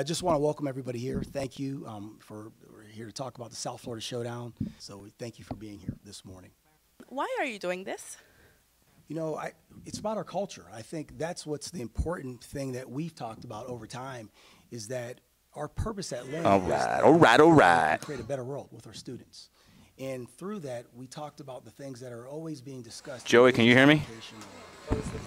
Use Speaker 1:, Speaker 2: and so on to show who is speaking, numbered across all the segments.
Speaker 1: Just want to welcome everybody here. Thank you we're here to talk about the South Florida Showdown. So thank you for being here this morning.
Speaker 2: Why are you doing this?
Speaker 1: You know, it's about our culture. I think that's what's the important thing that we've talked about over time is that our purpose at Lynn
Speaker 3: all right.
Speaker 1: to create a better world with our students. And through that, we talked about the things that are always being discussed.
Speaker 3: Joey, can you hear me?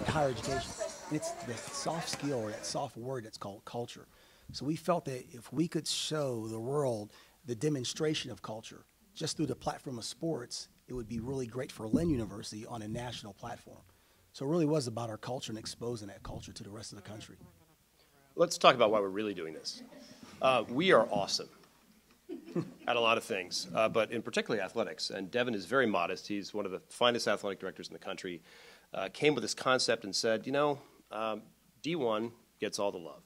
Speaker 1: Higher education. And it's the soft skill or that soft word that's called culture. So we felt that if we could show the world the demonstration of culture just through the platform of sports, it would be really great for Lynn University on a national platform. So it really was about our culture and exposing that culture to the rest of the country.
Speaker 4: Let's talk about why we're really doing this. We are awesome at a lot of things, but in particularly athletics. And Devin is very modest. He's one of the finest athletic directors in the country. Came with this concept and said, you know, D1 gets all the love.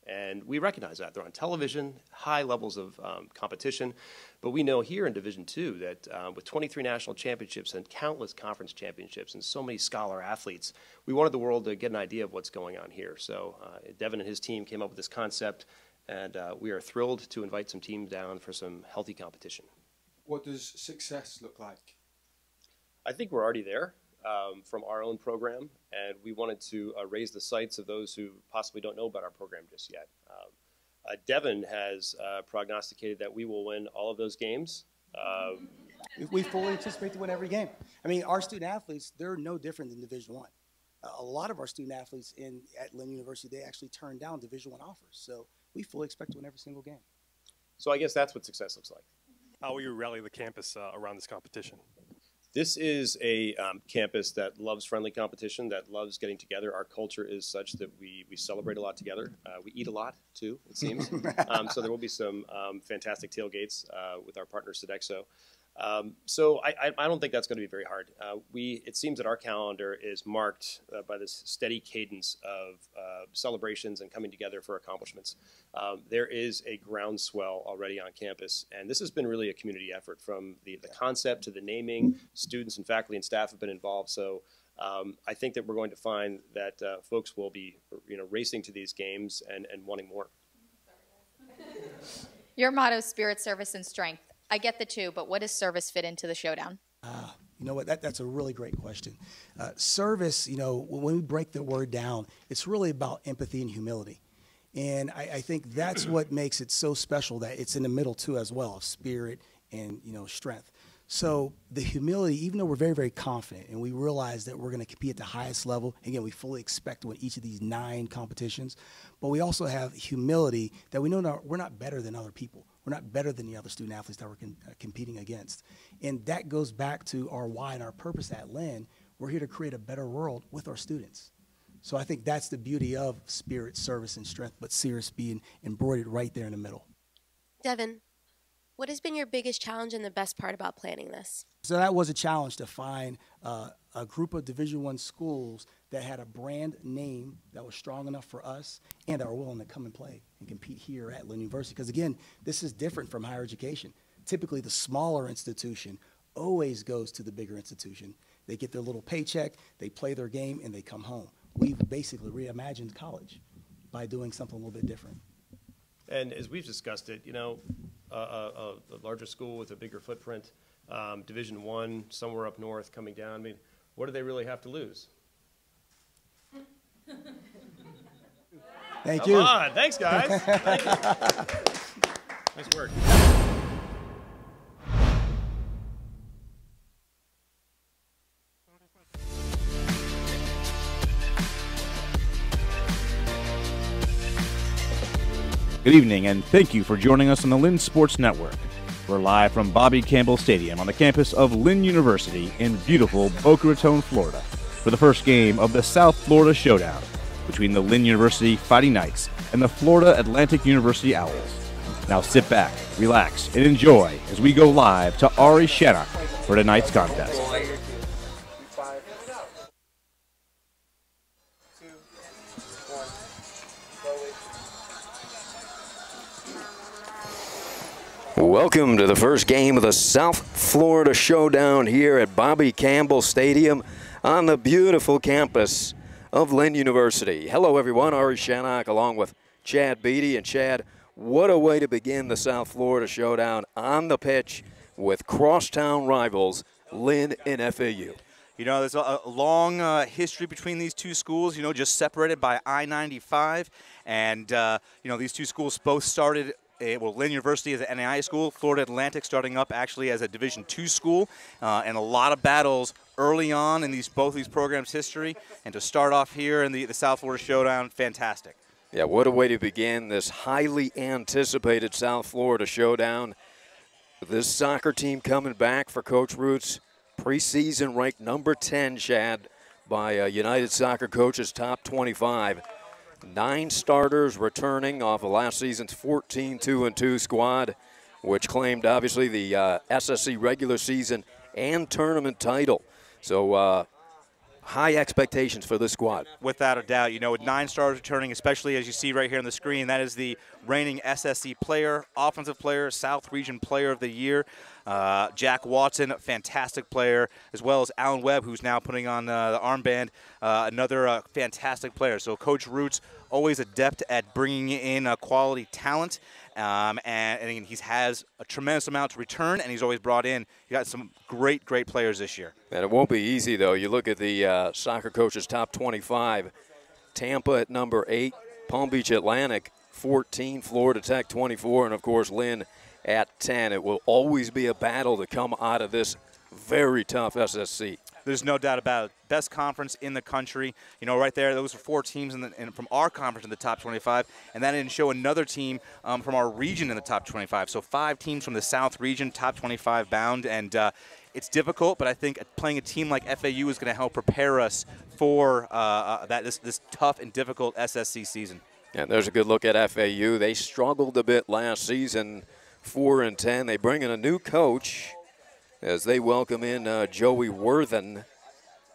Speaker 4: And we recognize that. They're on television, high levels of competition. But we know here in Division II that with 23 national championships and countless conference championships and so many scholar athletes, we wanted the world to get an idea of what's going on here. So Devin and his team came up with this concept, and we are thrilled to invite some teams down for some healthy competition.
Speaker 5: What does success look like?
Speaker 4: I think we're already there. From our own program, and we wanted to raise the sights of those who possibly don't know about our program just yet. Devin has prognosticated that we will win all of those games.
Speaker 1: We fully anticipate to win every game. I mean, our student athletes, they're no different than Division I. A lot of our student athletes at Lynn University, they actually turn down Division I offers. So we fully expect to win every single game.
Speaker 4: So I guess that's what success looks like.
Speaker 6: How will you rally the campus around this competition?
Speaker 4: This is a campus that loves friendly competition, that loves getting together. Our culture is such that we celebrate a lot together. We eat a lot, too, it seems. So there will be some fantastic tailgates with our partner, Sodexo. So I don't think that's going to be very hard. It seems that our calendar is marked by this steady cadence of celebrations and coming together for accomplishments. There is a groundswell already on campus, and this has been really a community effort from the concept to the naming. Students and faculty and staff have been involved. So I think that we're going to find that folks will be racing to these games and wanting more.
Speaker 7: Your motto is spirit, service, and strength. I get the two, but what does service fit into the Showdown?
Speaker 1: You know what, that's a really great question. Service, when we break the word down, it's really about empathy and humility. And I think that's what makes it so special, that it's in the middle too as well, of spirit and strength. So the humility, even though we're very, very confident and we realize that we're going to compete at the highest level, again, we fully expect to win each of these 9 competitions, but we also have humility that we know we're not better than other people. We're not better than the other student athletes that we're competing against. And that goes back to our why and our purpose at Lynn. We're here to create a better world with our students. So I think that's the beauty of spirit, service, and strength, but serious being embroidered right there in the middle.
Speaker 8: Devin, what has been your biggest challenge and the best part about planning this?
Speaker 1: So that was a challenge to find a group of Division I schools that had a brand name that was strong enough for us and that were willing to come and play and compete here at Lynn University. Because again, this is different from higher education. Typically the smaller institution always goes to the bigger institution. They get their little paycheck, they play their game, and they come home. We've basically reimagined college by doing something a little bit different.
Speaker 4: And as we've discussed it, a larger school with a bigger footprint, Division I, somewhere up north coming down, I mean, what do they really have to lose?
Speaker 1: Thank you.
Speaker 4: Come on. Thanks, guys. Thank you. Nice work.
Speaker 3: Good evening, and thank you for joining us on the Lynn Sports Network. We're live from Bobby Campbell Stadium on the campus of Lynn University in beautiful Boca Raton, Florida, for the first game of the South Florida Showdown between the Lynn University Fighting Knights and the Florida Atlantic University Owls. Now sit back, relax, and enjoy as we go live to Ari Shannock for tonight's contest.
Speaker 9: Welcome to the first game of the South Florida Showdown here at Bobby Campbell Stadium on the beautiful campus of Lynn University. Hello everyone, Ari Shannock along with Chad Beatty. And Chad, what a way to begin the South Florida Showdown on the pitch with crosstown rivals Lynn and FAU.
Speaker 3: You know, there's a long history between these two schools, you know, just separated by I-95. And, you know, these two schools both started, well, Lynn University as an NAIA school, Florida Atlantic starting up actually as a Division II school, and a lot of battles early on in both these programs' history. And to start off here in the South Florida Showdown, fantastic.
Speaker 9: Yeah, what a way to begin this highly anticipated South Florida Showdown. This soccer team coming back for Coach Roots. Preseason ranked number 10, Chad, by United Soccer Coaches Top 25. 9 starters returning off of last season's 14-2-2 squad, which claimed, obviously, the SSC regular season and tournament title. So high expectations for this squad.
Speaker 3: Without a doubt. You know, with 9 starters returning, especially as you see right here on the screen, that is the reigning SSC player, offensive player, South Region Player of the Year. Jack Watson, fantastic player, as well as Alan Webb, who's now putting on the armband, another fantastic player. So Coach Roots, always adept at bringing in quality talent, and he has a tremendous amount to return, and he's always brought in. He got some great players this year.
Speaker 9: And it won't be easy, though. You look at the Soccer Coaches Top 25, Tampa at number 8, Palm Beach Atlantic 14, Florida Tech 24, and, of course, Lynn at 10. It will always be a battle to come out of this very tough SSC.
Speaker 3: There's no doubt about it. Best conference in the country. You know, right there, those are 4 teams from our conference in the top 25, and that didn't show another team from our region in the top 25. So 5 teams from the South region, top 25 bound, and it's difficult, but I think playing a team like FAU is going to help prepare us for this tough and difficult SSC season.
Speaker 9: And there's a good look at FAU. They struggled a bit last season, 4-10. They bring in a new coach as they welcome in Joey Worthen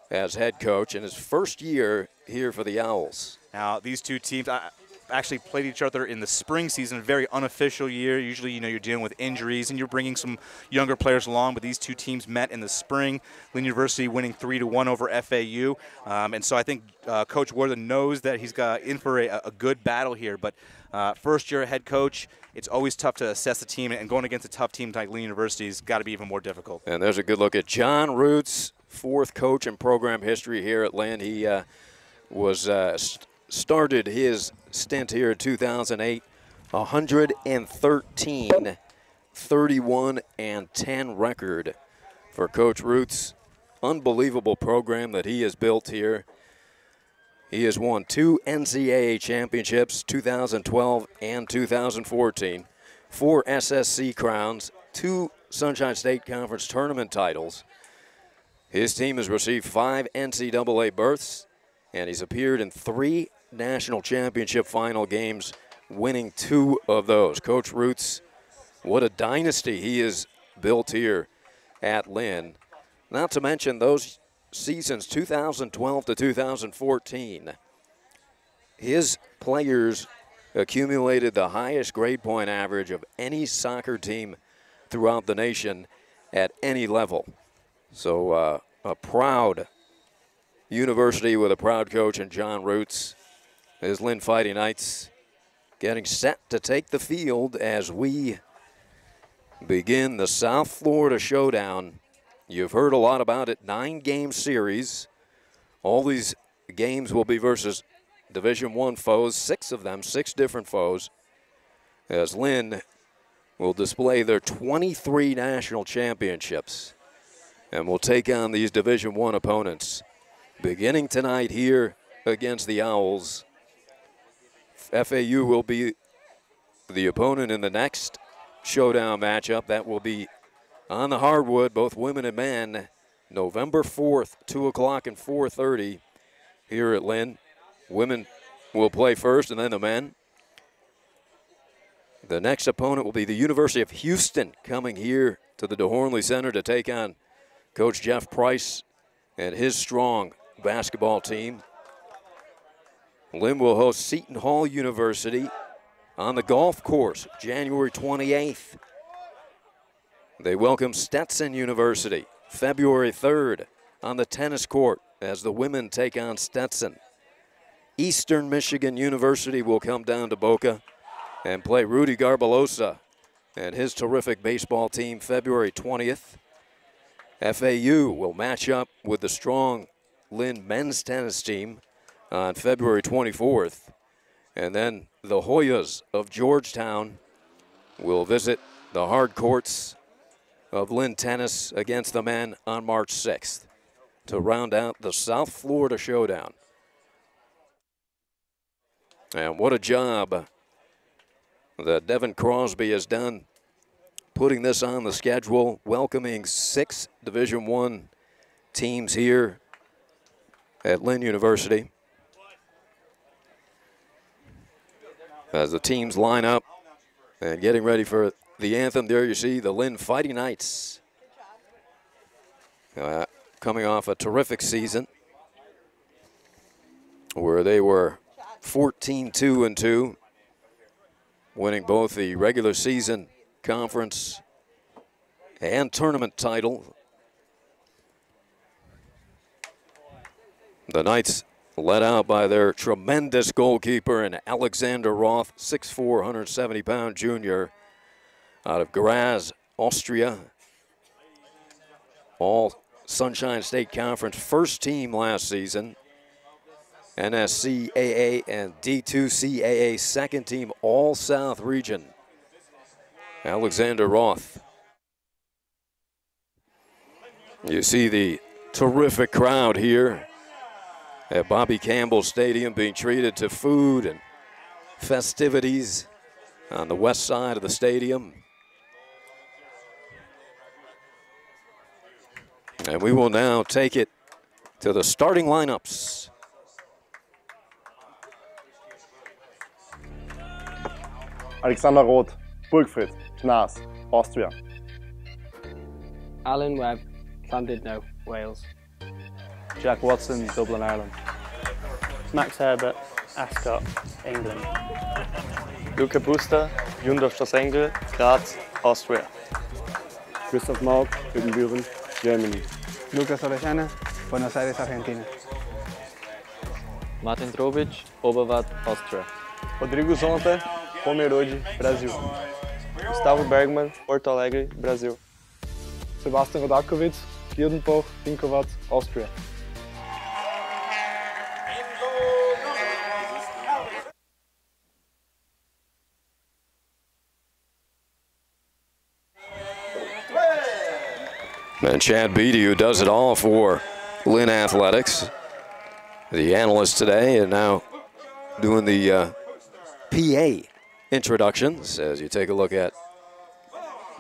Speaker 9: as head coach in his first year here for the Owls.
Speaker 3: Now, these two teams actually played each other in the spring season, a very unofficial year. Usually, you know, you're dealing with injuries and you're bringing some younger players along, but these two teams met in the spring. Lynn University winning 3-1 over FAU. And so I think Coach Worthen knows that he's got in for a good battle here. But first year head coach, it's always tough to assess a team, and going against a tough team like Lynn University has got to be even more difficult.
Speaker 9: And there's a good look at John Roots, 4th coach in program history here at Lynn. He started his stint here in 2008, 113, 31-10 record for Coach Roots. Unbelievable program that he has built here. He has won 2 NCAA championships, 2012 and 2014, 4 SSC crowns, 2 Sunshine State Conference tournament titles. His team has received 5 NCAA berths, and he's appeared in 3 national championship final games, winning 2 of those. Coach Roots, what a dynasty he has built here at Lynn. Not to mention those seasons 2012 to 2014. His players accumulated the highest grade point average of any soccer team throughout the nation at any level. So a proud university with a proud coach in John Roots. His Lynn Fighting Knights getting set to take the field as we begin the South Florida Showdown. You've heard a lot about it, 9-game series. All these games will be versus Division I foes, 6 of them, 6 different foes, as Lynn will display their 23 national championships and will take on these Division I opponents. Beginning tonight here against the Owls, FAU will be the opponent in the next showdown matchup. That will be on the hardwood, both women and men, November 4th, 2 o'clock and 4:30 here at Lynn. Women will play first and then the men. The next opponent will be the University of Houston, coming here to the DeHornley Center to take on Coach Jeff Price and his strong basketball team. Lynn will host Seton Hall University on the golf course January 28th. They welcome Stetson University February 3rd on the tennis court as the women take on Stetson. Eastern Michigan University will come down to Boca and play Rudy Garbelosa and his terrific baseball team February 20th. FAU will match up with the strong Lynn men's tennis team on February 24th. And then the Hoyas of Georgetown will visit the hard courts of Lynn tennis against the men on March 6th to round out the South Florida Showdown. And what a job that Devin Crosby has done putting this on the schedule, welcoming 6 Division I teams here at Lynn University. As the teams line up and getting ready for the anthem, there you see the Lynn Fighting Knights coming off a terrific season where they were 14-2-2, winning both the regular season conference and tournament title. The Knights led out by their tremendous goalkeeper and Alexander Roth, 6'4", 170-pound junior out of Graz, Austria. All Sunshine State Conference first team last season. NSCAA and D2CAA second team All-South region. Alexander Roth. You see the terrific crowd here at Bobby Campbell Stadium being treated to food and festivities on the west side of the stadium. And we will now take it to the starting lineups.
Speaker 10: Alexander Roth, Burgfried, Gnas, Austria.
Speaker 11: Alan Webb, Llandudno, Wales.
Speaker 12: Jack Watson, Dublin, Ireland.
Speaker 13: Max Herbert, Ascot, England.
Speaker 14: Luca Busta, Jundorfstrasse Engel, Graz, Austria.
Speaker 15: Christoph Maug, Ibbenbüren, Germany.
Speaker 16: Lucas Orellana, Buenos Aires, Argentina.
Speaker 17: Martin Drobic, Oberwart, Austria.
Speaker 18: Rodrigo Zonta, Pomerode, Brasil.
Speaker 19: Gustavo Bergman, Porto Alegre, Brasil.
Speaker 20: Sebastian Radakovic, Gierdenbach, Pinkovac, Austria.
Speaker 9: And Chad Beatty, who does it all for Lynn Athletics, the analyst today, and now doing the PA introductions as you take a look at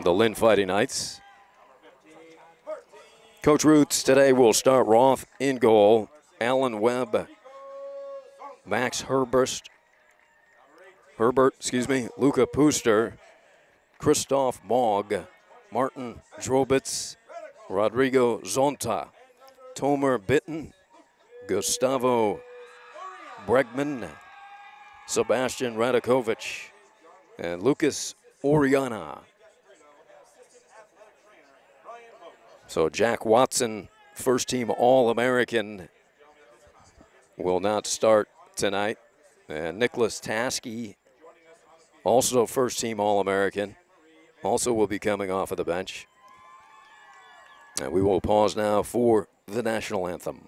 Speaker 9: the Lynn Fighting Knights. Coach Roots today will start Roth in goal, Alan Webb, Max Herbert, Luca Puster, Christoph Maug, Martin Drobitz, Rodrigo Zonta, Tomer Bitten, Gustavo Bregman, Sebastian Radakovic, and Lucas Oriana. So Jack Watson, first team All-American, will not start tonight. And Nicholas Taskey, also first team All-American, also will be coming off of the bench. And we will pause now for the national anthem.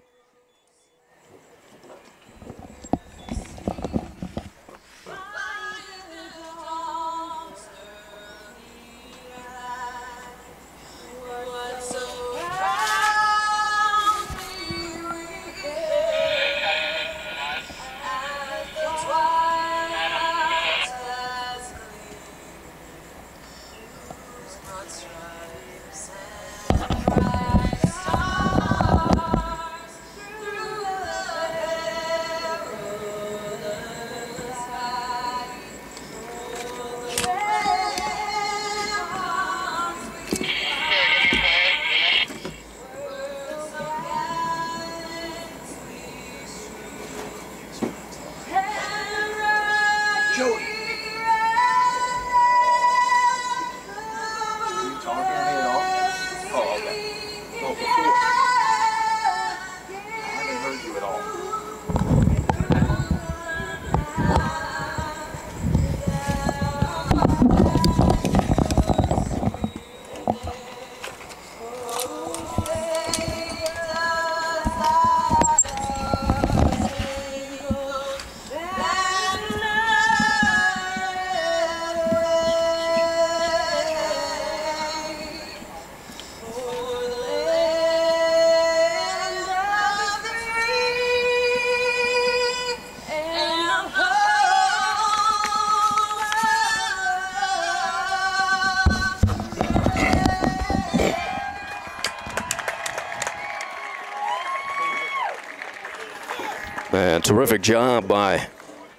Speaker 9: And terrific job by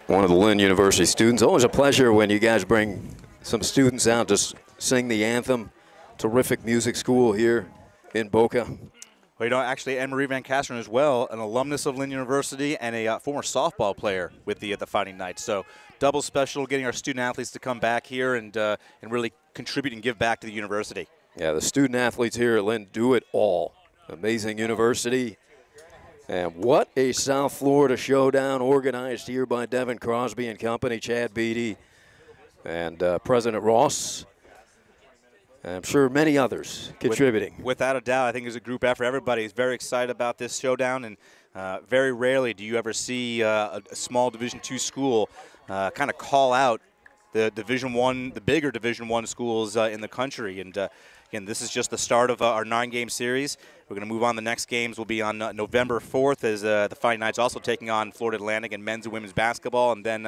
Speaker 9: one of the Lynn University students. Always a pleasure when you guys bring some students out to sing the anthem. Terrific music school here in Boca.
Speaker 3: Well, you know, actually, Anne-Marie Van Kasteren as well, an alumnus of Lynn University and a former softball player with the Fighting Knights. So double special, getting our student athletes to come back here and really contribute and give back to the university.
Speaker 9: Yeah, the student athletes here at Lynn do it all. Amazing university. And what a South Florida showdown organized here by Devin Crosby and company, Chad Beatty, and President Ross. I'm sure many others contributing.
Speaker 3: Without a doubt, I think it's a group effort. Everybody is very excited about this showdown, and very rarely do you ever see a small Division II school kind of call out the the bigger Division I schools in the country. And again, this is just the start of our 9-game series. We're going to move on. The next games will be on November 4th as the Fighting Knights also taking on Florida Atlantic in men's and women's basketball, and then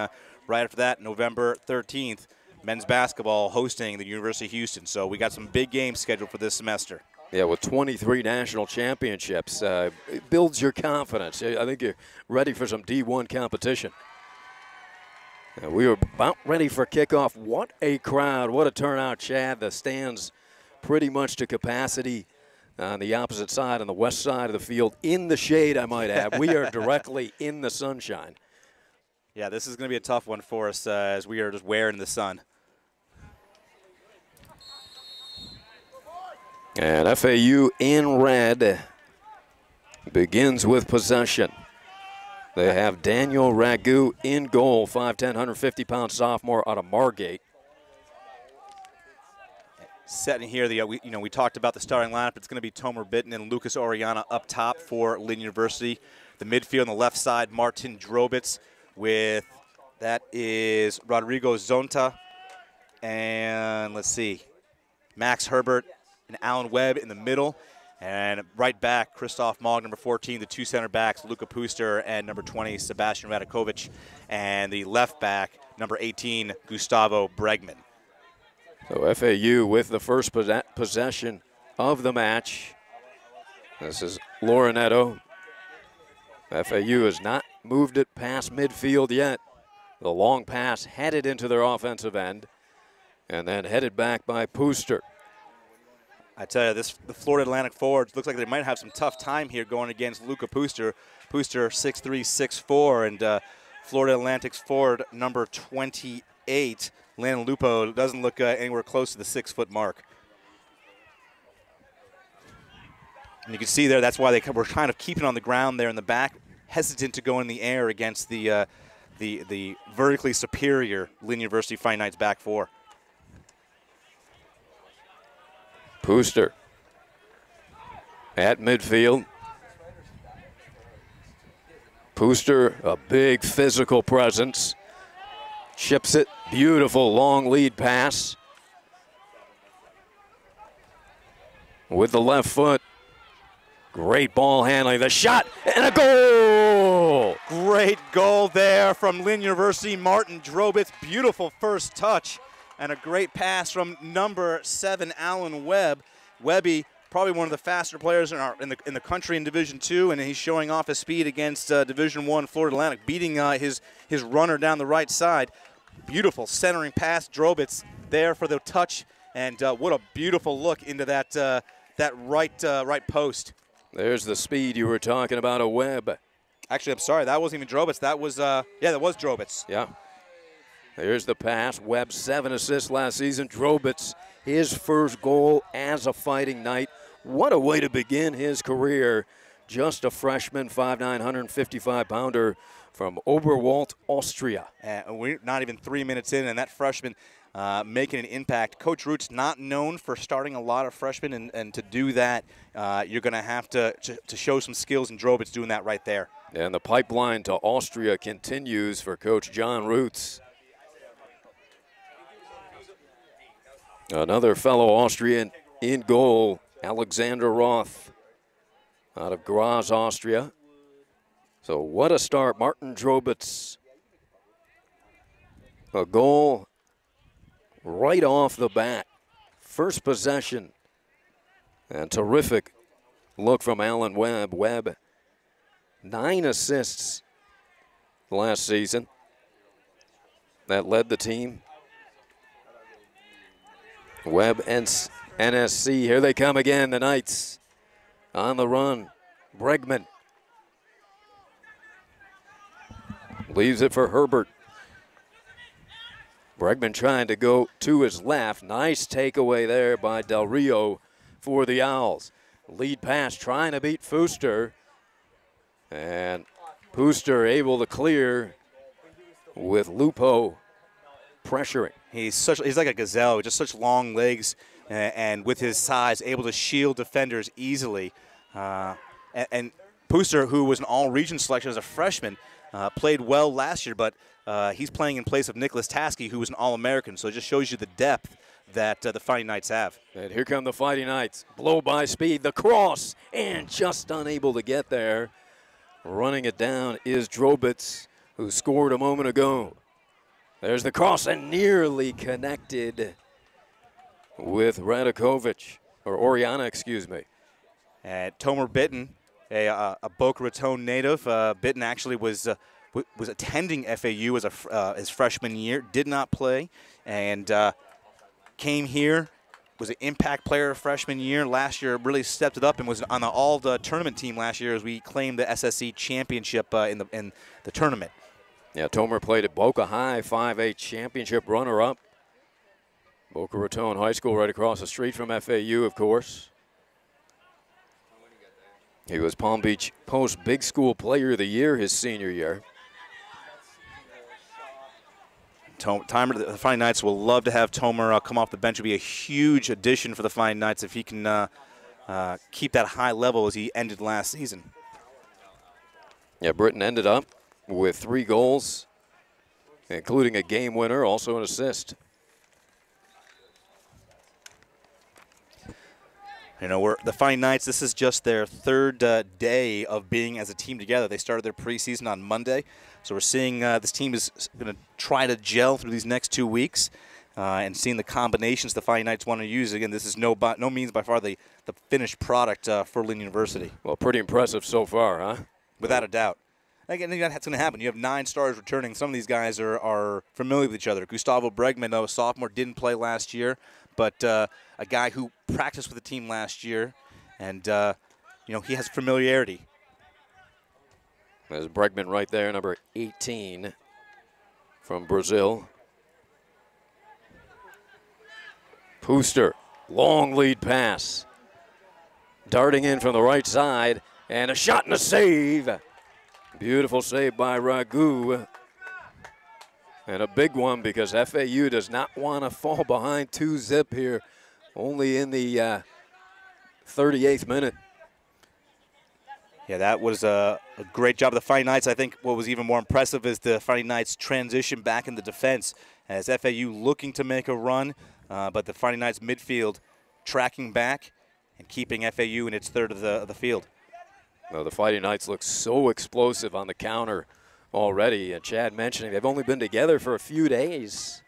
Speaker 3: right after that, November 13th. Men's basketball hosting the University of Houston. So we got some big games scheduled for this semester.
Speaker 9: Yeah, with 23 national championships, it builds your confidence. I think you're ready for some D1 competition. We were about ready for kickoff. What a crowd, what a turnout, Chad. The stands pretty much to capacity on the opposite side, on the west side of the field, in the shade, I might add. We are directly in the sunshine.
Speaker 3: Yeah, this is going to be a tough one for us as we are just wearing the sun.
Speaker 9: And FAU in red begins with possession. They have Daniel Ragu in goal, 5'10", 150-pound sophomore out of Margate.
Speaker 3: Setting here, we talked about the starting lineup. It's going to be Tomer Bitten and Lucas Oriana up top for Lynn University. The midfield on the left side, Martin Drobitz with, that is Rodrigo Zonta. And let's see, Max Herbert and Alan Webb in the middle. And right back, Christoph Mogg, number 14, the two center backs, Luka Puster, and number 20, Sebastian Radakovic. And the left back, number 18, Gustavo Bregman.
Speaker 9: So FAU with the first possession of the match. This is Lorenetto. FAU has not moved it past midfield yet. The long pass headed into their offensive end and then headed back by Puster.
Speaker 3: I tell you, the Florida Atlantic forwards looks like they might have some tough time here going against Luka Puster. Puster 6'3", 6'4", and Florida Atlantic's forward number 28, Landon Lupo, doesn't look anywhere close to the 6-foot mark. And you can see there, that's why they were kind of keeping on the ground there in the back, hesitant to go in the air against the vertically superior Lynn University Fighting Knights back four.
Speaker 9: Puster at midfield. Puster, a big physical presence. Chips it, beautiful long lead pass. With the left foot. Great ball handling, the shot, and a goal!
Speaker 3: Great goal there from Lynn University, Martin Drobitz. Beautiful first touch. And a great pass from number 7, Alan Webb. Webby, probably one of the faster players in the country in Division II, and he's showing off his speed against Division I Florida Atlantic, beating his runner down the right side. Beautiful centering pass, Drobitz there for the touch, and what a beautiful look into that right post.
Speaker 9: There's the speed you were talking about, a Webb.
Speaker 3: Actually, I'm sorry, that wasn't even Drobitz. That was that was Drobitz.
Speaker 9: Yeah. There's the pass. Webb, 7 assists last season. Drobitz, his first goal as a Fighting Knight. What a way to begin his career. Just a freshman, 5'9", 155-pounder from Oberwald, Austria.
Speaker 3: We're not even 3 minutes in, and that freshman making an impact. Coach Root's not known for starting a lot of freshmen, and to do that, you're going to have to show some skills, and Drobitz doing that right there.
Speaker 9: And the pipeline to Austria continues for Coach John Roots. Another fellow Austrian in goal, Alexander Roth, out of Graz, Austria. So what a start. Martin Drobitz, a goal right off the bat. First possession. And terrific look from Alan Webb. Webb, 9 assists last season that led the team. Webb and NSC, here they come again, the Knights on the run. Bregman leaves it for Herbert. Bregman trying to go to his left. Nice takeaway there by Del Rio for the Owls. Lead pass trying to beat Fuster. And Fuster able to clear with Lupo pressuring.
Speaker 3: He's like a gazelle, just such long legs, and with his size, able to shield defenders easily. And Fuster, who was an all-region selection as a freshman, played well last year, but he's playing in place of Nicholas Taskey, who was an All-American. So it just shows you the depth that the Fighting Knights have.
Speaker 9: And here come the Fighting Knights. Blow by speed, the cross, and just unable to get there. Running it down is Drobitz, who scored a moment ago. There's the cross, and nearly connected with Radakovic, or Oriana, excuse me.
Speaker 3: And Tomer Bitten, a Boca Raton native. Bitten actually was attending FAU as his freshman year, did not play, and came here, was an impact player freshman year. Last year really stepped it up and was on the all-tournament team last year as we claimed the SSC championship in the tournament.
Speaker 9: Yeah, Tomer played at Boca High, 5A championship runner-up. Boca Raton High School right across the street from FAU, of course. He was Palm Beach Post Big School Player of the Year his senior year.
Speaker 3: The Fighting Knights will love to have Tomer come off the bench. It would be a huge addition for the Fighting Knights if he can keep that high level as he ended last season.
Speaker 9: Yeah, Britton ended up with 3 goals, including a game winner, also an assist.
Speaker 3: You know, the Fighting Knights, this is just their third day of being as a team together. They started their preseason on Monday. So we're seeing this team is going to try to gel through these next 2 weeks and seeing the combinations the Fighting Knights want to use. Again, this is no means by far the finished product for Lynn University.
Speaker 9: Well, pretty impressive so far, huh?
Speaker 3: Without a doubt. Again, that's going to happen. You have 9 stars returning. Some of these guys are familiar with each other. Gustavo Bregman, a sophomore, didn't play last year, but a guy who practiced with the team last year, and he has familiarity.
Speaker 9: There's Bregman right there, number 18 from Brazil. Puster, long lead pass. Darting in from the right side, and a shot and a save. Beautiful save by Ragu. And a big one because FAU does not want to fall behind 2-0 here, only in the 38th minute.
Speaker 3: Yeah, that was a great job of the Fighting Knights. I think what was even more impressive is the Fighting Knights' transition back into defense as FAU looking to make a run, but the Fighting Knights midfield tracking back and keeping FAU in its third of the field.
Speaker 9: Well, the Fighting Knights look so explosive on the counter already. And Chad mentioning they've only been together for a few days.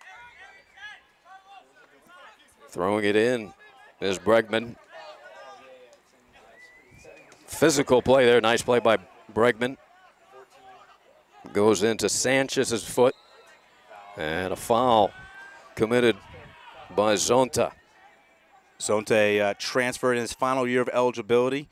Speaker 9: Throwing it in is Bregman. Physical play there. Nice play by Bregman. Goes into Sanchez's foot. And a foul committed by Zonta.
Speaker 3: Zonta transferred in his final year of eligibility.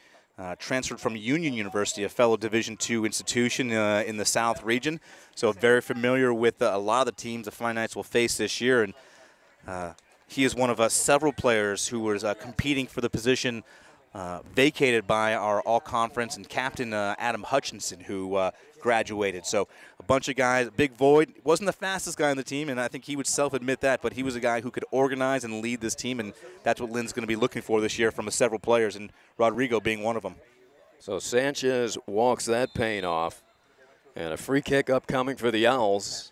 Speaker 3: Transferred from Union University, a fellow Division II institution in the South region. So very familiar with a lot of the teams the Fighting Knights will face this year. And he is one of several players who was competing for the position vacated by our all-conference and captain Adam Hutchinson, who graduated. So a bunch of guys, big void. Wasn't the fastest guy on the team, and I think he would self-admit that, but he was a guy who could organize and lead this team, and that's what Lynn's going to be looking for this year from several players, and Rodrigo being one of them.
Speaker 9: So Sanchez walks that pain off, and a free kick upcoming for the Owls.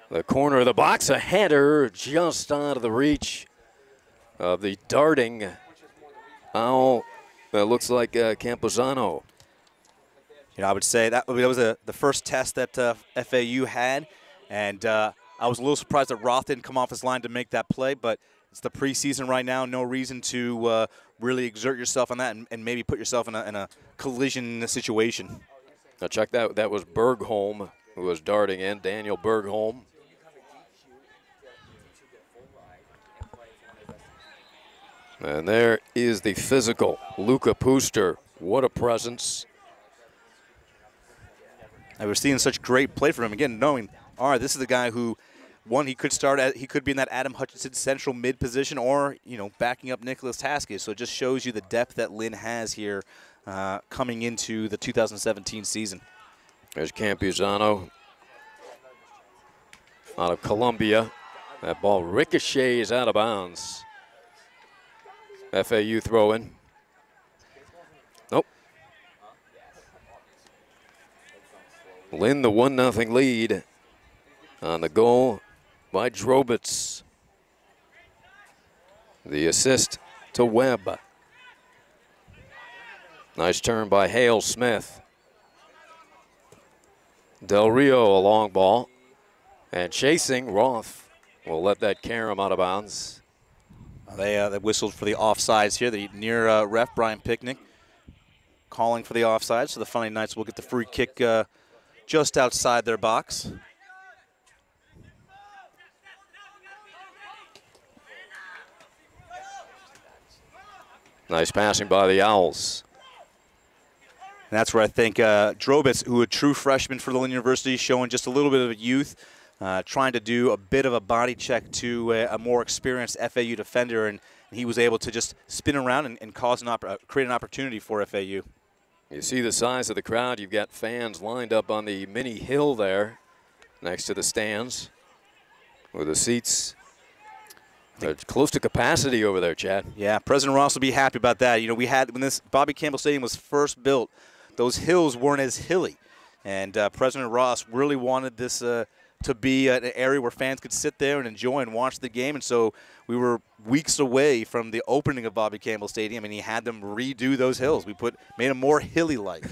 Speaker 9: The corner of the box, a header just out of the reach of the darting Owl. That looks like Camposano.
Speaker 3: You know, I would say that was the first test that FAU had, and I was a little surprised that Roth didn't come off his line to make that play, but it's the preseason right now. No reason to really exert yourself on that and maybe put yourself in a collision situation.
Speaker 9: Now check that. That was Bergholm who was darting in. Daniel Bergholm. And there is the physical Luca Puster. What a presence.
Speaker 3: I was seeing such great play from him. Again, knowing, all right, this is the guy who, one, he could be in that Adam Hutchinson central mid position, or, you know, backing up Nicholas Haskell. So it just shows you the depth that Lynn has here coming into the 2017 season.
Speaker 9: There's Campuzano out of Columbia. That ball ricochets out of bounds. FAU throw in. Nope. Lynn the 1-0 lead on the goal by Drobitz. The assist to Webb. Nice turn by Hale Smith. Del Rio, a long ball. And chasing, Roth will let that carry him out of bounds.
Speaker 3: They whistled for the offsides here. The near ref, Brian Picnic, calling for the offside. So the Fighting Knights will get the free kick just outside their box.
Speaker 9: Nice passing by the Owls.
Speaker 3: And that's where I think Drobitz, who a true freshman for the Lynn University, showing just a little bit of youth, trying to do a bit of a body check to a more experienced FAU defender, and he was able to just spin around and cause create an opportunity for FAU.
Speaker 9: You see the size of the crowd. You've got fans lined up on the mini hill there next to the stands with the seats. They're close to capacity over there, Chad.
Speaker 3: Yeah, President Ross will be happy about that. You know, when this Bobby Campbell Stadium was first built, those hills weren't as hilly. And President Ross really wanted this to be an area where fans could sit there and enjoy and watch the game. And so we were weeks away from the opening of Bobby Campbell Stadium, and he had them redo those hills. Made them more hilly-like.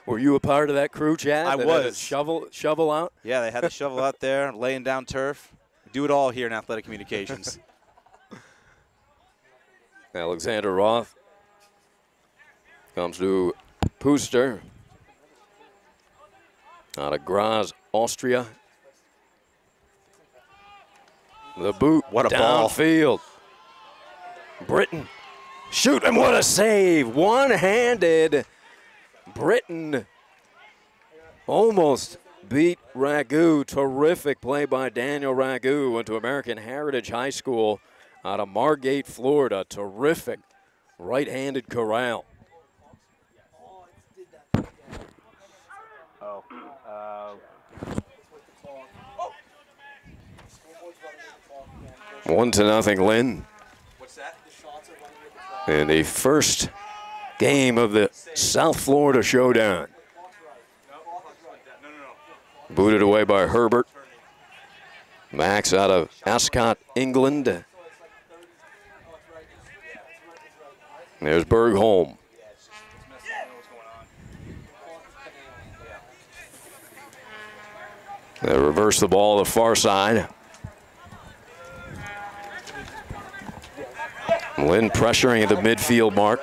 Speaker 9: Were you a part of that crew, Chad?
Speaker 3: I was.
Speaker 9: Shovel out?
Speaker 3: Yeah, they had the shovel out there, laying down turf. We do it all here in Athletic Communications.
Speaker 9: Alexander Roth comes to Puster out of Graz, Austria. The boot,
Speaker 3: what a ball.
Speaker 9: Downfield. Britton, shoot, and what a save. One-handed. Britton almost beat Ragu. Terrific play by Daniel Ragu. Went to American Heritage High School out of Margate, Florida. Terrific right-handed corral.
Speaker 12: Oh.
Speaker 9: 1-0 Lynn. In the first game of the South Florida Showdown. Booted away by Herbert. Max out of Ascot, England. There's Bergholm. They reverse the ball to the far side. Lynn pressuring at the midfield mark.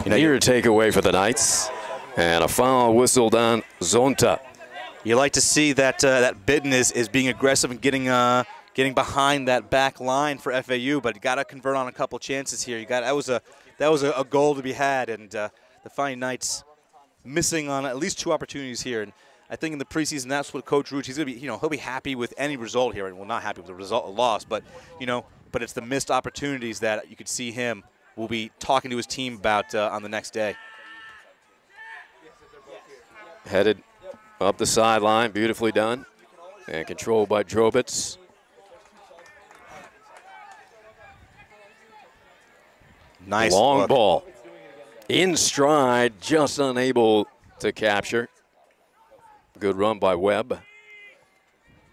Speaker 9: Here to take away for the Knights. And a foul whistled on Zonta.
Speaker 3: You like to see that that Bitten is being aggressive and getting behind that back line for FAU, but you got to convert on a couple chances here. That was a goal to be had, and the Fighting Knights missing on at least 2 opportunities here. And I think in the preseason, that's what Coach Ruch, he's gonna be, he'll be happy with any result here, and well, not happy with the result, a loss, but but it's the missed opportunities that you could see him will be talking to his team about on the next day.
Speaker 9: Headed up the sideline, beautifully done, and controlled by Drobitz.
Speaker 3: Nice
Speaker 9: long ball, in stride, just unable to capture. Good run by Webb.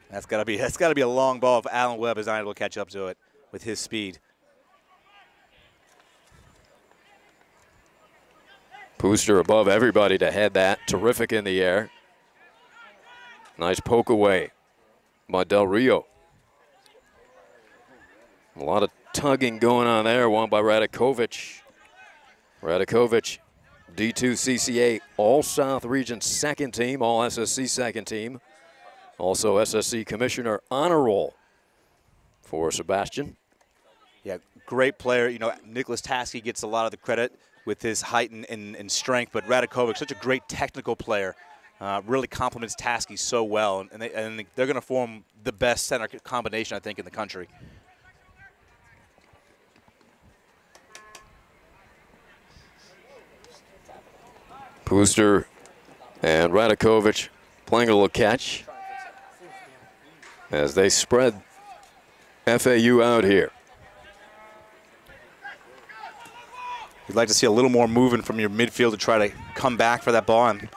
Speaker 3: That's gotta be a long ball if Alan Webb is not able to catch up to it with his speed.
Speaker 9: Puster above everybody to head that. Terrific in the air. Nice poke away by Del Rio. A lot of tugging going on there. One by Radakovic. Radakovic D2 CCA All-South Region second team, All-SSC second team. Also SSC Commissioner honor roll for Sebastian.
Speaker 3: Yeah, great player. You know, Nicholas Taskey gets a lot of the credit with his height and strength, but Radakovic, such a great technical player, really complements Taskey so well, and they're going to form the best center combination, I think, in the country.
Speaker 9: Puster and Radakovic playing a little catch as they spread FAU out here.
Speaker 3: You'd like to see a little more movement from your midfield to try to come back for that ball. And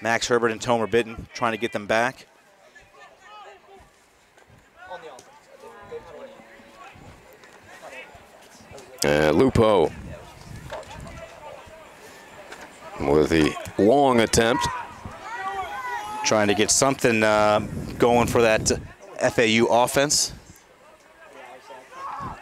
Speaker 3: Max Herbert and Tomer Bitten trying to get them back.
Speaker 9: And Lupo with the long attempt.
Speaker 3: Trying to get something going for that FAU offense. A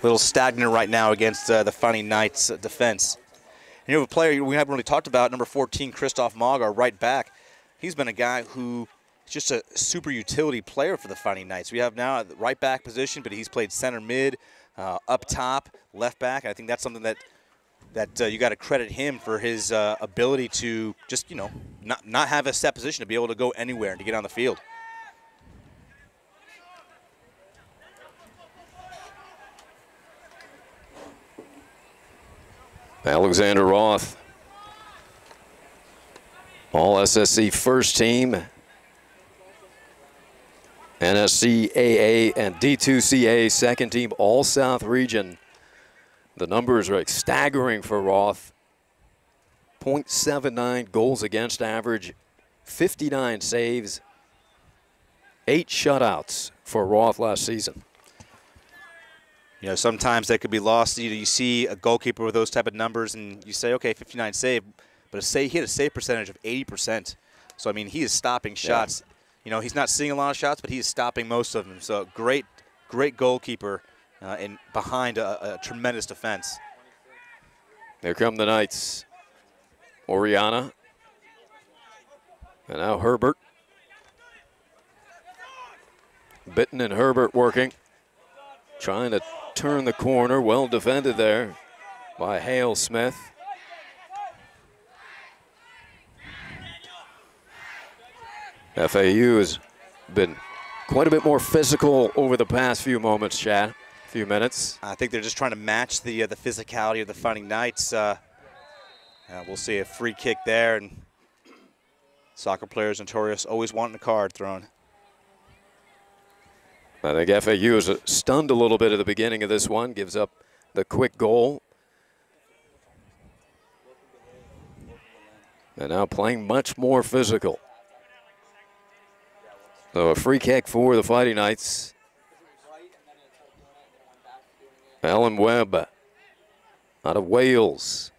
Speaker 3: little stagnant right now against the Fighting Knights defense. And you have a player we haven't really talked about, number 14, Christoph Mogg, our right back. He's been a guy who is just a super utility player for the Fighting Knights. We have now a right back position, but he's played center mid, up top, left back. I think that's something that you got to credit him for his ability to just, you know, not have a set position, to be able to go anywhere and to get on the field.
Speaker 9: Alexander Roth, all SSC first team, NSCAA and D2CA second team, all South region. The numbers are staggering for Roth. 0.79 goals against average, 59 saves, 8 shutouts for Roth last season.
Speaker 3: You know, sometimes that could be lost. You see a goalkeeper with those type of numbers, and you say, okay, 59 save, but he had a save percentage of 80%. So I mean, he is stopping shots. Yeah. You know, he's not seeing a lot of shots, but he is stopping most of them. So great goalkeeper, and behind a tremendous defense.
Speaker 9: There come the Knights. Oriana, and now Herbert. Bitten and Herbert working, trying to turn the corner. Well defended there by Hale Smith. FAU has been quite a bit more physical over the past few moments, Chad. Few minutes.
Speaker 3: I think they're just trying to match the physicality of the Fighting Knights. We'll see a free kick there, and soccer players notorious always wanting a card thrown.
Speaker 9: I think FAU is stunned a little bit at the beginning of this one, gives up the quick goal. And now playing much more physical. So a free kick for the Fighting Knights. Alan Webb out of Wales.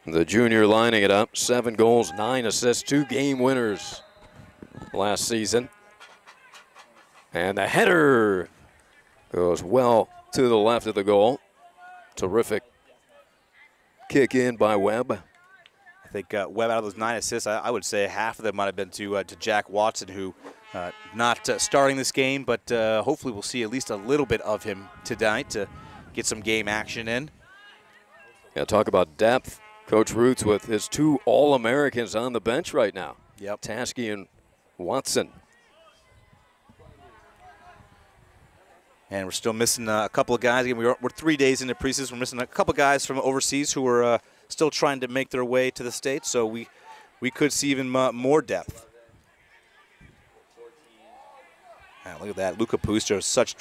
Speaker 9: The junior lining it up. 7 goals, 9 assists, 2 game winners last season. And the header goes well to the left of the goal. Terrific kick in by Webb.
Speaker 3: I think Webb, out of those 9 assists, I would say half of them might have been to Jack Watson, who not starting this game, but hopefully we'll see at least a little bit of him tonight to get some game action in.
Speaker 9: Yeah, talk about depth. Coach Roots with his 2 All-Americans on the bench right now.
Speaker 3: Yep.
Speaker 9: Taskey and Watson.
Speaker 3: And we're still missing a couple of guys. Again, we're 3 days into preseason. We're missing a couple of guys from overseas who are still trying to make their way to the States. So we could see even more depth. Look at that, Luca Puster, such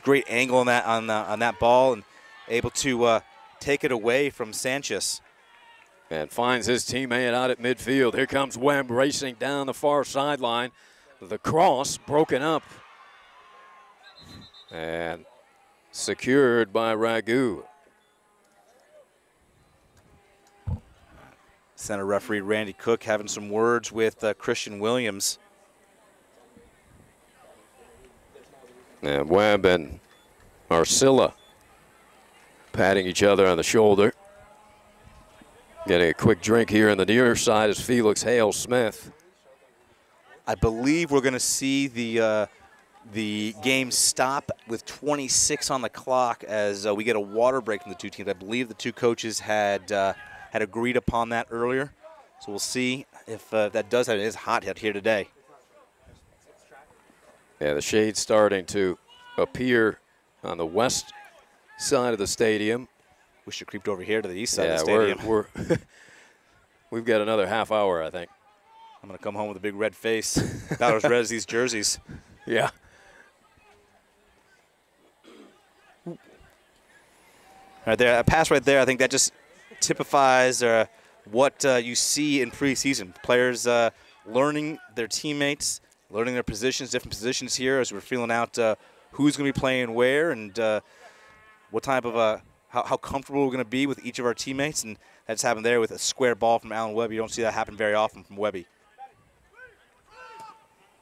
Speaker 3: great angle on that ball, and able to take it away from Sanchez.
Speaker 9: And finds his teammate out at midfield. Here comes Webb racing down the far sideline. The cross broken up and secured by Ragu.
Speaker 3: Center referee Randy Cook having some words with Christian Williams.
Speaker 9: And Webb and Arcilla patting each other on the shoulder. Getting a quick drink here on the near side is Felix Hale-Smith.
Speaker 3: I believe we're going to see the game stop with 26 on the clock as we get a water break from the two teams. I believe the two coaches had agreed upon that earlier. So we'll see if that does happen. It is hot out here today.
Speaker 9: Yeah, the shade's starting to appear on the west side of the stadium.
Speaker 3: Wish it creeped over here to the east side of the stadium.
Speaker 9: We've got another half hour, I think.
Speaker 3: I'm going to come home with a big red face. About as red as these jerseys.
Speaker 9: Yeah.
Speaker 3: Right there, a pass right there. I think that just typifies what you see in preseason. Players learning their teammates, learning their positions, different positions here as we're feeling out who's going to be playing where and what type of how comfortable we're going to be with each of our teammates. And that's happened there with a square ball from Alan Webby. You don't see that happen very often from Webby.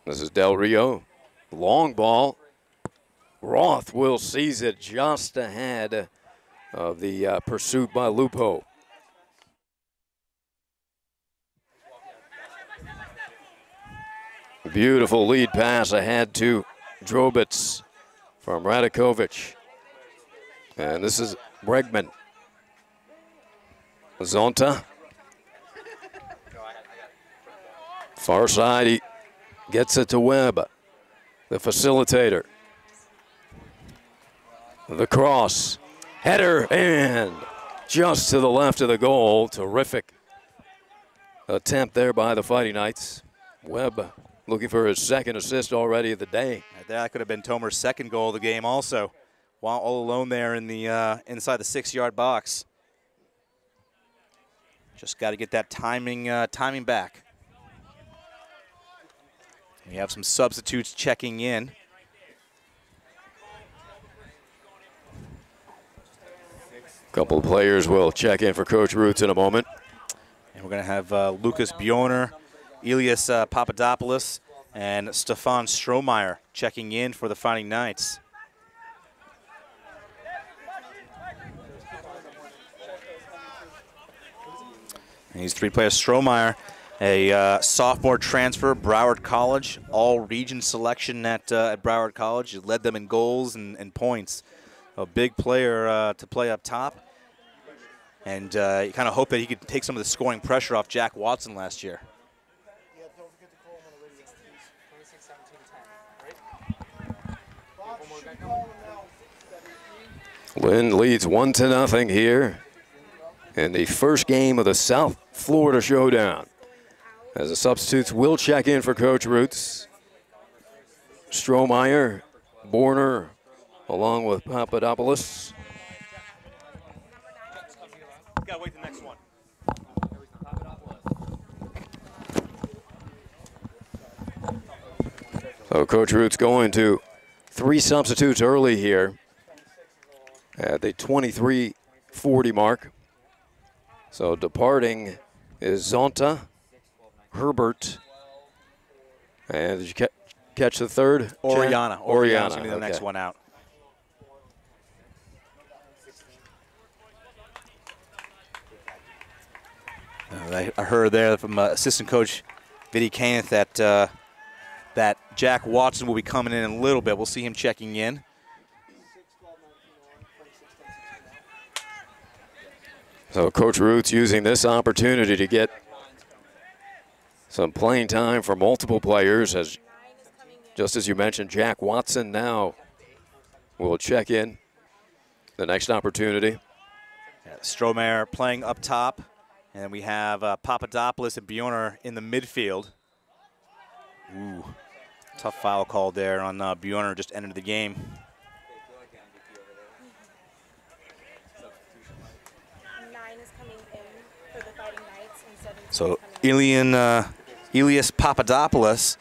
Speaker 9: This is Del Rio. Long ball. Roth will seize it just ahead of the pursuit by Lupo. Beautiful lead pass ahead to Drobitz from Radakovic. And this is Bregman. Zonta. Far side, he gets it to Webb, the facilitator. The cross, header, and just to the left of the goal. Terrific attempt there by the Fighting Knights. Webb looking for his second assist already of the day.
Speaker 3: That could have been Tomer's second goal of the game also, while all alone there in the inside the 6-yard box. Just got to get that timing back. We have some substitutes checking in.
Speaker 9: A couple of players will check in for Coach Roots in a moment.
Speaker 3: And we're going to have Lucas Bjorner, Elias Papadopoulos, and Stefan Strohmeyer checking in for the Fighting Knights. And these three players, Strohmeyer, a sophomore transfer, Broward College, all-region selection at Broward College. He led them in goals and points. A big player to play up top. And you kind of hope that he could take some of the scoring pressure off Jack Watson last year.
Speaker 9: Lynn leads 1-0 here in the first game of the South Florida Showdown. As the substitutes will check in for Coach Roots. Strohmeyer, Borner, along with Papadopoulos.
Speaker 3: Gotta wait the next one.
Speaker 9: So Coach Roots going to 3 substitutes early here at the 23:40 mark. So departing is Zonta, Herbert, and did you catch the third?
Speaker 3: Oriana. Oriana's going to be the
Speaker 9: okay.
Speaker 3: next one out. I heard there from assistant coach Vinny Kenneth that that Jack Watson will be coming in a little bit. We'll see him checking in.
Speaker 9: So Coach Roots using this opportunity to get some playing time for multiple players, as just as you mentioned, Jack Watson now will check in the next opportunity.
Speaker 3: Yeah, Strohmeyer playing up top, and we have Papadopoulos and Bjorner in the midfield. Ooh, tough foul call there on Bjorner, just entered the game. So Elias Papadopoulos,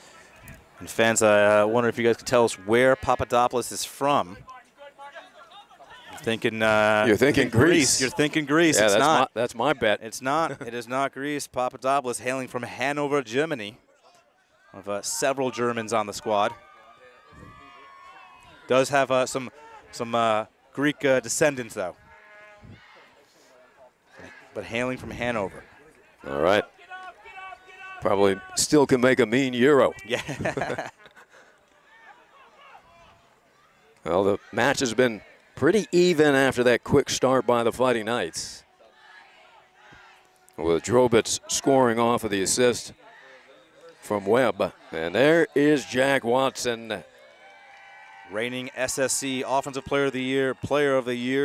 Speaker 3: and fans, I wonder if you guys could tell us where Papadopoulos is from. You're thinking
Speaker 9: Greece.
Speaker 3: You're thinking Greece.
Speaker 9: Yeah,
Speaker 3: it's not.
Speaker 9: That's my bet.
Speaker 3: It's not. It is not Greece. Papadopoulos hailing from Hanover, Germany. Of several Germans on the squad. Does have some Greek descendants though. but hailing from Hanover.
Speaker 9: All right. Probably still can make a mean Euro.
Speaker 3: Yeah.
Speaker 9: Well, the match has been pretty even after that quick start by the Fighting Knights, with Drobitz scoring off of the assist from Webb. And there is Jack Watson.
Speaker 3: Reigning SSC Offensive Player of the Year,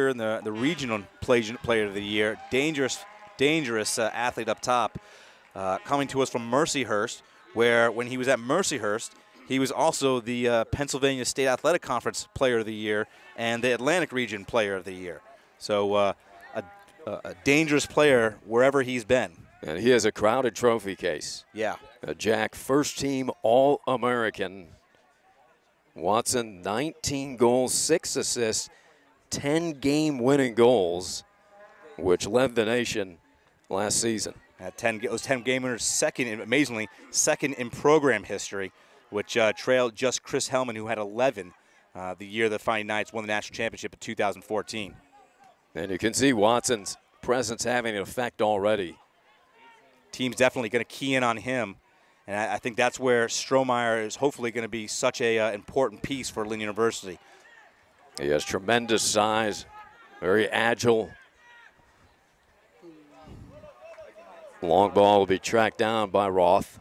Speaker 3: and the Regional Player of the Year. Dangerous athlete up top. Coming to us from Mercyhurst, where when he was at Mercyhurst, he was also the Pennsylvania State Athletic Conference Player of the Year and the Atlantic Region Player of the Year. So a dangerous player wherever he's been.
Speaker 9: And he has a crowded trophy case.
Speaker 3: Yeah.
Speaker 9: Jack, first-team All-American. Watson, 19 goals, 6 assists, 10 game-winning goals, which led the nation last season.
Speaker 3: Those 10 game winners, amazingly, second in program history, which trailed just Chris Hellman, who had 11 the year the Fighting Knights won the national championship in 2014.
Speaker 9: And you can see Watson's presence having an effect already.
Speaker 3: Team's definitely going to key in on him. And I think that's where Strohmeyer is hopefully going to be such a important piece for Lynn University.
Speaker 9: He has tremendous size, very agile. Long ball will be tracked down by Roth.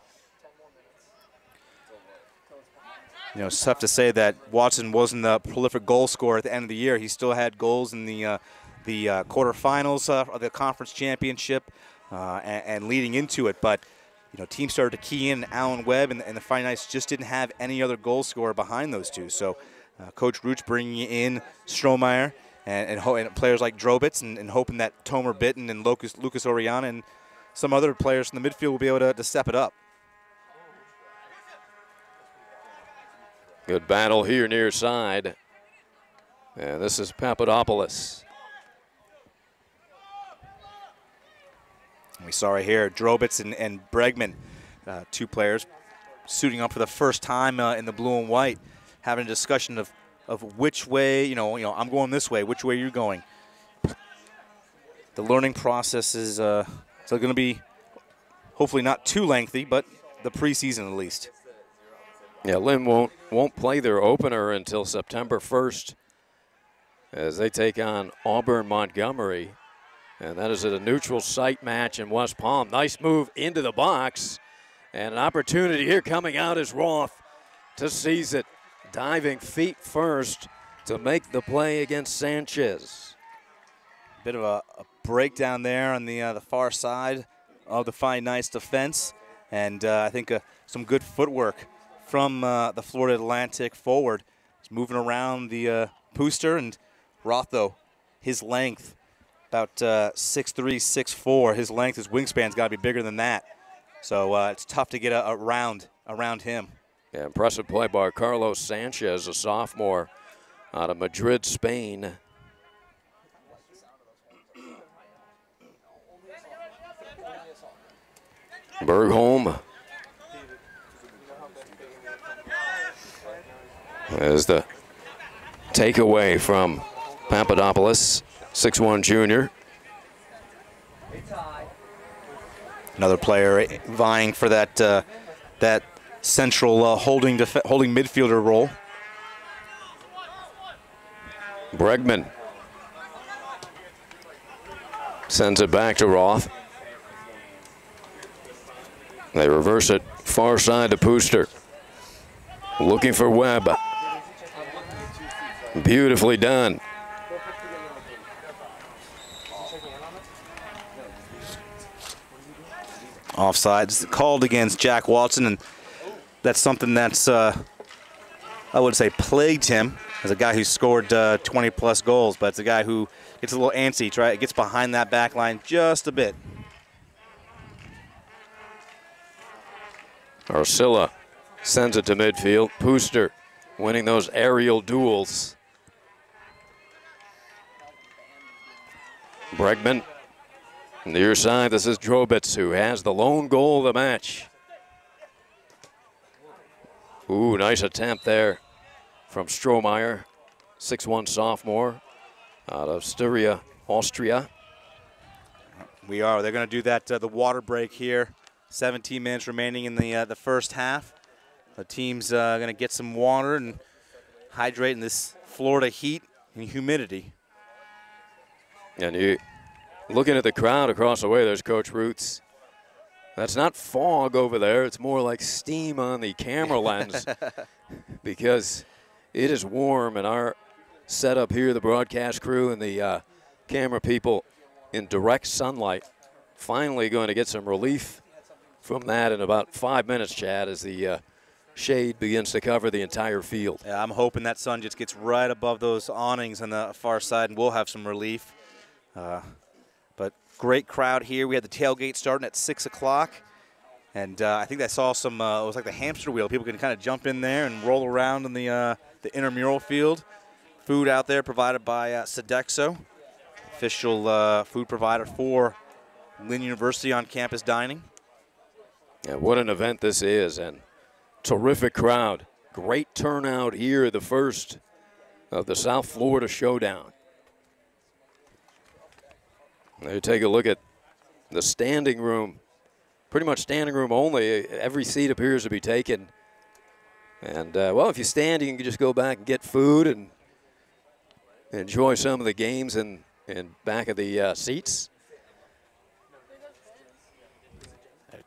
Speaker 3: You know, it's tough to say that Watson wasn't a prolific goal scorer at the end of the year. He still had goals in the quarterfinals of the conference championship and leading into it. But you know, teams started to key in Alan Webb, and the Fighting Knights just didn't have any other goal scorer behind those two. So Coach Roots bringing in Strohmeyer and players like Drobitz and hoping that Tomer Bitten and Lucas Oriana and some other players in the midfield will be able to step it up.
Speaker 9: Good battle here near side. And this is Papadopoulos.
Speaker 3: We saw right here Drobitz and Bregman, two players suiting up for the first time in the blue and white, having a discussion of which way, you know, I'm going this way, which way you're going. The learning process is still going to be hopefully not too lengthy, but the preseason at least.
Speaker 9: Yeah, Lynn won't play their opener until September 1st as they take on Auburn Montgomery. And that is at a neutral site match in West Palm. Nice move into the box. And an opportunity here coming out is Roth to seize it. Diving feet first to make the play against Sanchez.
Speaker 3: Bit of a breakdown there on the far side of the Fighting Knights defense. And I think some good footwork from the Florida Atlantic forward. He's moving around the booster. And Roth, though, his length, about 6'3", 6'4". His length, his wingspan's got to be bigger than that. So it's tough to get around him.
Speaker 9: Yeah, impressive play by Carlos Sanchez, a sophomore out of Madrid, Spain. Bergholm as the takeaway from Papadopoulos, 6'1" junior.
Speaker 3: Another player vying for that central holding midfielder role.
Speaker 9: Bregman sends it back to Roth. They reverse it far side to Pooster. Looking for Webb. Beautifully done.
Speaker 3: Offside called against Jack Watson, and that's something that's, I would say, plagued him as a guy who scored 20-plus goals, but it's a guy who gets a little antsy, gets behind that back line just a bit.
Speaker 9: Arcilla sends it to midfield. Pooster winning those aerial duels. Bregman. Near side, this is Drobitz, who has the lone goal of the match. Ooh, nice attempt there from Strohmeyer, 6'1" sophomore out of Styria, Austria.
Speaker 3: We are. They're going to do that, the water break here. 17 minutes remaining in the first half. The team's going to get some water and hydrate in this Florida heat and humidity.
Speaker 9: And you looking at the crowd across the way, there's Coach Roots. That's not fog over there. It's more like steam on the camera lens because it is warm, and our setup here, the broadcast crew and the camera people in direct sunlight, finally going to get some relief from that in about 5 minutes, Chad, as the shade begins to cover the entire field.
Speaker 3: Yeah, I'm hoping that sun just gets right above those awnings on the far side, and we'll have some relief. But great crowd here. We had the tailgate starting at 6 o'clock, and I think I saw some, it was like the hamster wheel. People can kind of jump in there and roll around in the intramural field. Food out there provided by Sodexo, official food provider for Lynn University on campus dining.
Speaker 9: Yeah, what an event this is, and terrific crowd. Great turnout here, the first of the South Florida Showdown. Now you take a look at the standing room, pretty much standing room only. Every seat appears to be taken. And, well, if you stand, you can just go back and get food and enjoy some of the games in back of the seats.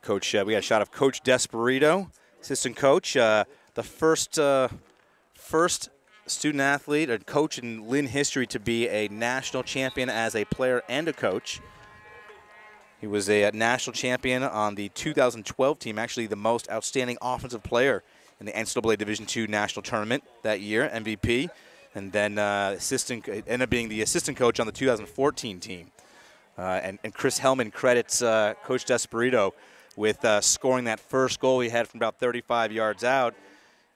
Speaker 3: Coach, we got a shot of Coach Desperito, assistant coach, the first student athlete or coach in Lynn history to be a national champion as a player and a coach. He was a national champion on the 2012 team, actually the most outstanding offensive player in the NCAA Division II national tournament that year, MVP, and then ended up being the assistant coach on the 2014 team. And Chris Hellman credits Coach Desperito with scoring that first goal he had from about 35 yards out.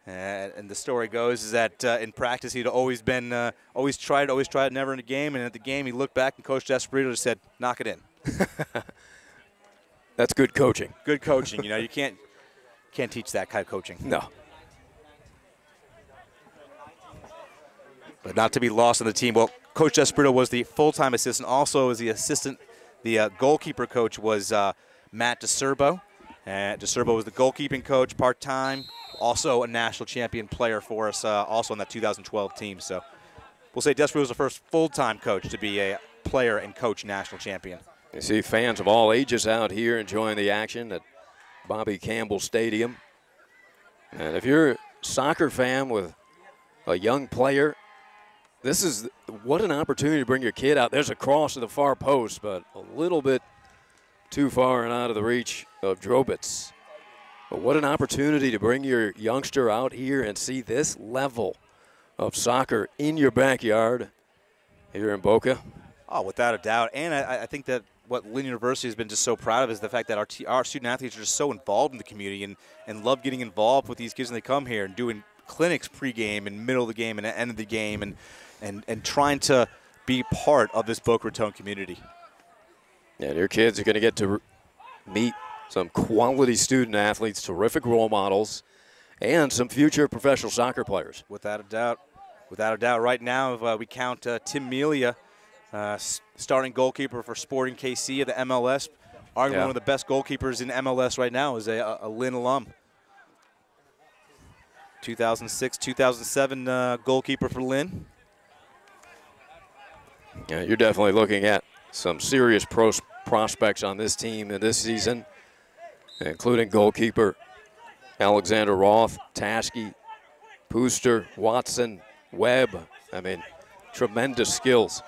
Speaker 3: And the story goes is that in practice he'd always been, always tried, never in a game. And at the game he looked back and Coach Desperito just said, knock it in.
Speaker 9: That's good coaching.
Speaker 3: Good coaching. You know, you can't teach that kind of coaching.
Speaker 9: No.
Speaker 3: But not to be lost on the team. Well, Coach Desperito was the full-time assistant. Also as the assistant, the goalkeeper coach was Matt DeSerbo. DeSerbo was the goalkeeping coach part-time, also a national champion player for us, also on that 2012 team. So we'll say Desperito was the first full-time coach to be a player and coach national champion.
Speaker 9: You see fans of all ages out here enjoying the action at Bobby Campbell Stadium. And if you're a soccer fan with a young player, this is what an opportunity to bring your kid out. There's a cross to the far post, but a little bit too far and out of the reach of Drobitz. But what an opportunity to bring your youngster out here and see this level of soccer in your backyard here in Boca.
Speaker 3: Oh, without a doubt. And I think that what Lynn University has been just so proud of is the fact that our student athletes are just so involved in the community and love getting involved with these kids when they come here and doing clinics pregame and middle of the game and end of the game and trying to be part of this Boca Raton community.
Speaker 9: Yeah, your kids are going to get to meet some quality student athletes, terrific role models, and some future professional soccer players.
Speaker 3: Without a doubt. Without a doubt. Right now, if we count Tim Melia, starting goalkeeper for Sporting KC of the MLS, arguably one of the best goalkeepers in MLS right now, is a Lynn alum. 2006, 2007 goalkeeper for Lynn.
Speaker 9: Yeah, you're definitely looking at some serious prospects on this team in this season, including goalkeeper Alexander Roth, Taskey, Pooster, Watson, Webb. I mean, tremendous skills.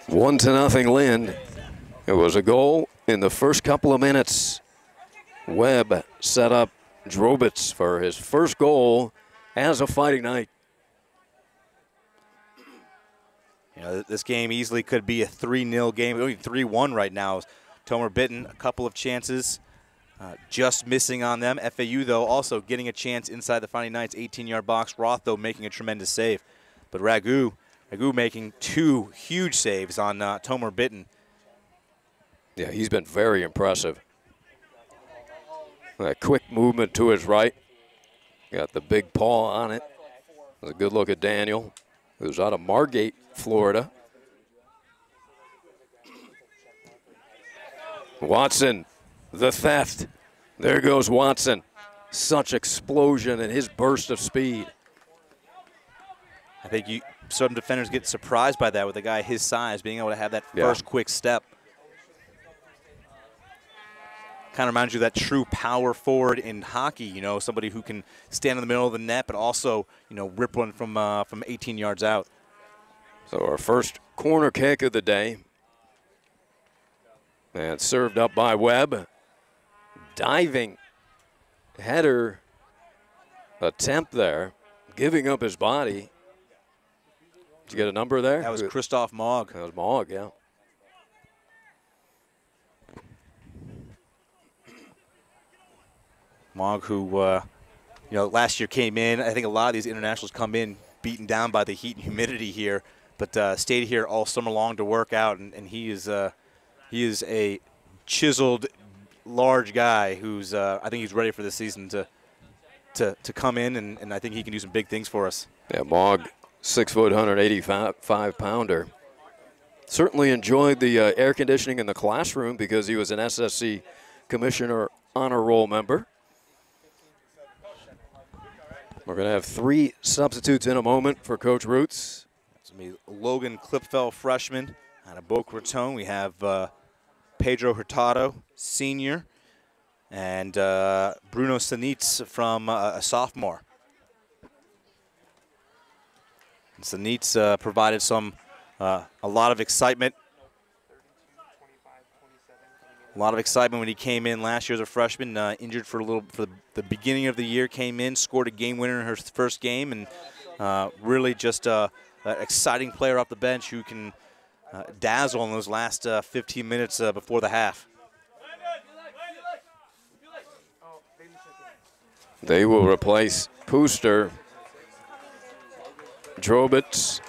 Speaker 9: One to nothing, Lynn. It was a goal in the first couple of minutes. Webb set up Drobitz for his first goal as a Fighting Knight.
Speaker 3: You know, this game easily could be a 3-0 game, only 3-1 right now. Tomer Bitten, a couple of chances, just missing on them. FAU, though, also getting a chance inside the Fighting Knights' 18-yard box. Roth, though, making a tremendous save. But Ragu making two huge saves on Tomer Bitten.
Speaker 9: Yeah, he's been very impressive. A quick movement to his right Got the big paw on it. A good look at Daniel, who's out of Margate, Florida. Watson, the theft. There goes Watson. Such explosion in his burst of speed.
Speaker 3: I think some defenders get surprised by that with a guy his size, being able to have that first quick step. Kind of reminds you of that true power forward in hockey, you know, somebody who can stand in the middle of the net, but also, you know, rip one from 18 yards out.
Speaker 9: So our first corner kick of the day. And served up by Webb. Diving header attempt there, giving up his body. Did you get a number there?
Speaker 3: That was Christoph Mogg.
Speaker 9: That was Mogg, yeah.
Speaker 3: Mogg, who, you know, last year came in. I think a lot of these internationals come in beaten down by the heat and humidity here, but stayed here all summer long to work out, and he is a chiseled, large guy who's I think he's ready for this season to come in, and I think he can do some big things for us.
Speaker 9: Yeah, Mogg, 6 foot, 185 pounder. Certainly enjoyed the air conditioning in the classroom because he was an SSC Commissioner Honor Roll member. We're going to have 3 substitutes in a moment for Coach Roots.
Speaker 3: It's going to be Logan Klipfel, freshman, out of Boca Raton. We have Pedro Hurtado, senior, and Bruno Sanitz from a sophomore. And Sanitz provided a lot of excitement. A lot of excitement when he came in last year as a freshman, injured for the beginning of the year, came in, scored a game winner in her first game, and really just an exciting player off the bench who can dazzle in those last 15 minutes before the half.
Speaker 9: They will replace Pooster, Drobitz,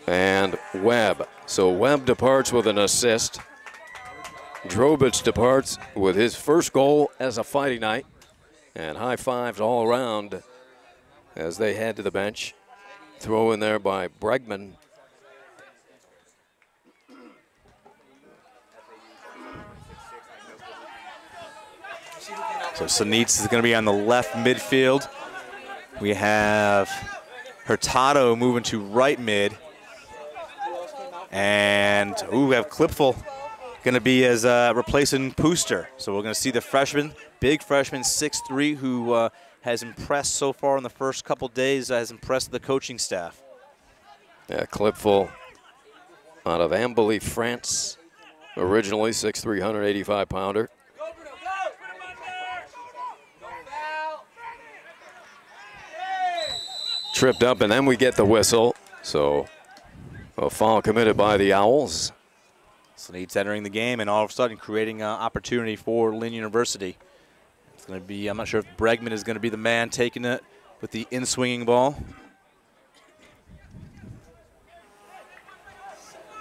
Speaker 9: and Webb. So Webb departs with an assist. Drobitz departs with his first goal as a Fighting Knight, and high fives all around as they head to the bench. Throw in there by Bregman.
Speaker 3: So Sanitz is going to be on the left midfield. We have Hurtado moving to right mid. And we have Klipfel going to be as replacing Pooster. So we're going to see the freshman, big freshman, 6'3", who has impressed so far in the first couple days, has impressed the coaching staff.
Speaker 9: Yeah, Klipfel out of Ambly, France, originally 6'3", 185 pounder. Tripped up, and then we get the whistle. So a foul committed by the Owls.
Speaker 3: Sanitz entering the game and all of a sudden creating an opportunity for Lynn University. It's going to be, I'm not sure if Bregman is going to be the man taking it with the in-swinging ball.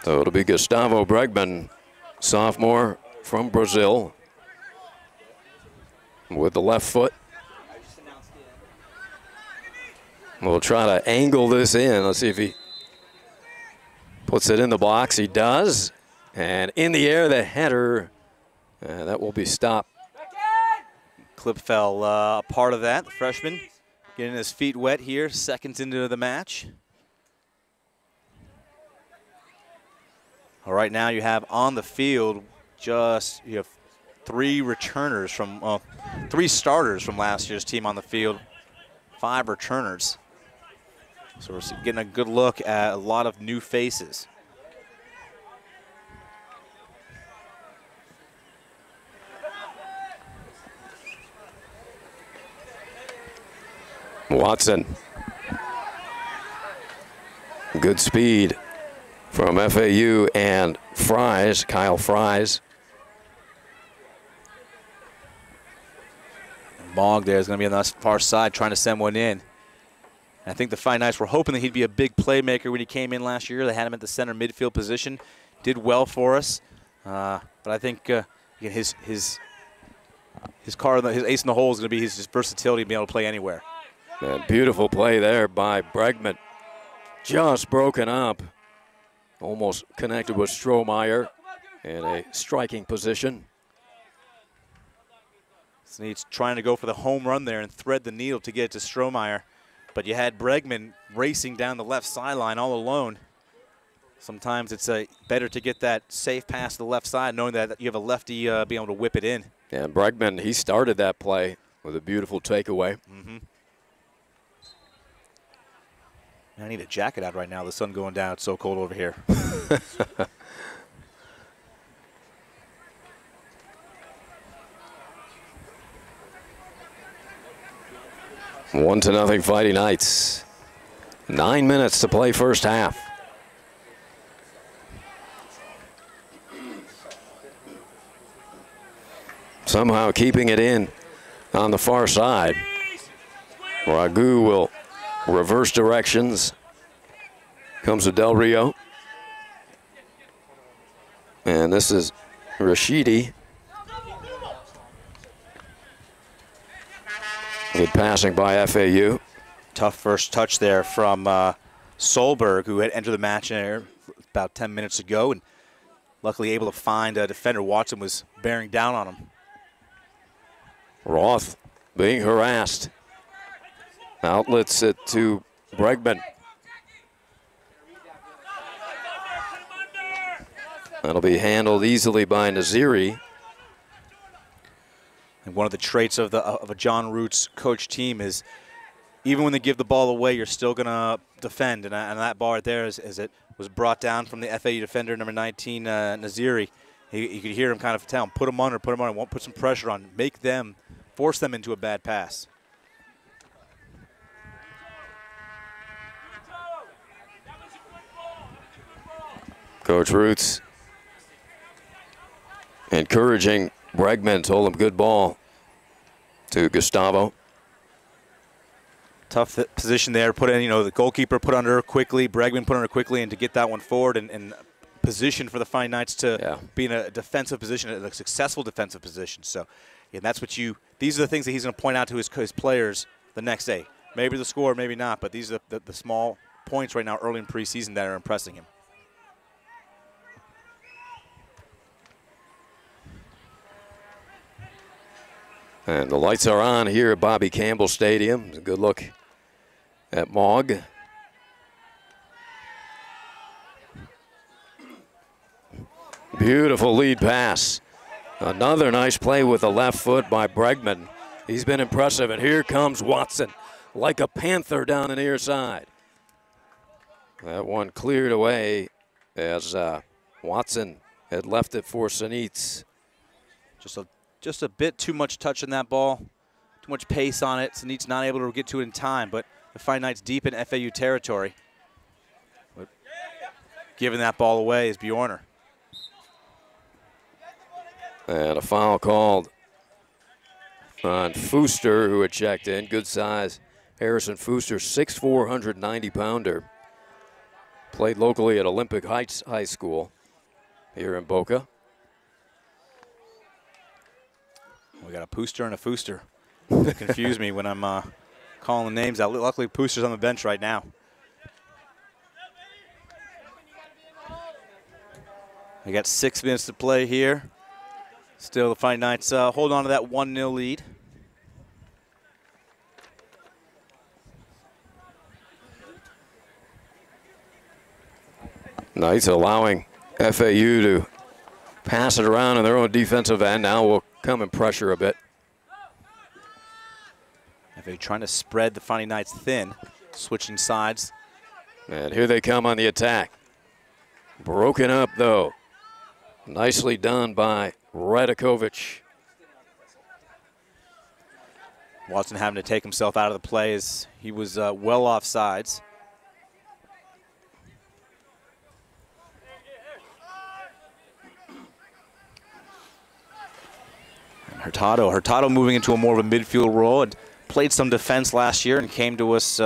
Speaker 9: So it'll be Gustavo Bregman, sophomore from Brazil, with the left foot. We'll try to angle this in. Let's see if he puts it in the box. He does. And in the air, the header. That will be stopped.
Speaker 3: Klipfel, a part of that. The freshman getting his feet wet here, seconds into the match. All right, now you have on the field you have 3 returners from, 3 starters from last year's team on the field, 5 returners. So we're getting a good look at a lot of new faces.
Speaker 9: Watson. Good speed from FAU and Fries, Kyle Fries.
Speaker 3: Mogg there is going to be on the far side trying to send one in. I think the Fighting Knights were hoping that he'd be a big playmaker when he came in last year. They had him at the center midfield position. Did well for us. But I think his his ace in the hole is going to be his versatility to be able to play anywhere.
Speaker 9: And beautiful play there by Bregman. Just broken up. Almost connected with Strohmeyer in a striking position.
Speaker 3: Snead's trying to go for the home run there and thread the needle to get it to Strohmeyer. But you had Bregman racing down the left sideline all alone. Sometimes it's better to get that safe pass to the left side, knowing that you have a lefty being able to whip it in.
Speaker 9: Yeah, and Bregman, he started that play with a beautiful takeaway.
Speaker 3: I need a jacket out right now. The sun going down. It's so cold over here.
Speaker 9: 1-0 Fighting Knights. 9 minutes to play first half. Somehow keeping it in on the far side. Ragu will reverse directions. Comes to Del Rio. And this is Rashidi. Good passing by FAU.
Speaker 3: Tough first touch there from Solberg, who had entered the match there about 10 minutes ago, and luckily able to find a defender. Watson was bearing down on him.
Speaker 9: Roth being harassed. Outlets it to Bregman. That'll be handled easily by Naziri.
Speaker 3: And one of the traits of a John Roots coach team is even when they give the ball away, you're still going to defend. And that ball right there, as it was brought down from the FAU defender, number 19, Naziri, you could hear him kind of tell him, put him under, won't put some pressure on, force them into a bad pass.
Speaker 9: Coach Roots encouraging Bregman, told him good ball to Gustavo.
Speaker 3: Tough position there. Put in, the goalkeeper put under quickly, Bregman put under quickly, and to get that one forward and position for the Fighting Knights to be in a defensive position, a successful defensive position. So, yeah, that's what these are the things that he's going to point out to his players the next day. Maybe the score, maybe not, but these are the small points right now early in preseason that are impressing him.
Speaker 9: And the lights are on here at Bobby Campbell Stadium. A good look at Mogg. Beautiful lead pass. Another nice play with the left foot by Bregman. He's been impressive, and here comes Watson like a panther down the near side. That one cleared away as Watson had left it for Sanitz.
Speaker 3: Just a bit too much touch in that ball, too much pace on it. Sanit's not able to get to it in time, but the Fighting Knights deep in FAU territory. But giving that ball away is Bjorner.
Speaker 9: And a foul called on Fuster, who had checked in. Good size. Harrison Fuster, 6'4", 190-pounder. Played locally at Olympic Heights High School here in Boca.
Speaker 3: We got a Pooster and a Fooster. That confuse me when I'm calling the names out. Luckily, Pooster's on the bench right now. We got 6 minutes to play here. Still, the Fighting Knights hold on to that 1-0 lead.
Speaker 9: Knights allowing FAU to pass it around in their own defensive end. Now will come and pressure a bit.
Speaker 3: FAU trying to spread the Fighting Knights thin, switching sides.
Speaker 9: And here they come on the attack. Broken up, though. Nicely done by Radakovic.
Speaker 3: Watson having to take himself out of the play as he was well off sides. And Hurtado moving into a more of a midfield role. And played some defense last year and came to us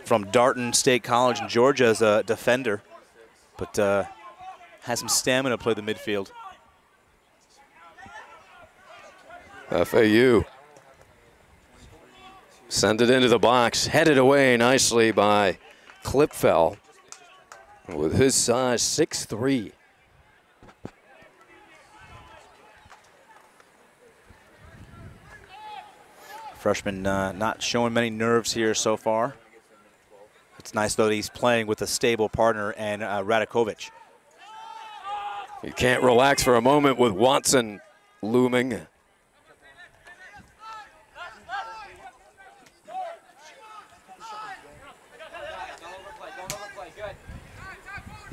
Speaker 3: from Darton State College in Georgia as a defender. But has some stamina to play the midfield.
Speaker 9: FAU send it into the box, headed away nicely by Klipfel with his size 6'3".
Speaker 3: Freshman not showing many nerves here so far. It's nice, though, that he's playing with a stable partner and Radakovic.
Speaker 9: You can't relax for a moment with Watson looming.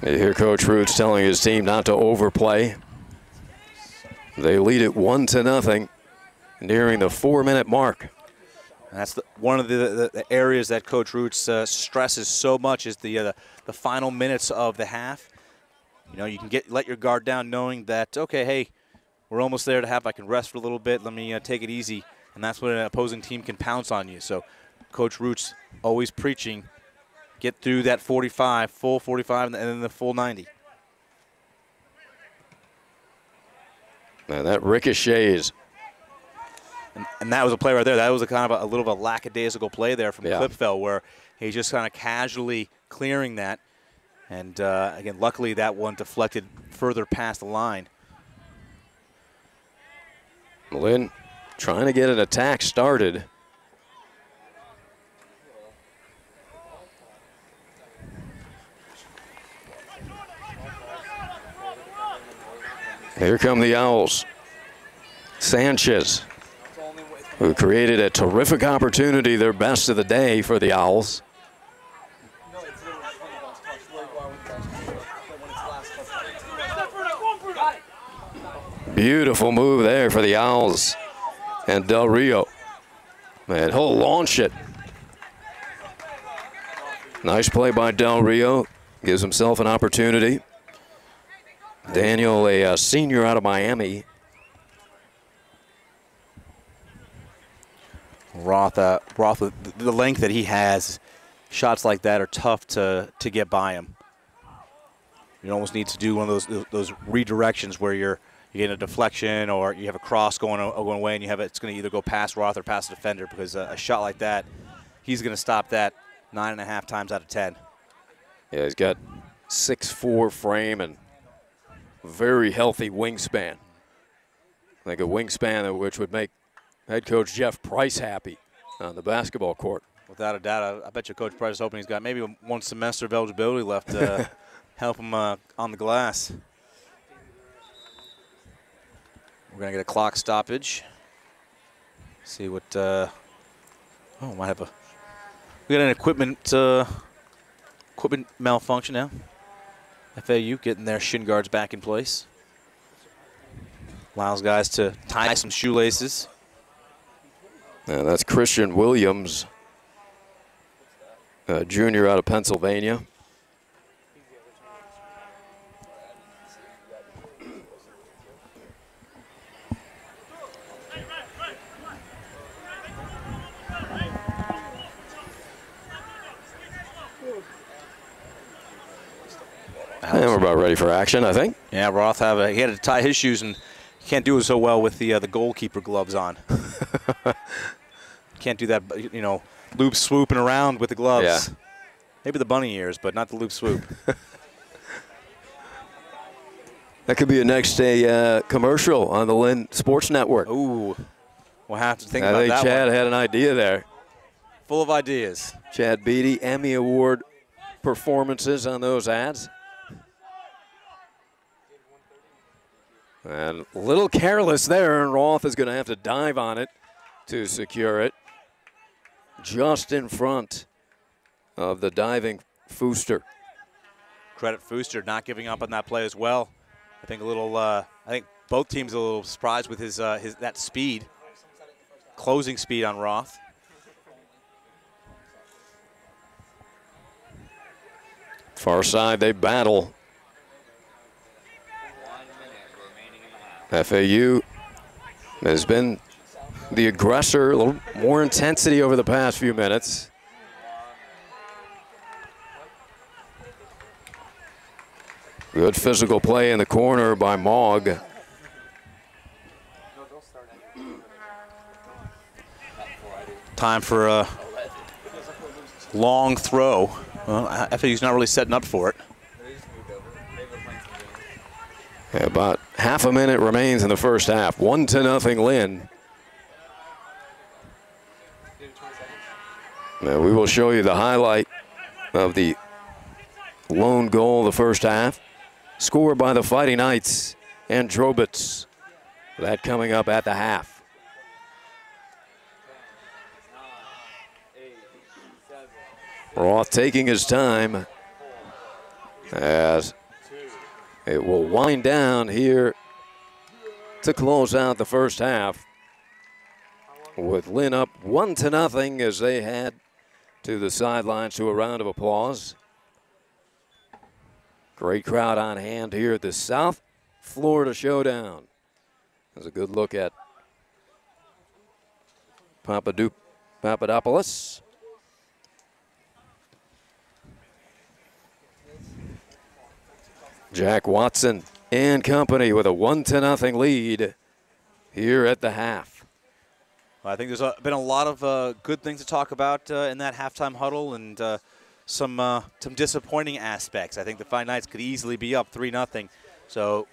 Speaker 9: You hear Coach Roots telling his team not to overplay. They lead it 1-0, nearing the 4-minute mark.
Speaker 3: And that's one of the areas that Coach Roots stresses so much is the final minutes of the half. You know, you can let your guard down knowing that, okay, hey, we're almost there to half. I can rest for a little bit. Let me take it easy. And that's when an opposing team can pounce on you. So Coach Roots always preaching, get through that 45, full 45, and then the full 90.
Speaker 9: Now that ricochets.
Speaker 3: And that was a play right there. That was a kind of a little of a lackadaisical play there from Klipfel, where he's just kind of casually clearing that. And, again, luckily that one deflected further past the line.
Speaker 9: Lynn trying to get an attack started. Here come the Owls. Sanchez, who created a terrific opportunity, their best of the day for the Owls. Beautiful move there for the Owls. And Del Rio. And he'll launch it. Nice play by Del Rio. Gives himself an opportunity. Daniel, a senior out of Miami.
Speaker 3: Roth, the length that he has, shots like that are tough to get by him. You almost need to do one of those redirections where you're getting a deflection or you have a cross going away and it's going to either go past Roth or past the defender, because a shot like that, he's going to stop that 9.5 times out of 10.
Speaker 9: Yeah, he's got 6'4" frame and very healthy wingspan. Like a wingspan which would make head coach Jeff Price happy on the basketball court.
Speaker 3: Without a doubt. I bet you Coach Price is hoping he's got maybe one semester of eligibility left to help him on the glass. We're going to get a clock stoppage. See what, might have we got an equipment malfunction now. FAU getting their shin guards back in place. Allows guys to tie some shoelaces.
Speaker 9: And that's Christian Williams, a junior out of Pennsylvania. And we're about ready for action, I think.
Speaker 3: Yeah, Roth he had to tie his shoes, and he can't do it so well with the goalkeeper gloves on. Can't do that, loop swooping around with the gloves.
Speaker 9: Yeah.
Speaker 3: Maybe the bunny ears, but not the loop swoop.
Speaker 9: That could be a next day commercial on the Lynn Sports Network.
Speaker 3: Ooh, we'll have to think about that.
Speaker 9: I think Chad
Speaker 3: one.
Speaker 9: had an idea there.
Speaker 3: Full of ideas.
Speaker 9: Chad Beatty, Emmy Award performances on those ads. And a little careless there, and Roth is going to have to dive on it to secure it. Just in front of the diving Fooster.
Speaker 3: Credit Fooster not giving up on that play as well. I think I think both teams are a little surprised with his that speed, closing speed on Roth.
Speaker 9: Far side, they battle. FAU has been the aggressor, a little more intensity over the past few minutes. Good physical play in the corner by Mogg.
Speaker 3: Time for a long throw. Well, FAU's not really setting up for it.
Speaker 9: About half a minute remains in the first half. 1-0 Lynn. Now we will show you the highlight of the lone goal of the first half. Scored by the Fighting Knights and Drobitz. That coming up at the half. Roth taking his time as it will wind down here to close out the first half, with Lynn up 1-0 as they head to the sidelines to a round of applause. Great crowd on hand here at the South Florida Showdown. There's a good look at Papadopoulos. Jack Watson and company with a 1-0 lead here at the half.
Speaker 3: I think there's been a lot of good things to talk about in that halftime huddle, and some disappointing aspects. I think the Fighting Knights could easily be up 3-0. So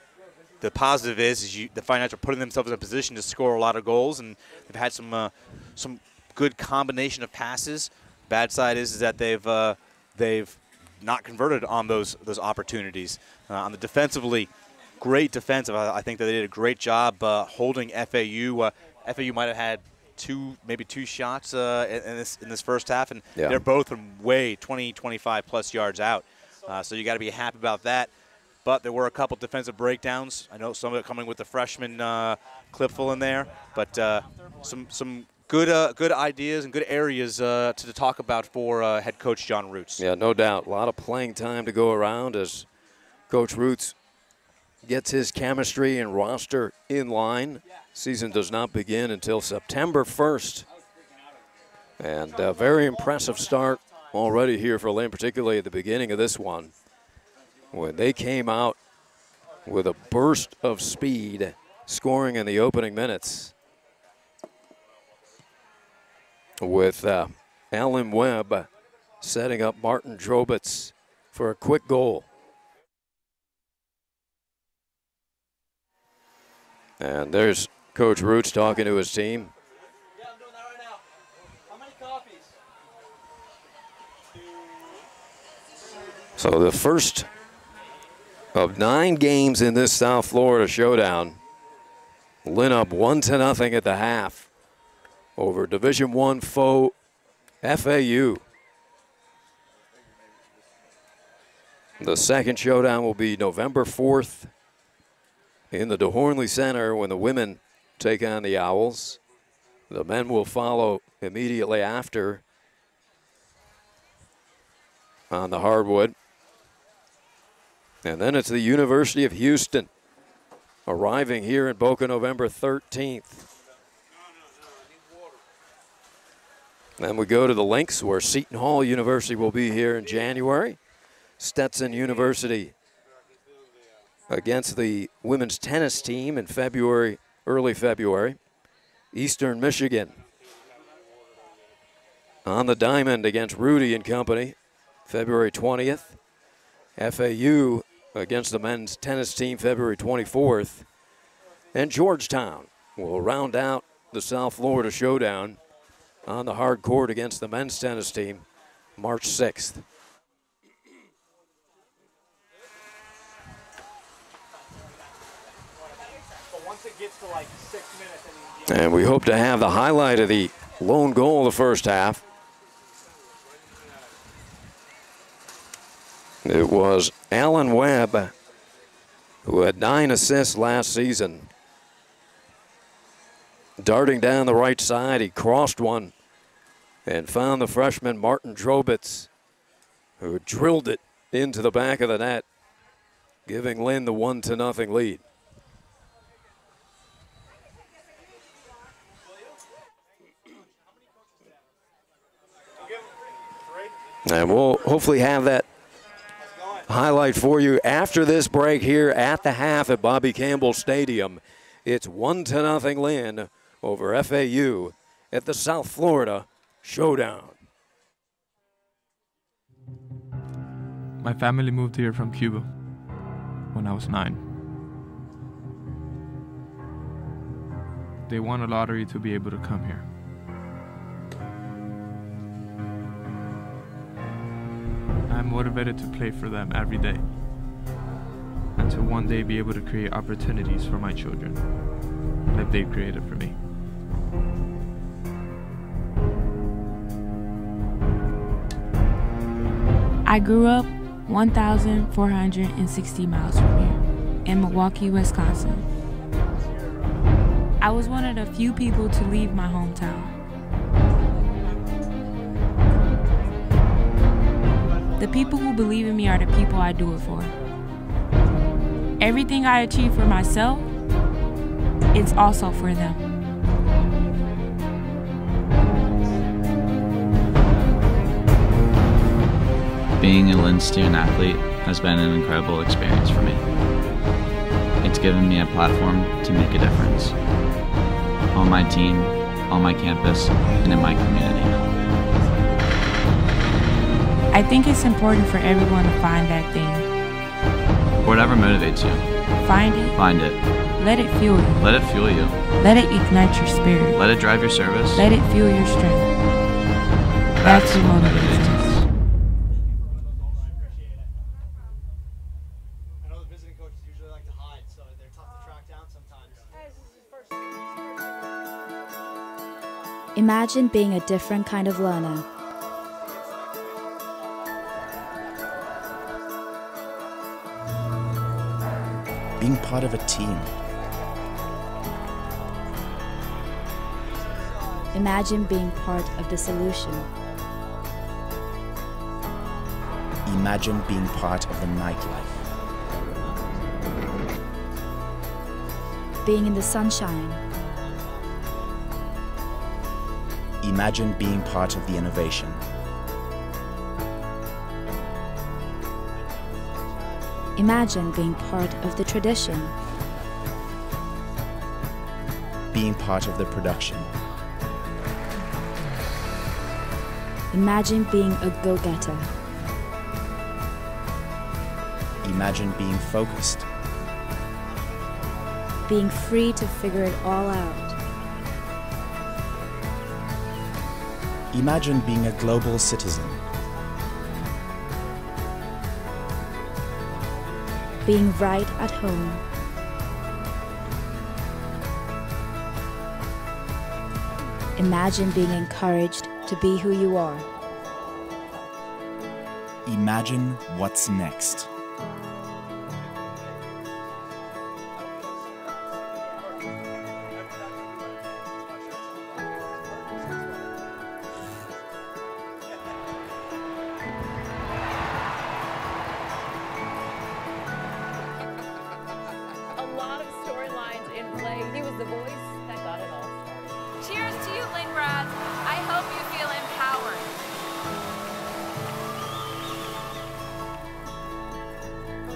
Speaker 3: the positive is the Fighting Knights are putting themselves in a position to score a lot of goals, and they've had some good combination of passes. Bad side is that they've not converted on those opportunities. On the defensively, great defensive. I think that they did a great job holding FAU. FAU might have had maybe two shots in this first half, and they're both from way 20, 25 plus yards out. So you got to be happy about that. But there were a couple defensive breakdowns. I know some of it coming with the freshman Clipful in there, but some good ideas and good areas to talk about for head coach John Roots.
Speaker 9: Yeah, no doubt. A lot of playing time to go around as Coach Roots gets his chemistry and roster in line. Season does not begin until September 1st. And a very impressive start already here for Lynn, particularly at the beginning of this one, when they came out with a burst of speed, scoring in the opening minutes, with Alan Webb setting up Martin Drobitz for a quick goal. And there's Coach Roots talking to his team.
Speaker 21: Yeah, I'm doing that right now. How many copies?
Speaker 9: So the first of 9 games in this South Florida Showdown. Lynn up 1-0 at the half over Division I foe FAU. The second showdown will be November 4th in the DeHornley Center when the women take on the Owls. The men will follow immediately after on the hardwood. And then it's the University of Houston arriving here in Boca November 13th. Then we go to the Lynx, where Seton Hall University will be here in January. Stetson University against the women's tennis team in February, early February. Eastern Michigan on the diamond against Rudy and company, February 20th. FAU against the men's tennis team, February 24th. And Georgetown will round out the South Florida Showdown on the hard court against the men's tennis team, March 6th. And we hope to have the highlight of the lone goal of the first half. It was Alan Webb, who had 9 assists last season. Darting down the right side, he crossed one and found the freshman Martin Drobitz, who drilled it into the back of the net, giving Lynn the 1-0 lead. And we'll hopefully have that highlight for you after this break here at the half at Bobby Campbell Stadium. It's 1-0 Lynn over FAU at the South Florida Showdown.
Speaker 2: My family moved here from Cuba when I was 9. They won a lottery to be able to come here. I'm motivated to play for them every day and to one day be able to create opportunities for my children like they've created for me.
Speaker 22: I grew up 1,460 miles from here in Milwaukee, Wisconsin. I was one of the few people to leave my hometown. The people who believe in me are the people I do it for. Everything I achieve for myself, it's also for them.
Speaker 23: Being a Lynn student athlete has been an incredible experience for me. It's given me a platform to make a difference on my team, on my campus, and in my community.
Speaker 22: I think it's important for everyone to find that thing.
Speaker 23: Whatever motivates you.
Speaker 22: Find it.
Speaker 23: Find it.
Speaker 22: Let it fuel you.
Speaker 23: Let it fuel you.
Speaker 22: Let it ignite your spirit.
Speaker 23: Let it drive your service.
Speaker 22: Let it fuel your strength. That's what motivates us.
Speaker 24: Imagine being a different kind of learner.
Speaker 25: Being part of a team.
Speaker 24: Imagine being part of the solution.
Speaker 25: Imagine being part of the nightlife.
Speaker 24: Being in the sunshine.
Speaker 25: Imagine being part of the innovation.
Speaker 24: Imagine being part of the tradition.
Speaker 25: Being part of the production.
Speaker 24: Imagine being a go-getter.
Speaker 25: Imagine being focused.
Speaker 24: Being free to figure it all out.
Speaker 25: Imagine being a global citizen.
Speaker 24: Being right at home. Imagine being encouraged to be who you are.
Speaker 25: Imagine what's next.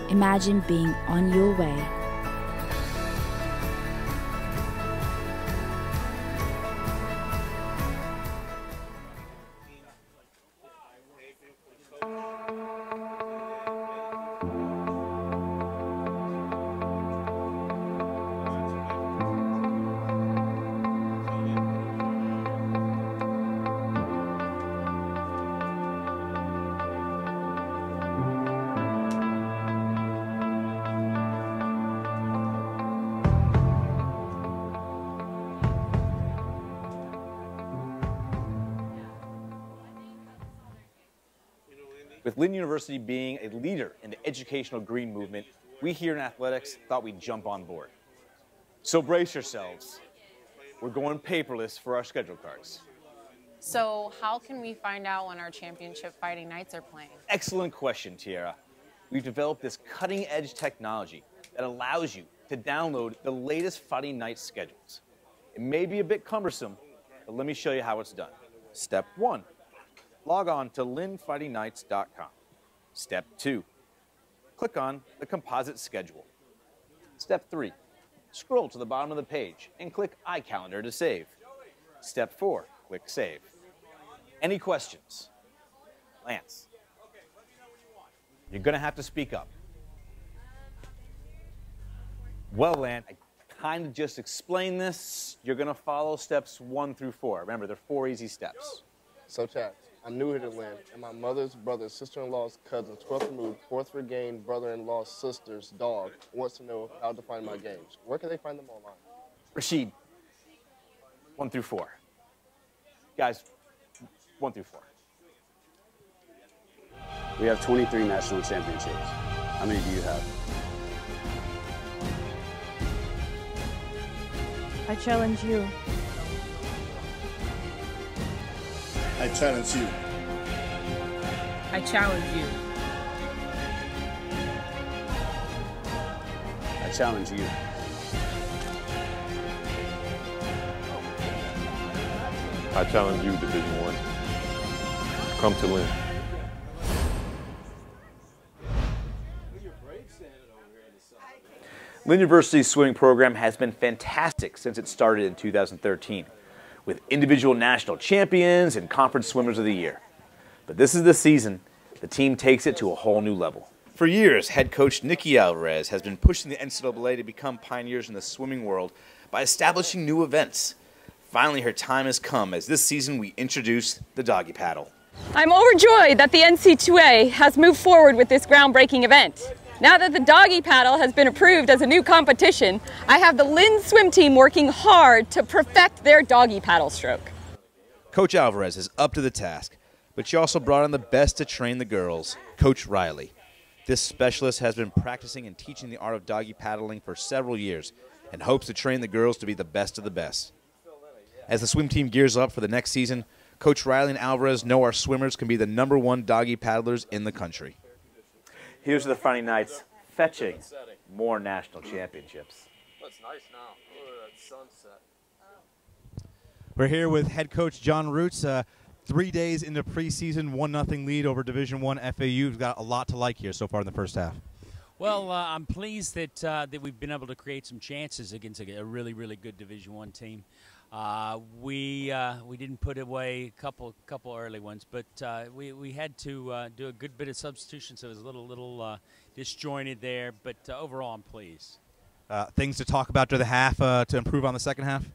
Speaker 24: Imagine being on your way.
Speaker 3: With Lynn University being a leader in the educational green movement, we here in athletics thought we'd jump on board. So brace yourselves. We're going paperless for our schedule cards.
Speaker 26: So how can we find out when our championship fighting nights are playing?
Speaker 3: Excellent question, Tiara. We've developed this cutting-edge technology that allows you to download the latest fighting night schedules. It may be a bit cumbersome, but let me show you how it's done. Step 1. Log on to lynnfightingnights.com. Step 2. click on the composite schedule. Step 3, scroll to the bottom of the page and click iCalendar to save. Step 4, click Save. Any questions? Lance, you're going to have to speak up. Well, Lance, I kind of just explained this. You're going to follow steps 1 through 4. Remember, they're 4 easy steps.
Speaker 10: So, chat, I'm new here to Lynn, and my mother's brother's sister-in-law's cousin's 12th removed, 4th regained brother-in-law's sister's dog wants to know how to find my games. Where can they find them online?
Speaker 3: Rashid, 1 through 4. Guys, 1 through 4.
Speaker 15: We have 23 national championships. How many do you have?
Speaker 24: I challenge you.
Speaker 1: I challenge you.
Speaker 4: I challenge you.
Speaker 15: I challenge you.
Speaker 5: I challenge you, Division I. Come to Lynn.
Speaker 3: Lynn University's swimming program has been fantastic since it started in 2013, with individual national champions and conference swimmers of the year. But this is the season the team takes it to a whole new level. For years, head coach Nikki Alvarez has been pushing the NCAA to become pioneers in the swimming world by establishing new events. Finally, her time has come as this season we introduce the doggy paddle.
Speaker 6: I'm overjoyed that the NC2A has moved forward with this groundbreaking event. Now that the doggy paddle has been approved as a new competition, I have the Lynn swim team working hard to perfect their doggy paddle stroke.
Speaker 3: Coach Alvarez is up to the task, but she also brought in the best to train the girls, Coach Riley. This specialist has been practicing and teaching the art of doggy paddling for several years and hopes to train the girls to be the best of the best. As the swim team gears up for the next season, Coach Riley and Alvarez know our swimmers can be the #1 doggy paddlers in the country. Here's to the Friday Knights fetching more national championships.
Speaker 9: That's nice now. Look at that sunset.
Speaker 7: We're here with head coach John Roots. 3 days into preseason, 1-0 lead over Division I FAU. We've got a lot to like here so far in the first half.
Speaker 8: Well, I'm pleased that we've been able to create some chances against a really, really good Division I team. We didn't put away a couple early ones, but we had to do a good bit of substitution, so it was a little disjointed there. But overall, I'm pleased.
Speaker 7: Things to talk about during the half to improve on the second half?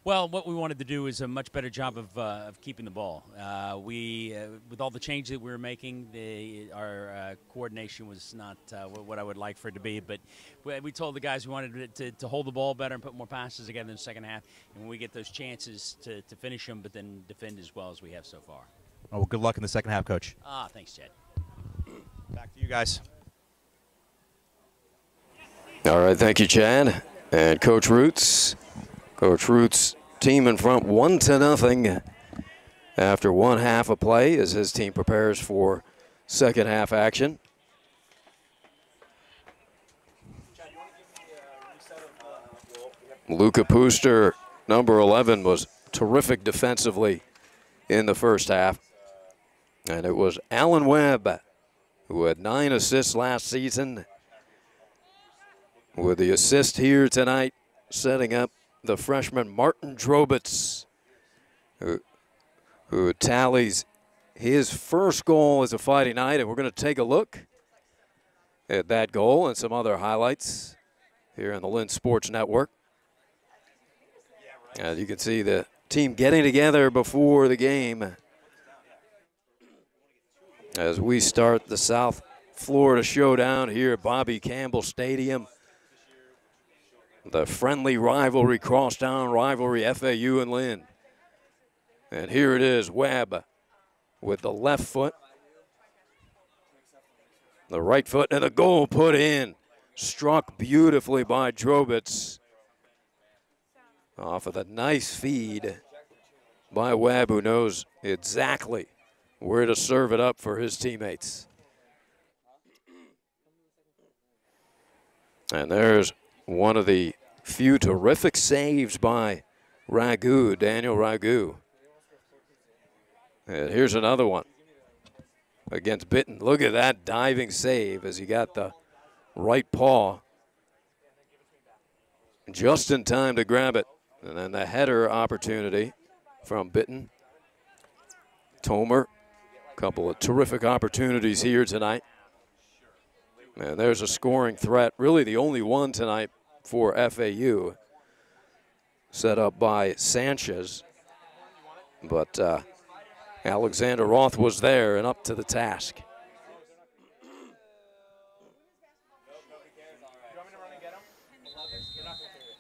Speaker 8: Well, what we wanted to do is a much better job of keeping the ball. With all the changes that we were making, our coordination was not what I would like for it to be. But we told the guys we wanted to hold the ball better and put more passes together in the second half. And when we get those chances to finish them, but then defend as well as we have so far.
Speaker 7: Oh, well, good luck in the second half, Coach.
Speaker 8: Thanks, Chad.
Speaker 7: Back to you guys.
Speaker 9: All right, thank you, Chad. And Coach Roots. Coach Roots' team in front 1-0 after one half of play as his team prepares for second half action. Luca Pooster, number 11, was terrific defensively in the first half. And it was Alan Webb, who had 9 assists last season, with the assist here tonight, setting up the freshman Martin Drobitz, who tallies his first goal as a Friday night. And we're going to take a look at that goal and some other highlights here on the Lynn Sports Network. As you can see, the team getting together before the game as we start the South Florida Showdown here at Bobby Campbell Stadium. The friendly rivalry, crosstown rivalry, FAU and Lynn. And here it is, Webb with the left foot. The right foot and a goal put in. Struck beautifully by Drobitz. Off of the nice feed by Webb, who knows exactly where to serve it up for his teammates. And there's one of the few terrific saves by Ragu, Daniel Ragu. And here's another one against Bitten. Look at that diving save as he got the right paw. Just in time to grab it. And then the header opportunity from Bitton. Tomer, a couple of terrific opportunities here tonight. And there's a scoring threat, really the only one tonight for FAU, set up by Sanchez. But Alexander Roth was there and up to the task.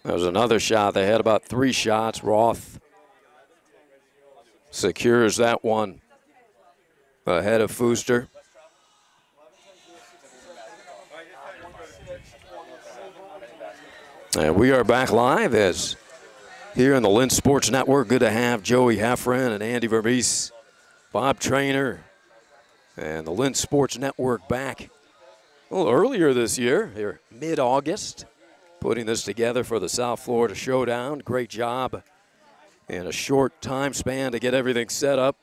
Speaker 9: There was another shot. They had about 3 shots. Roth secures that one ahead of Fooster. And we are back live as here on the Lynn Sports Network. Good to have Joey Heffron and Andy Vermees, Bob Trainer, and the Lynn Sports Network back a little earlier this year, here mid-August, putting this together for the South Florida Showdown. Great job in a short time span to get everything set up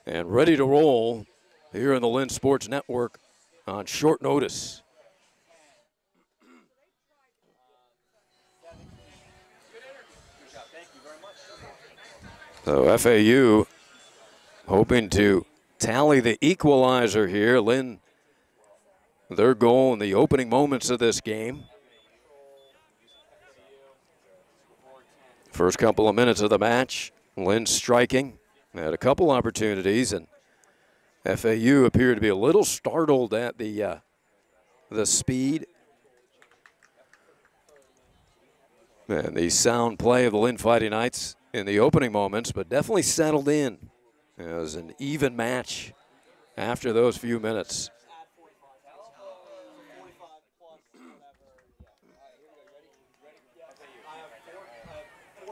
Speaker 9: and ready to roll here on the Lynn Sports Network on short notice. So FAU hoping to tally the equalizer here. Lynn, their goal in the opening moments of this game. First couple of minutes of the match, Lynn striking. Had a couple opportunities, and FAU appeared to be a little startled at the speed and the sound play of the Lynn Fighting Knights in the opening moments, but definitely settled in. It was an even match after those few minutes.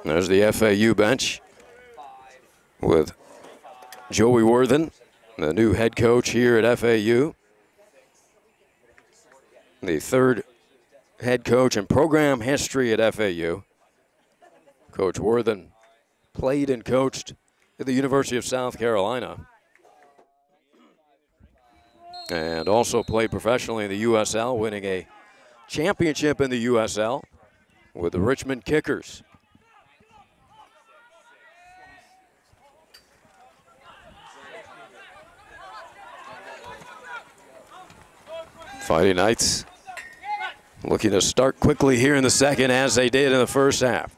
Speaker 9: There's the FAU bench with Joey Worthen, the new head coach here at FAU. The third head coach in program history at FAU. Coach Worthen played and coached at the University of South Carolina and also played professionally in the USL, winning a championship in the USL with the Richmond Kickers. Fighting Knights looking to start quickly here in the second, as they did in the first half.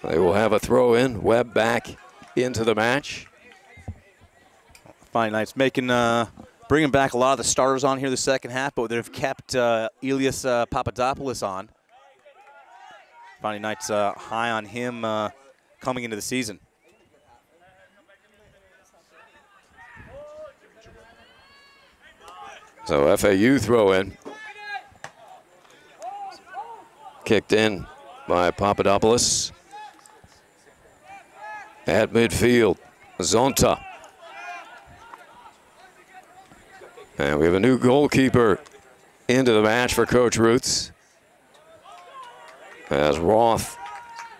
Speaker 9: They will have a throw in. Webb back into the match.
Speaker 7: Fighting Knights bringing back a lot of the starters on here the second half, but they've kept Elias Papadopoulos on. Fighting Knights high on him coming into the season.
Speaker 9: So FAU throw in. Kicked in by Papadopoulos. At midfield, Zonta. And we have a new goalkeeper into the match for Coach Roots, as Roth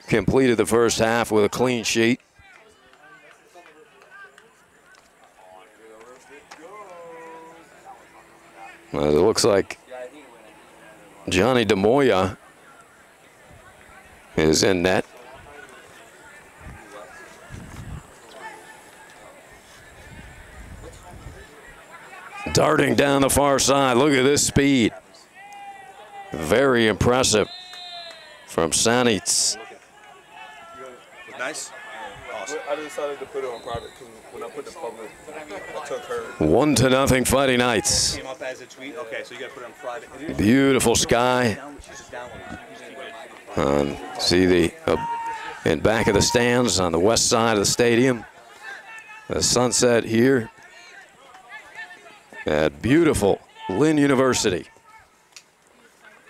Speaker 9: completed the first half with a clean sheet. It looks like Johnny DeMoya is in net. Darting down the far side. Look at this speed. Very impressive from Sanitz.
Speaker 11: Nice. Awesome. I decided to put it on private because when I put it public, I took her.
Speaker 9: 1-0 Fighting Knights.
Speaker 11: Came up as a tweet. Okay, so you got to put it on private.
Speaker 9: Beautiful sky. See the in back of the stands on the west side of the stadium. The sunset here at beautiful Lynn University.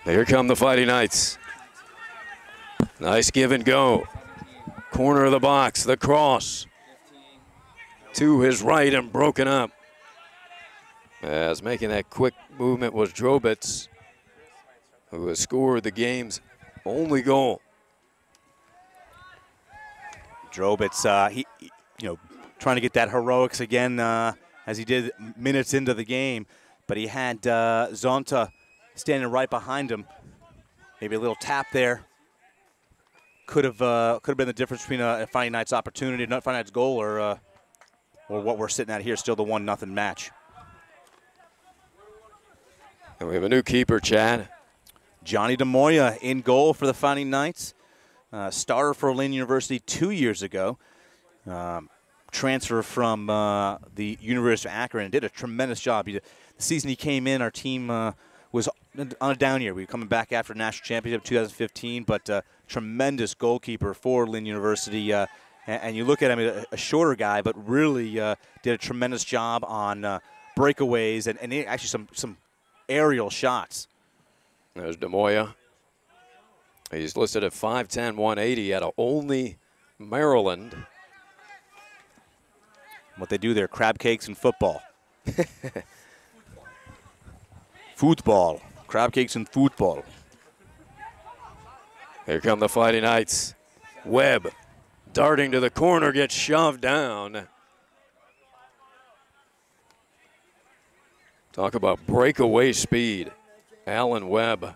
Speaker 9: Here come the Fighting Knights. Nice give and go. Corner of the box, the cross to his right and broken up. As making that quick movement was Drobitz, who has scored the game's only goal.
Speaker 7: Drobitz, trying to get that heroics again as he did minutes into the game. but he had Zonta standing right behind him. Maybe a little tap there. Could have been the difference between a Fighting Knight's opportunity, not Fighting Knight's goal, or what we're sitting at here, still the 1-0 match.
Speaker 9: And we have a new keeper, Chad.
Speaker 7: Johnny DeMoya in goal for the Fighting Knights. Starter for Lynn University 2 years ago. Transfer from the University of Akron and did a tremendous job. The season he came in, our team was on a down year. We were coming back after national championship 2015, but tremendous goalkeeper for Lynn University. And you look at him, a shorter guy, but really did a tremendous job on breakaways and actually some aerial shots.
Speaker 9: There's DeMoya. He's listed at 5'10", 180 out of Olney, Maryland.
Speaker 7: What they do there, crab cakes and football. Football. Crab cakes and football.
Speaker 9: Here come the Fighting Knights. Webb darting to the corner, gets shoved down. Talk about breakaway speed. Alan Webb.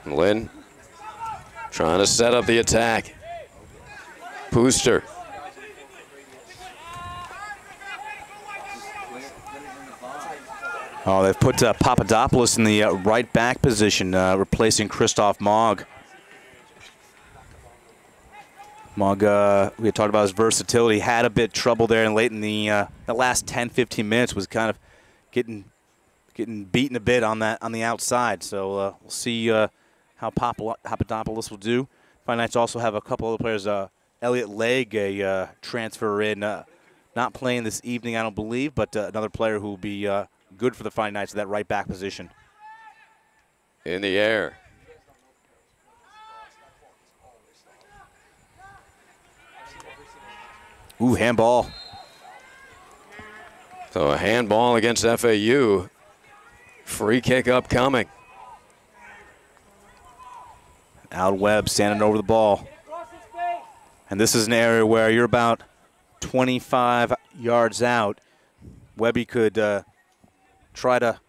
Speaker 9: Lynn trying to set up the attack. Pooster.
Speaker 7: Oh, they've put Papadopoulos in the right back position, replacing Christoph Mogg. Mogg, we had talked about his versatility, had a bit trouble there, and late in the last 10, 15 minutes was kind of getting beaten a bit on the outside. So we'll see how Papadopoulos will do. Fighting Knights also have a couple other players. Elliot Legg, a transfer in, not playing this evening, I don't believe, but another player who will be good for the Fighting Knights at that right back position.
Speaker 9: In the air.
Speaker 7: Ooh, handball.
Speaker 9: So a handball against FAU. Free kick upcoming.
Speaker 7: Al Webb standing over the ball. And this is an area where you're about 25 yards out. Webby could try to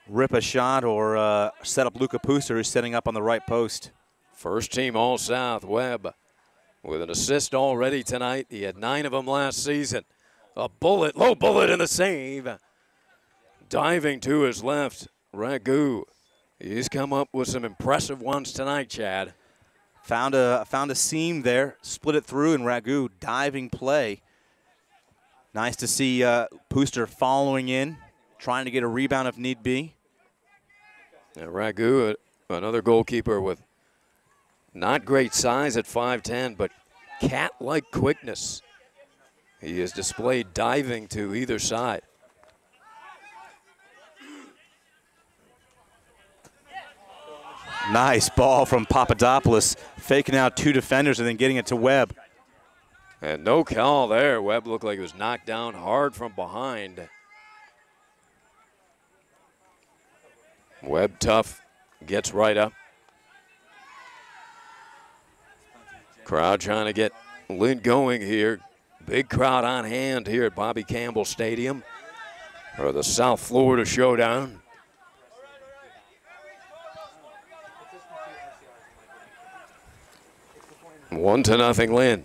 Speaker 7: rip a shot or set up Luca Pooster, who's setting up on the right post.
Speaker 9: First team All-South, Webb, with an assist already tonight. He had 9 of them last season. A bullet, low bullet in the save. Diving to his left, Ragu. He's come up with some impressive ones tonight, Chad.
Speaker 7: Found a seam there, split it through, and Ragu diving play. Nice to see Pooster following in, trying to get a rebound if need be.
Speaker 9: And Ragu, another goalkeeper with not great size at 5'10", but cat-like quickness. He is displayed diving to either side.
Speaker 7: Nice ball from Papadopoulos, faking out 2 defenders and then getting it to Webb.
Speaker 9: And no call there. Webb looked like he was knocked down hard from behind. Webb tough, gets right up. Crowd trying to get Lynn going here. Big crowd on hand here at Bobby Campbell Stadium for the South Florida Showdown. One to nothing Lynn.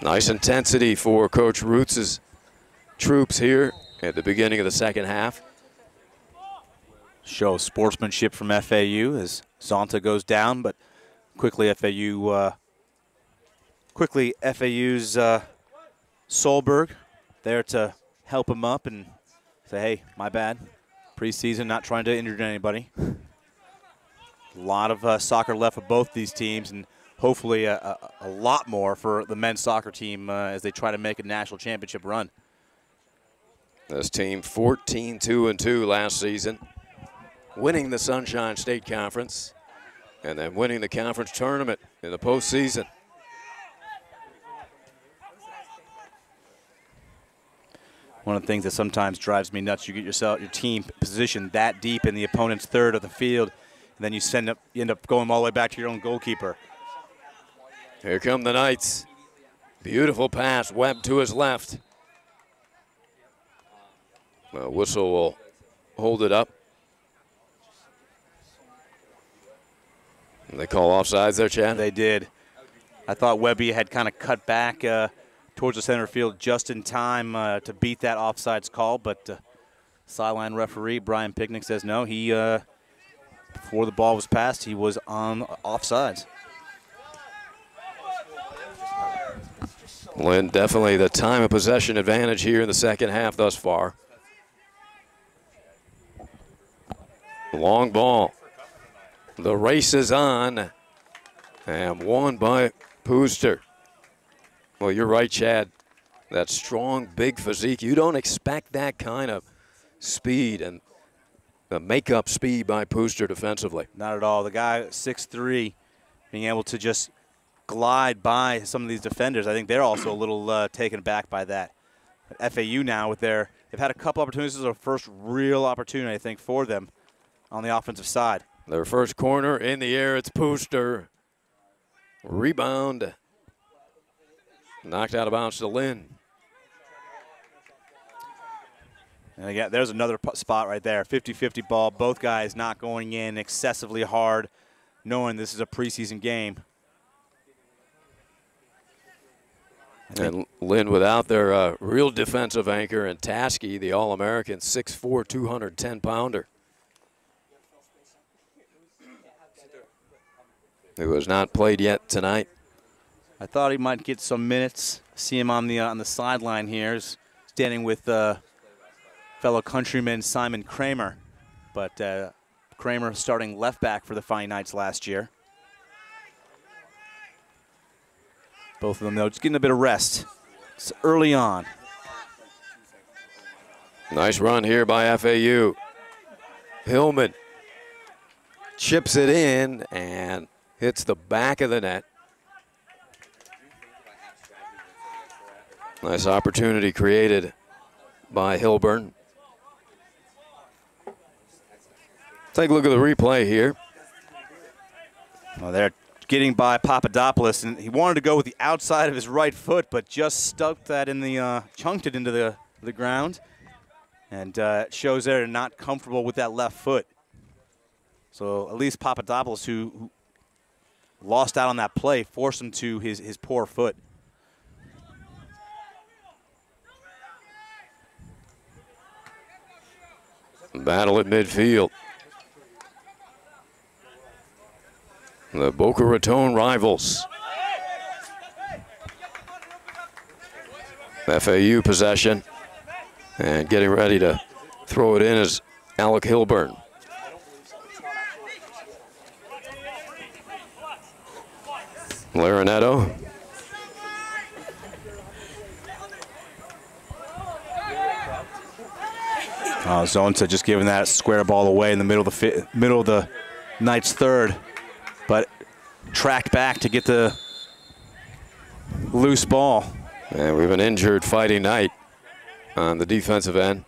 Speaker 9: Nice intensity for Coach Roots' troops here at the beginning of the second half.
Speaker 7: Show sportsmanship from FAU as Zonta goes down, but quickly FAU's Solberg there to help him up and say, hey, my bad. Preseason, not trying to injure anybody. A lot of soccer left for both these teams, and hopefully a lot more for the men's soccer team as they try to make a national championship run.
Speaker 9: This team 14-2-2 last season, winning the Sunshine State Conference and then winning the conference tournament in the postseason.
Speaker 7: One of the things that sometimes drives me nuts, you get your team positioned that deep in the opponent's third of the field, and then you end up going all the way back to your own goalkeeper.
Speaker 9: Here come the Knights. Beautiful pass, Webb to his left. Whistle will hold it up. And they call offsides there, Chad?
Speaker 7: They did. I thought Webby had kind of cut back towards the center field just in time to beat that offsides call, but sideline referee Brian Picnic says no. He, before the ball was passed, he was on offsides.
Speaker 9: Lynn, definitely the time of possession advantage here in the second half thus far. Long ball. The race is on. And won by Pooster. Well, you're right, Chad. That strong, big physique. You don't expect that kind of speed and the make-up speed by Pooster defensively.
Speaker 7: Not at all. The guy, 6'3", being able to just glide by some of these defenders. I think they're also a little taken aback by that. But FAU now, they've had a couple opportunities. This is a first real opportunity, I think, for them on the offensive side.
Speaker 9: Their first corner in the air. It's Pooster. Rebound. Knocked out of bounds to Lynn.
Speaker 7: And again, there's another spot right there. 50-50 ball. Both guys not going in excessively hard, knowing this is a preseason game.
Speaker 9: And Lynn without their real defensive anchor, and Taskey, the All-American, 6'4", 210-pounder. Who has not played yet tonight.
Speaker 7: I thought he might get some minutes. See him on the sideline here, standing with fellow countryman Simon Kramer. But Kramer starting left back for the Fighting Knights last year. Both of them, though, just getting a bit of rest. It's early on.
Speaker 9: Nice run here by FAU. Hillman chips it in and hits the back of the net. Nice opportunity created by Hilburn. Take a look at the replay here.
Speaker 7: Well, they're getting by Papadopoulos, and he wanted to go with the outside of his right foot, but just stuck that in the, chunked it into the ground. And it shows they're not comfortable with that left foot. So at least Papadopoulos, who lost out on that play, forced him to his poor foot.
Speaker 9: Battle at midfield. The Boca Raton rivals. FAU possession. And getting ready to throw it in is Alec Hilburn. Larinetto.
Speaker 7: Zonta just giving that square ball away in the middle of the Knights' third, but tracked back to get the loose ball.
Speaker 9: And we have an injured Fighting Knight on the defensive end.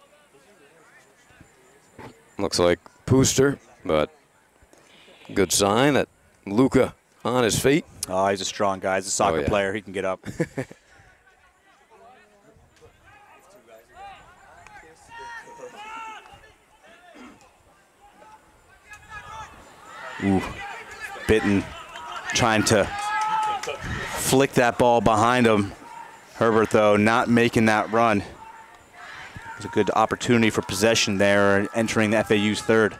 Speaker 9: Looks like Pooster, but good sign that Luca on his feet.
Speaker 7: Oh, he's a strong guy. He's a soccer player. He can get up. Ooh, Bitten trying to flick that ball behind him. Herbert, though, not making that run. It was a good opportunity for possession there, entering the FAU's third.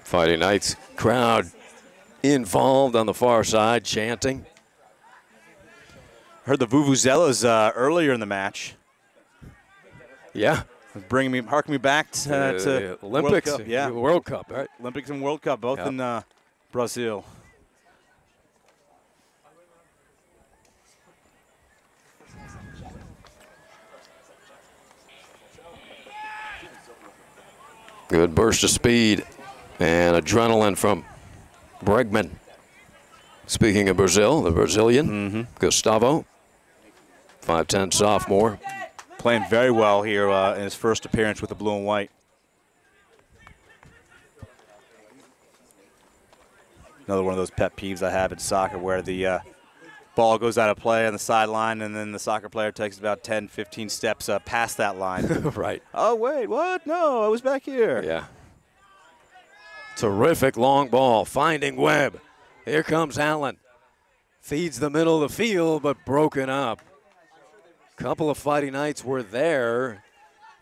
Speaker 9: Fighting Knights crowd involved on the far side, chanting.
Speaker 7: Heard the Vuvuzelas earlier in the match.
Speaker 9: Yeah.
Speaker 7: Harking me back to
Speaker 9: Olympics,
Speaker 7: World Cup. Yeah,
Speaker 9: World Cup, right?
Speaker 7: Olympics and World Cup, both in Brazil.
Speaker 9: Good burst of speed and adrenaline from Bregman. Speaking of Brazil, the Brazilian, Gustavo, 5'10" sophomore.
Speaker 7: Playing very well here in his first appearance with the blue and white. Another one of those pet peeves I have in soccer where the ball goes out of play on the sideline and then the soccer player takes about 10, 15 steps past that line.
Speaker 9: Right.
Speaker 7: Oh, wait, what? No, I was back here.
Speaker 9: Yeah. Terrific long ball, finding Webb. Here comes Allen. Feeds the middle of the field, but broken up. Couple of Fighting Knights were there,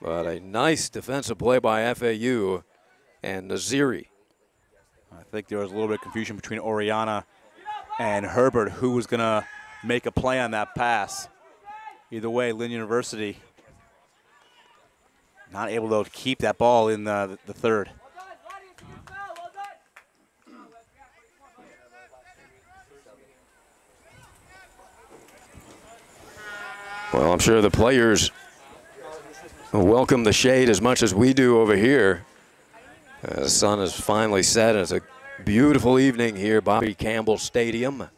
Speaker 9: but a nice defensive play by FAU and Naziri.
Speaker 7: I think there was a little bit of confusion between Oriana and Herbert who was going to make a play on that pass. Either way, Lynn University not able to keep that ball in the third.
Speaker 9: Well, I'm sure the players welcome the shade as much as we do over here. The sun has finally set. It's a beautiful evening here, Bobby Campbell Stadium.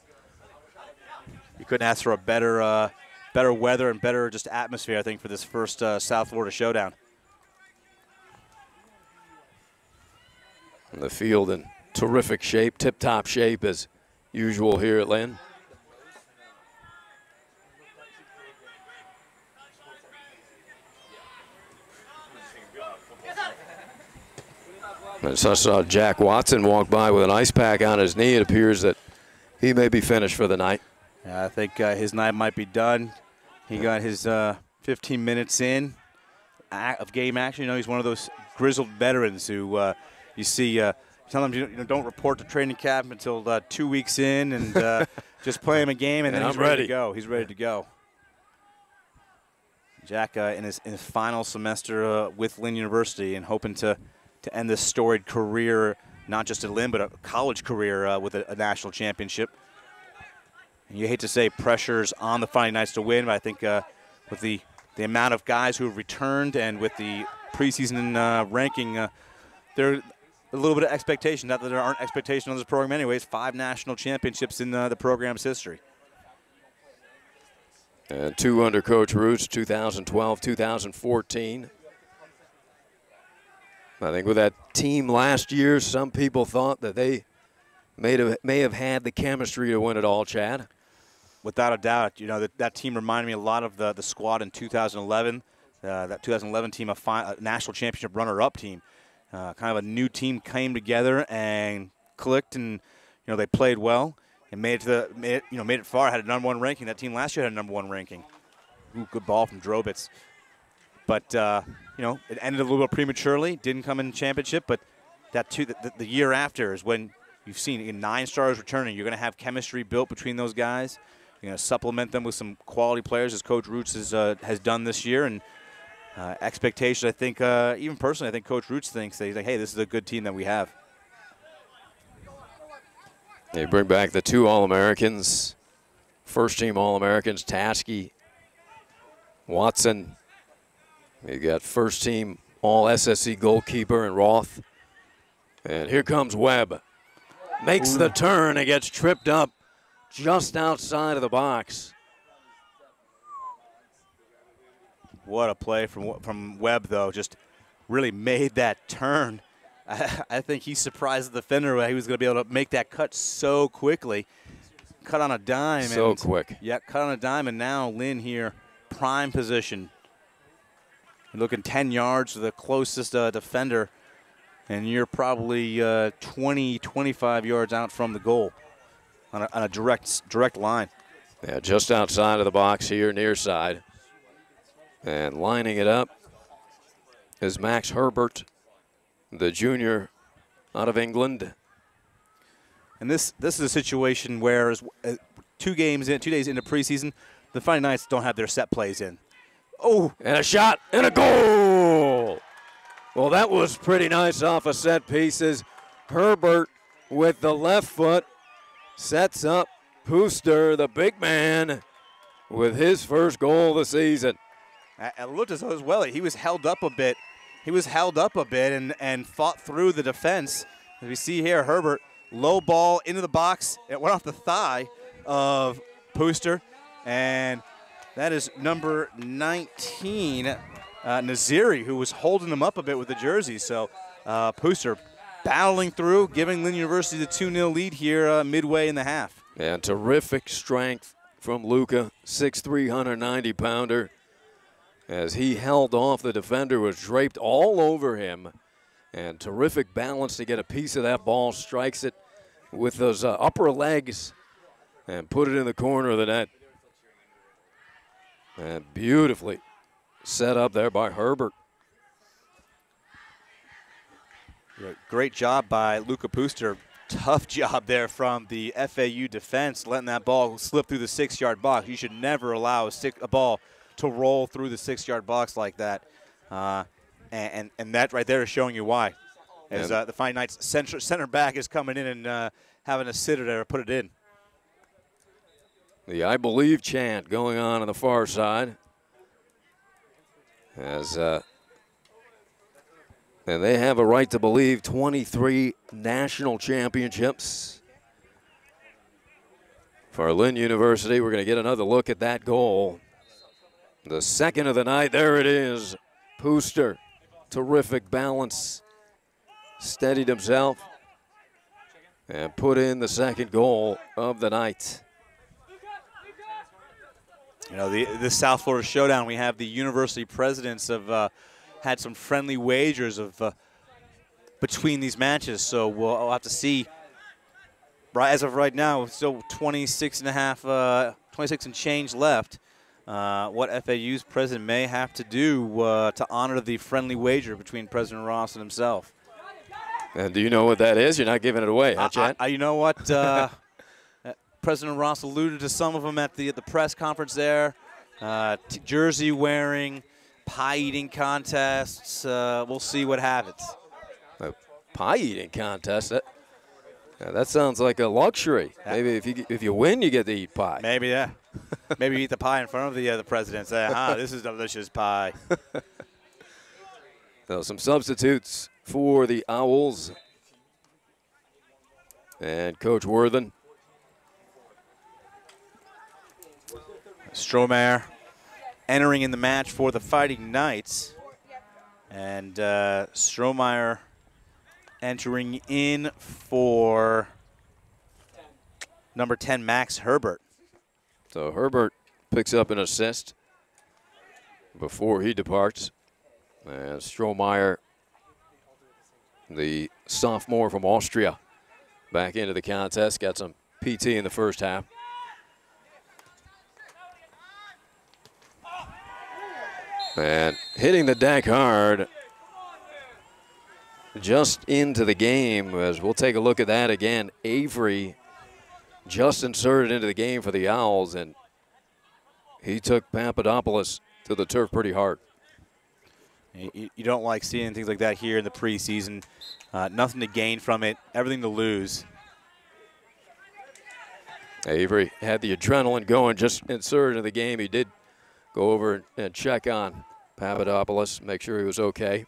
Speaker 7: You couldn't ask for a better weather and better just atmosphere, I think, for this first South Florida Showdown.
Speaker 9: And the field in terrific shape, tip-top shape as usual here at Lynn. I saw Jack Watson walk by with an ice pack on his knee. It appears that he may be finished for the night.
Speaker 7: Yeah, I think his night might be done. He got his 15 minutes in of game action. You know, he's one of those grizzled veterans who you see tell him you don't report to training camp until 2 weeks in and just play him a game and then he's ready to go. He's ready to go. Jack in his final semester with Lynn University and hoping to end this storied career, not just at Lynn, but a college career with a national championship. And you hate to say pressure's on the Fighting Knights to win, but I think with the amount of guys who have returned and with the preseason ranking, there are a little bit of expectation. Not that there aren't expectations on this program anyways. 5 national championships in the program's history.
Speaker 9: And 2 under Coach Roots, 2012, 2014. I think with that team last year, some people thought that they may have had the chemistry to win it all, Chad.
Speaker 7: Without a doubt. You know, that team reminded me a lot of the squad in 2011. That 2011 team, a national championship runner-up team. Kind of a new team came together and clicked, and you know they played well and made it far. Had a #1 ranking. That team last year had a #1 ranking. Ooh, good ball from Drobitz. But you know, it ended a little bit prematurely. Didn't come in the championship, but the year after is when you've seen 9 stars returning. You're going to have chemistry built between those guys. You're going to supplement them with some quality players, as Coach Roots has done this year. And expectations, I think, even personally, I think Coach Roots thinks that he's like, hey, this is a good team that we have.
Speaker 9: They bring back the 2 All-Americans, first-team All-Americans, Taskey, Watson. You got first-team All-SSC goalkeeper and Roth. And here comes Webb. Makes the turn and gets tripped up just outside of the box.
Speaker 7: What a play from Webb, though. Just really made that turn. I think he surprised the defender. He was going to be able to make that cut so quickly. Cut on a dime.
Speaker 9: So quick.
Speaker 7: Yeah, cut on a dime, and now Lynn here, prime position. You're looking 10 yards to the closest defender, and you're probably 20, 25 yards out from the goal on a direct line.
Speaker 9: Yeah, just outside of the box here, near side. And lining it up is Max Herbert, the junior out of England.
Speaker 7: And this is a situation where 2 days into preseason, the Fighting Knights don't have their set plays in. Oh,
Speaker 9: and a shot and a goal. Well, that was pretty nice off of set pieces. Herbert with the left foot sets up Pooster, the big man, with his first goal of the season.
Speaker 7: It looked as though as well. He was held up a bit. And fought through the defense. As we see here, Herbert, low ball into the box. It went off the thigh of Pooster. And that is number 19, Naziri, who was holding him up a bit with the jersey. So Pooster battling through, giving Lynn University the 2-0 lead here midway in the half.
Speaker 9: And terrific strength from Luca, 6'3", 190-pounder. As he held off, the defender was draped all over him. And terrific balance to get a piece of that ball, strikes it with those upper legs and put it in the corner of the net. And beautifully set up there by Herbert.
Speaker 7: Yeah, great job by Luca Puster. Tough job there from the FAU defense, letting that ball slip through the 6-yard box. You should never allow a ball to roll through the 6-yard box like that. And that right there is showing you why. As the Fighting Knights center back is coming in and having a sitter there to put it in.
Speaker 9: The I believe chant going on the far side. As and they have a right to believe 23 national championships. For Lynn University, we're going to get another look at that goal. The second of the night, there it is. Puster, terrific balance, steadied himself, and put in the second goal of the night.
Speaker 7: You know, the South Florida Showdown, we have the university presidents have had some friendly wagers of between these matches, so we'll have to see. As of right now, still 26 and change left. What FAU's president may have to do to honor the friendly wager between President Ross and himself.
Speaker 9: And do you know what that is? You're not giving it away, huh, Chad?
Speaker 7: You know what? President Ross alluded to some of them at the press conference there. Jersey wearing, pie eating contests. We'll see what happens.
Speaker 9: A pie eating contest? That sounds like a luxury. Maybe if you win, you get to eat pie.
Speaker 7: Maybe, yeah. Maybe eat the pie in front of the president. Say, this is delicious pie.
Speaker 9: So some substitutes for the Owls. And Coach Worthen.
Speaker 7: Strohmeyer entering in the match for the Fighting Knights. And Strohmeyer entering in for number 10, Max Herbert.
Speaker 9: So Herbert picks up an assist before he departs. And Strohmeyer, the sophomore from Austria, back into the contest. Got some PT in the first half. And hitting the deck hard, just into the game, as we'll take a look at that again. Avery just inserted into the game for the Owls, and he took Papadopoulos to the turf pretty hard.
Speaker 7: You don't like seeing things like that here in the preseason. Nothing to gain from it, everything to lose.
Speaker 9: Avery had the adrenaline going, just inserted into the game. He did go over and check on Papadopoulos, make sure he was okay.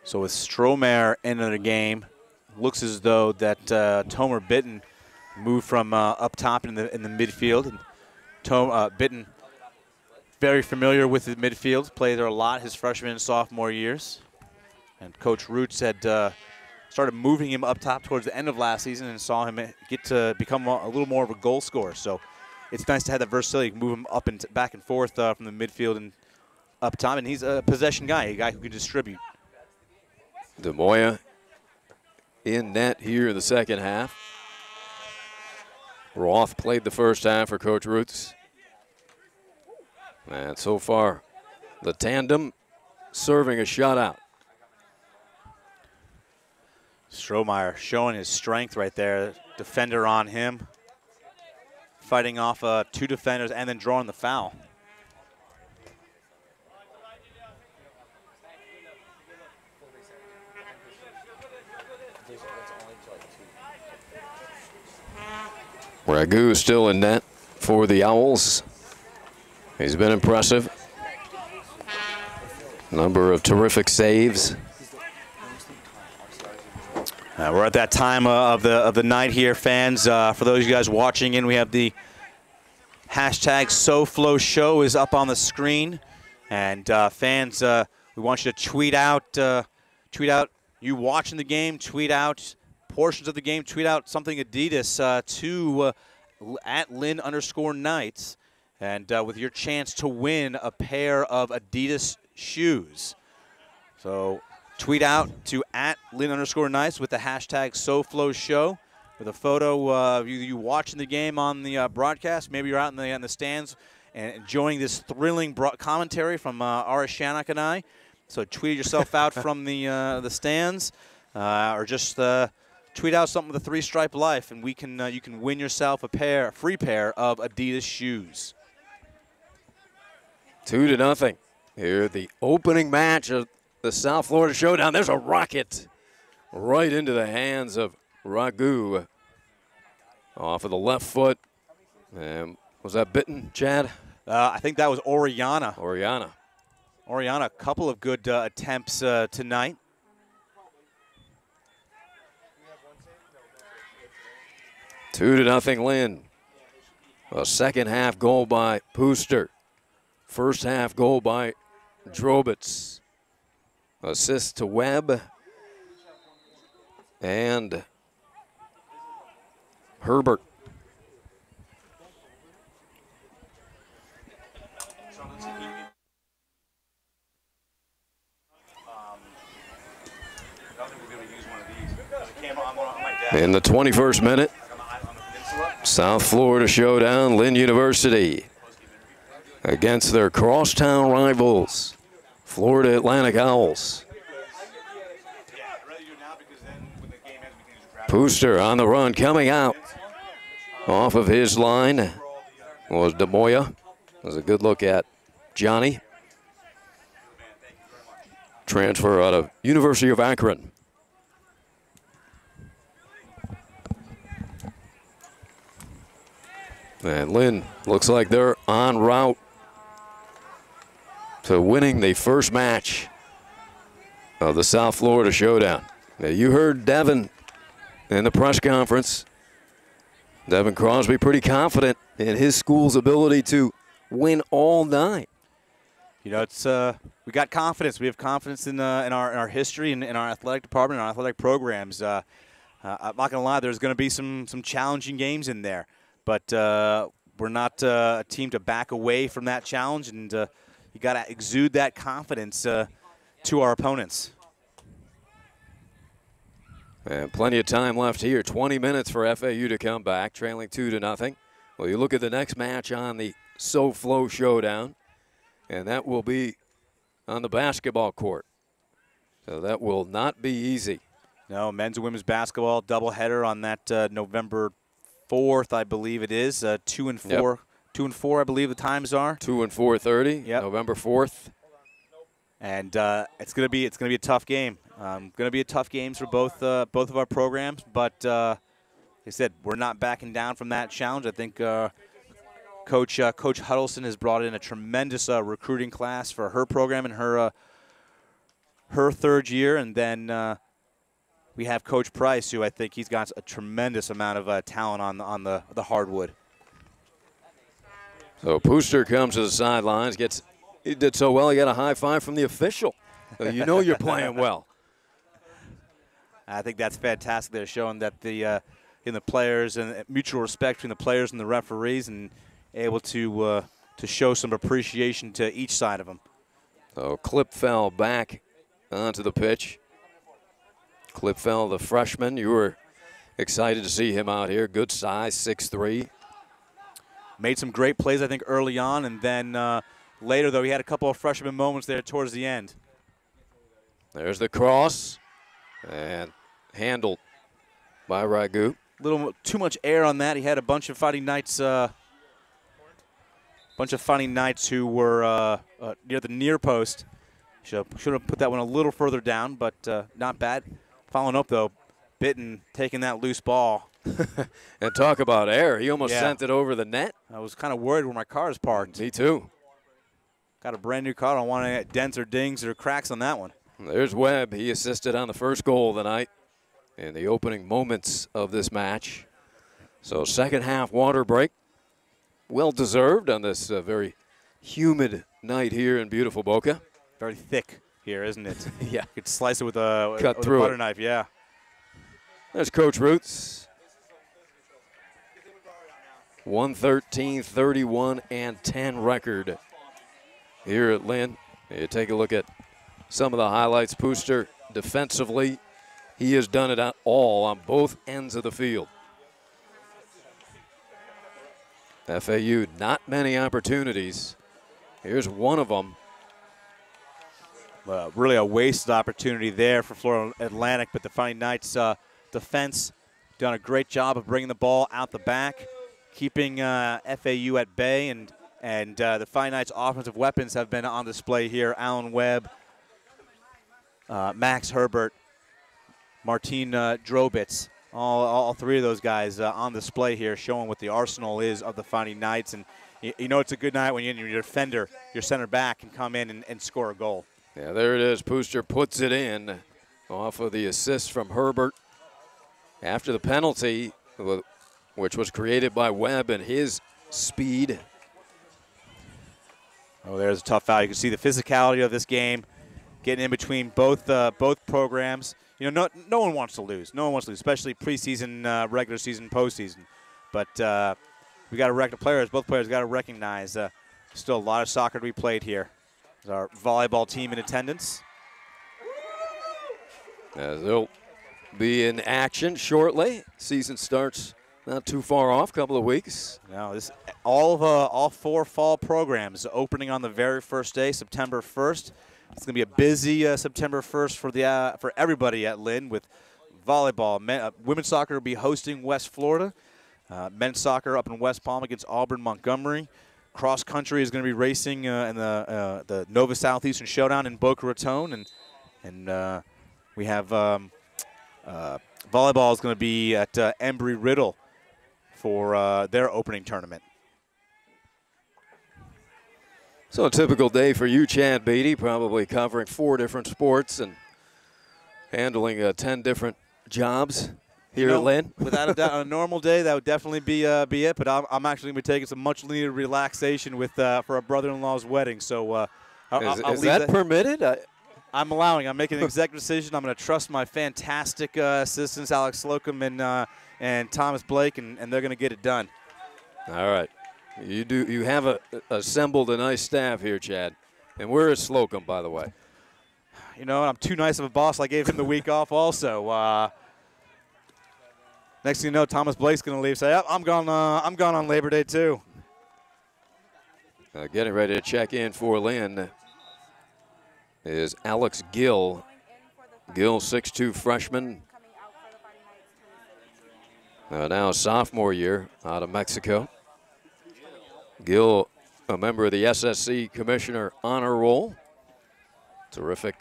Speaker 7: So with Strohmeyer into the game, looks as though that Tomer Bitten moved from up top in the midfield. And Bitten, very familiar with the midfield, played there a lot his freshman and sophomore years. And Coach Roots had started moving him up top towards the end of last season and saw him get to become a little more of a goal scorer. So it's nice to have that versatility, move him up and back and forth from the midfield and up top. And he's a possession guy, a guy who can distribute.
Speaker 9: DeMoya in net here in the second half. Roth played the first half for Coach Roots. And so far, the tandem serving a shutout.
Speaker 7: Strohmeyer showing his strength right there. Defender on him. Fighting off 2 defenders and then drawing the foul.
Speaker 9: Ragu still in net for the Owls. He's been impressive. Number of terrific saves.
Speaker 7: We're at that time of the night here, fans. For those of you guys watching in, we have the hashtag SoFloShow is up on the screen. And fans, We want you to tweet out you watching the game, tweet out portions of the game, tweet out something Adidas to at Lynn_Knights, and with your chance to win a pair of Adidas shoes. So tweet out to at Lynn_Knights with the hashtag SoFloShow with a photo of you watching the game on the broadcast. Maybe you're out in the stands and enjoying this thrilling commentary from Ara Shannock and I. So tweet yourself out from the stands, or just tweet out something with a 3-stripe life, and you can win yourself a free pair of Adidas shoes.
Speaker 9: 2-0 here, the opening match of the South Florida Showdown. There's a rocket right into the hands of Ragu off of the left foot. Was that bitten, Chad?
Speaker 7: I think that was Oriana.
Speaker 9: Oriana,
Speaker 7: a couple of good attempts tonight.
Speaker 9: 2-0 Lynn. A second half goal by Pooster. First half goal by Drobitz. Assist to Webb and Herbert. In the 21st minute, South Florida Showdown, Lynn University against their crosstown rivals, Florida Atlantic Owls. Pooster on the run, coming out off of his line was DeMoya. That was a good look at Johnny. Transfer out of University of Akron. And Lynn looks like they're en route to winning the first match of the South Florida Showdown. Now, you heard Devin in the press conference. Devin Crosby pretty confident in his school's ability to win all night.
Speaker 7: You know, it's we got confidence. We have confidence in our history and in our athletic department and our athletic programs. I'm not going to lie, there's going to be some challenging games in there. But we're not a team to back away from that challenge, and you got to exude that confidence to our opponents.
Speaker 9: And plenty of time left here. 20 minutes for FAU to come back, trailing 2-0. Well, you look at the next match on the SoFlo Showdown, and that will be on the basketball court. So that will not be easy.
Speaker 7: No, men's and women's basketball doubleheader on that November 4th, I believe it is. 2 and 4. Yep. 2 and 4, I believe the times are.
Speaker 9: 2 and 4:30.
Speaker 7: Yep.
Speaker 9: November 4th.
Speaker 7: And it's gonna be a tough game. Going to be a tough games for both of our programs. But like I said, we're not backing down from that challenge. I think Coach Huddleston has brought in a tremendous recruiting class for her program in her third year, and then. We have Coach Price, who I think he's got a tremendous amount of talent on the hardwood.
Speaker 9: So Pooster comes to the sidelines, he did so well, he got a high five from the official. So you know you're playing well.
Speaker 7: I think that's fantastic. They're showing that in the players and mutual respect between the players and the referees, and able to show some appreciation to each side of them.
Speaker 9: So Clip fell back onto the pitch. Clipfell, the freshman, you were excited to see him out here. Good size, 6'3".
Speaker 7: Made some great plays, I think, early on, and then later, though, he had a couple of freshman moments there towards the end.
Speaker 9: There's the cross, and handled by Ragu.
Speaker 7: A little too much air on that. He had a bunch of Fighting Knights, who were near the near post. Should have put that one a little further down, but not bad. Following up, though, Bitten taking that loose ball.
Speaker 9: And talk about air. He almost sent it over the net.
Speaker 7: I was kind of worried where my car is parked.
Speaker 9: Me too.
Speaker 7: Got a brand new car. I don't want any dents or dings or cracks on that one.
Speaker 9: There's Webb. He assisted on the first goal of the night in the opening moments of this match. So second half water break. Well deserved on this very humid night here in beautiful Boca.
Speaker 7: Very thick. here, isn't it?
Speaker 9: Yeah.
Speaker 7: You could slice it with a,
Speaker 9: Cut
Speaker 7: with
Speaker 9: through
Speaker 7: a butter
Speaker 9: it.
Speaker 7: knife, yeah.
Speaker 9: There's Coach Roots. 113-31-10 record here at Lynn. You take a look at some of the highlights. Pooster defensively, he has done it all on both ends of the field. FAU, not many opportunities. Here's one of them.
Speaker 7: Really a wasted opportunity there for Florida Atlantic, but the Fighting Knights defense done a great job of bringing the ball out the back, keeping FAU at bay, and the Fighting Knights' offensive weapons have been on display here. Alan Webb, Max Herbert, Martin Drobitz, all three of those guys on display here, showing what the arsenal is of the Fighting Knights. And you know it's a good night when your defender, your center back, can come in and score a goal.
Speaker 9: Yeah, there it is. Pooster puts it in off of the assist from Herbert after the penalty, which was created by Webb and his speed.
Speaker 7: Oh, there's a tough foul. You can see the physicality of this game, getting in between both programs. You know, no one wants to lose. No one wants to lose, especially preseason, regular season, postseason. But we got to players. Both players got to recognize still a lot of soccer to be played here. There's our volleyball team in attendance.
Speaker 9: As they'll be in action shortly. Season starts not too far off, couple of weeks.
Speaker 7: Now, all four fall programs opening on the very first day, September 1st. It's going to be a busy September 1st for everybody at Lynn with volleyball. Women's soccer will be hosting West Florida. Men's soccer up in West Palm against Auburn Montgomery. Cross country is going to be racing in the Nova Southeastern Showdown in Boca Raton, and we have volleyball is going to be at Embry-Riddle for their opening tournament.
Speaker 9: So a typical day for you, Chad Beatty, probably covering 4 different sports and handling 10 different jobs here at Lynn.
Speaker 7: Without a doubt, on a normal day, that would definitely be it. But I'm actually going to be taking some much-needed relaxation with for a brother-in-law's wedding. So I'll
Speaker 9: is that permitted?
Speaker 7: I'm allowing. I'm making an executive decision. I'm going to trust my fantastic assistants, Alex Slocum and Thomas Blake, and they're going to get it done.
Speaker 9: All right. You have assembled a nice staff here, Chad. And where is Slocum, by the way?
Speaker 7: You know, I'm too nice of a boss. I gave him the week off also. Next thing you know, Thomas Blake's going to leave. Say, I'm gone on Labor Day too.
Speaker 9: Getting ready to check in for Lynn is Alex Gill. Gill, 6'2" freshman. Now a sophomore year out of Mexico. Gill, a member of the SSC Commissioner Honor Roll. Terrific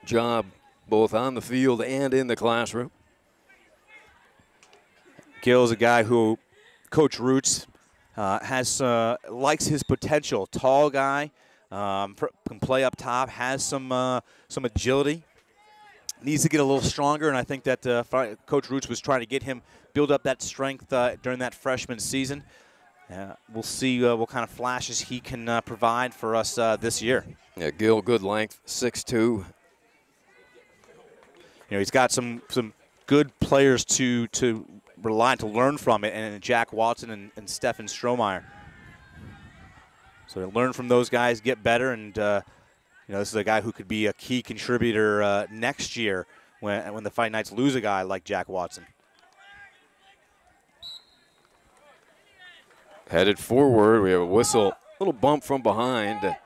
Speaker 9: job both on the field and in the classroom.
Speaker 7: Gill's a guy who Coach Roots likes his potential. Tall guy, can play up top, has some agility. Needs to get a little stronger, and I think that Coach Roots was trying to get him build up that strength during that freshman season. We'll see what kind of flashes he can provide for us this year.
Speaker 9: Yeah, Gill, good length, 6'2".
Speaker 7: You know, he's got some good players to rely on, to learn from it, and Jack Watson and Stefan Strohmeyer. So learn from those guys, get better, and you know, this is a guy who could be a key contributor next year when the Fighting Knights lose a guy like Jack Watson.
Speaker 9: Headed forward, we have a whistle, little bump from behind,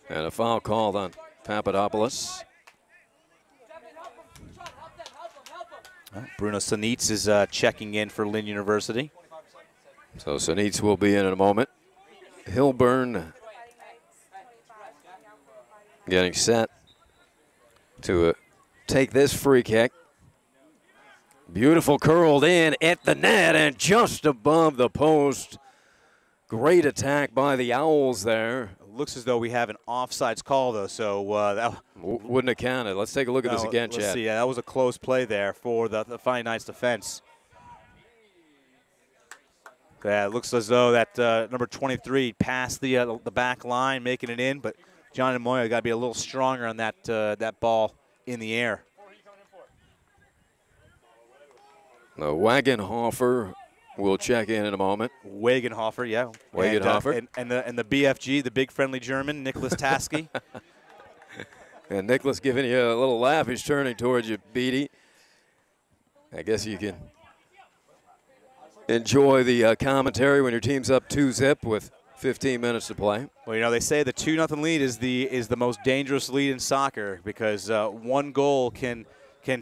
Speaker 9: and a foul called on Papadopoulos.
Speaker 7: Bruno Sanitz is checking in for Lynn University.
Speaker 9: So Sanitz will be in a moment. Hilburn getting set to take this free kick. Beautiful curled in at the net and just above the post. Great attack by the Owls there.
Speaker 7: It looks as though we have an offsides call, though, so that
Speaker 9: wouldn't have counted. Let's take a look at this again, Chad.
Speaker 7: Let's see. Yeah, that was a close play there for the Fighting Knights defense. Yeah, it looks as though that number 23 passed the back line, making it in, but John and Moya got to be a little stronger on that that ball in the air.
Speaker 9: The Wagenhofer will check in a moment.
Speaker 7: Wagenhofer, yeah.
Speaker 9: Wagenhofer.
Speaker 7: And the BFG, the big friendly German, Nicholas Taske.
Speaker 9: And Nicholas giving you a little laugh. He's turning towards you, Beatty. I guess you can enjoy the commentary when your team's up 2-0 with 15 minutes to play.
Speaker 7: Well, you know, they say the 2-0 lead is the most dangerous lead in soccer because one goal can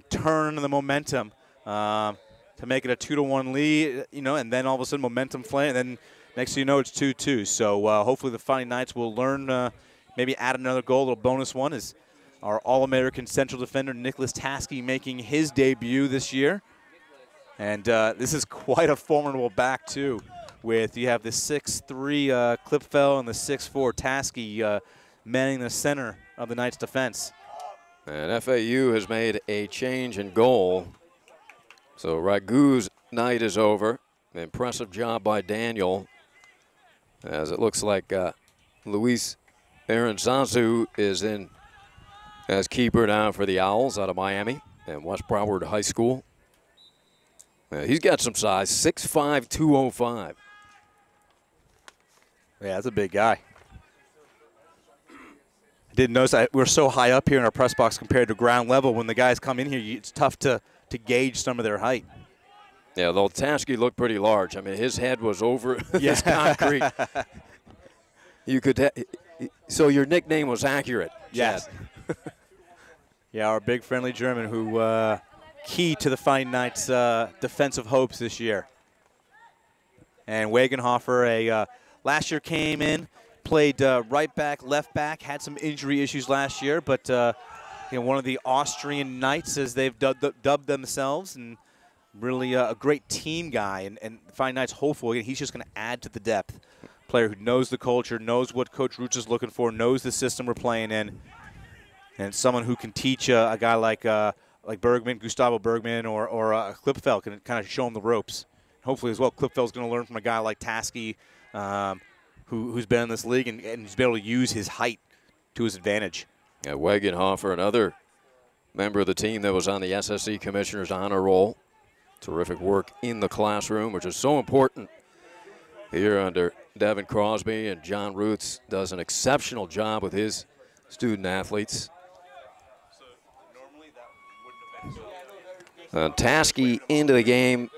Speaker 7: turn the momentum to make it a 2-1 lead, you know, and then all of a sudden momentum flame, and then next thing you know it's 2-2. So hopefully the Fighting Knights will learn, maybe add another goal. A little bonus one is our All-American central defender Nicholas Taske making his debut this year. And this is quite a formidable back, too, with you have the 6'3" Klipfel and the 6'4" Taske manning the center of the Knights' defense.
Speaker 9: And FAU has made a change in goal. So Ragu's night is over. An impressive job by Daniel, as it looks like Luis Aranzazu is in as keeper now for the Owls out of Miami and West Broward High School. He's got some size, 6'5", 205.
Speaker 7: Yeah, that's a big guy. I didn't notice we're so high up here in our press box compared to ground level. When the guys come in here, it's tough to gauge some of their height.
Speaker 9: Yeah, though Taske looked pretty large. I mean, his head was over this concrete. You could, so your nickname was accurate.
Speaker 7: Yes. Yeah, our big friendly German who key to the Fighting Knights' defensive hopes this year. And Wagenhofer, last year came in, played right back, left back, had some injury issues last year, but you know, one of the Austrian Knights, as they've dubbed themselves, and really a great team guy. And the Fighting Knights hopeful, he's just going to add to the depth. Player who knows the culture, knows what Coach Roots is looking for, knows the system we're playing in, and someone who can teach a guy like Bergman, Gustavo Bergman, or Klipfel can kind of show him the ropes. Hopefully as well, Klipfel's going to learn from a guy like Taske, who's been in this league and he's been able to use his height to his advantage.
Speaker 9: Yeah, Wagenhofer, another member of the team that was on the SSC Commissioner's Honor Roll. Terrific work in the classroom, which is so important here under Devin Crosby, and John Roots does an exceptional job with his student athletes. Taske into the game.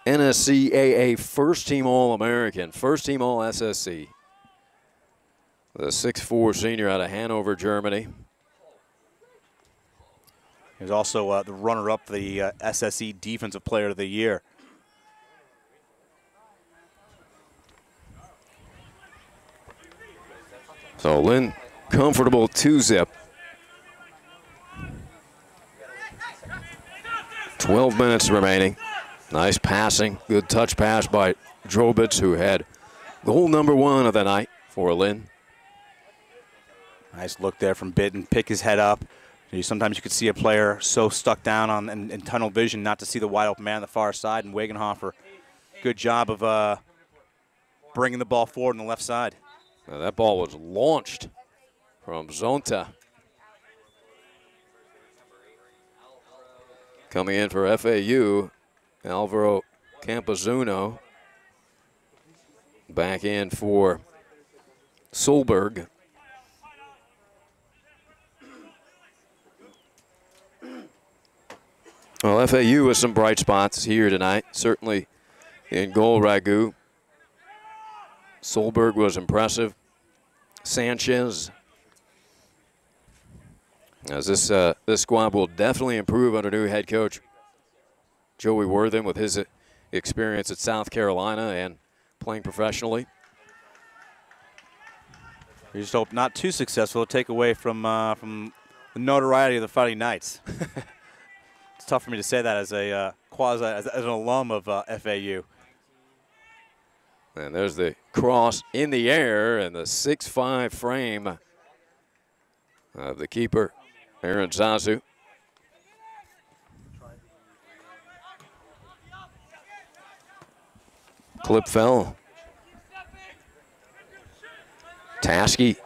Speaker 9: NSCAA first-team All-American, first-team All-SSC. The 6'4" senior out of Hanover, Germany.
Speaker 7: He was also the runner-up, the SSC Defensive Player of the Year.
Speaker 9: So Lynn, comfortable 2-0. 12 minutes remaining. Nice passing, good touch pass by Drobitz, who had goal number 1 of the night for Lynn.
Speaker 7: Nice look there from Bitten, pick his head up. Sometimes you could see a player so stuck down in tunnel vision not to see the wide open man on the far side, and Wagenhofer, good job of bringing the ball forward on the left side.
Speaker 9: Now that ball was launched from Zonta. Coming in for FAU, Alvaro Campazzuno. Back in for Solberg. Well, FAU with some bright spots here tonight. Certainly in goal, Ragu. Solberg was impressive. Sanchez. As this squad will definitely improve under new head coach Joey Wortham with his experience at South Carolina and playing professionally.
Speaker 7: We just hope not too successful to take away from the notoriety of the Fighting Knights. It's tough for me to say that as a as an alum of FAU.
Speaker 9: And there's the cross in the air and the 6'5" frame of the keeper, Aaron Zazu. Clip fell. Taskey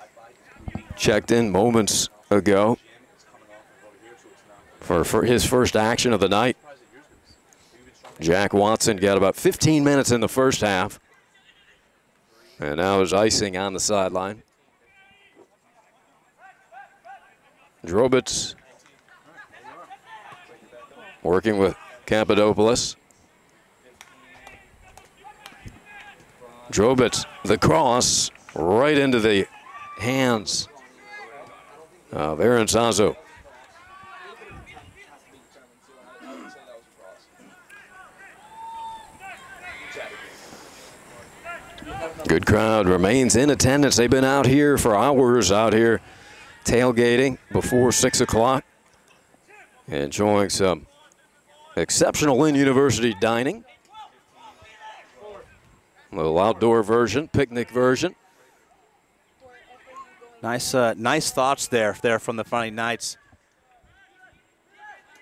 Speaker 9: checked in moments ago for his first action of the night. Jack Watson got about 15 minutes in the first half. And now is icing on the sideline. Drobitz working with Cappadopoulos. Drobitz, the cross, right into the hands of Aaron Sazo. Good crowd remains in attendance. They've been out here for hours, out here tailgating before 6 o'clock, enjoying some exceptional Lynn University dining. A little outdoor version, picnic version.
Speaker 7: Nice thoughts there from the Friday Knights.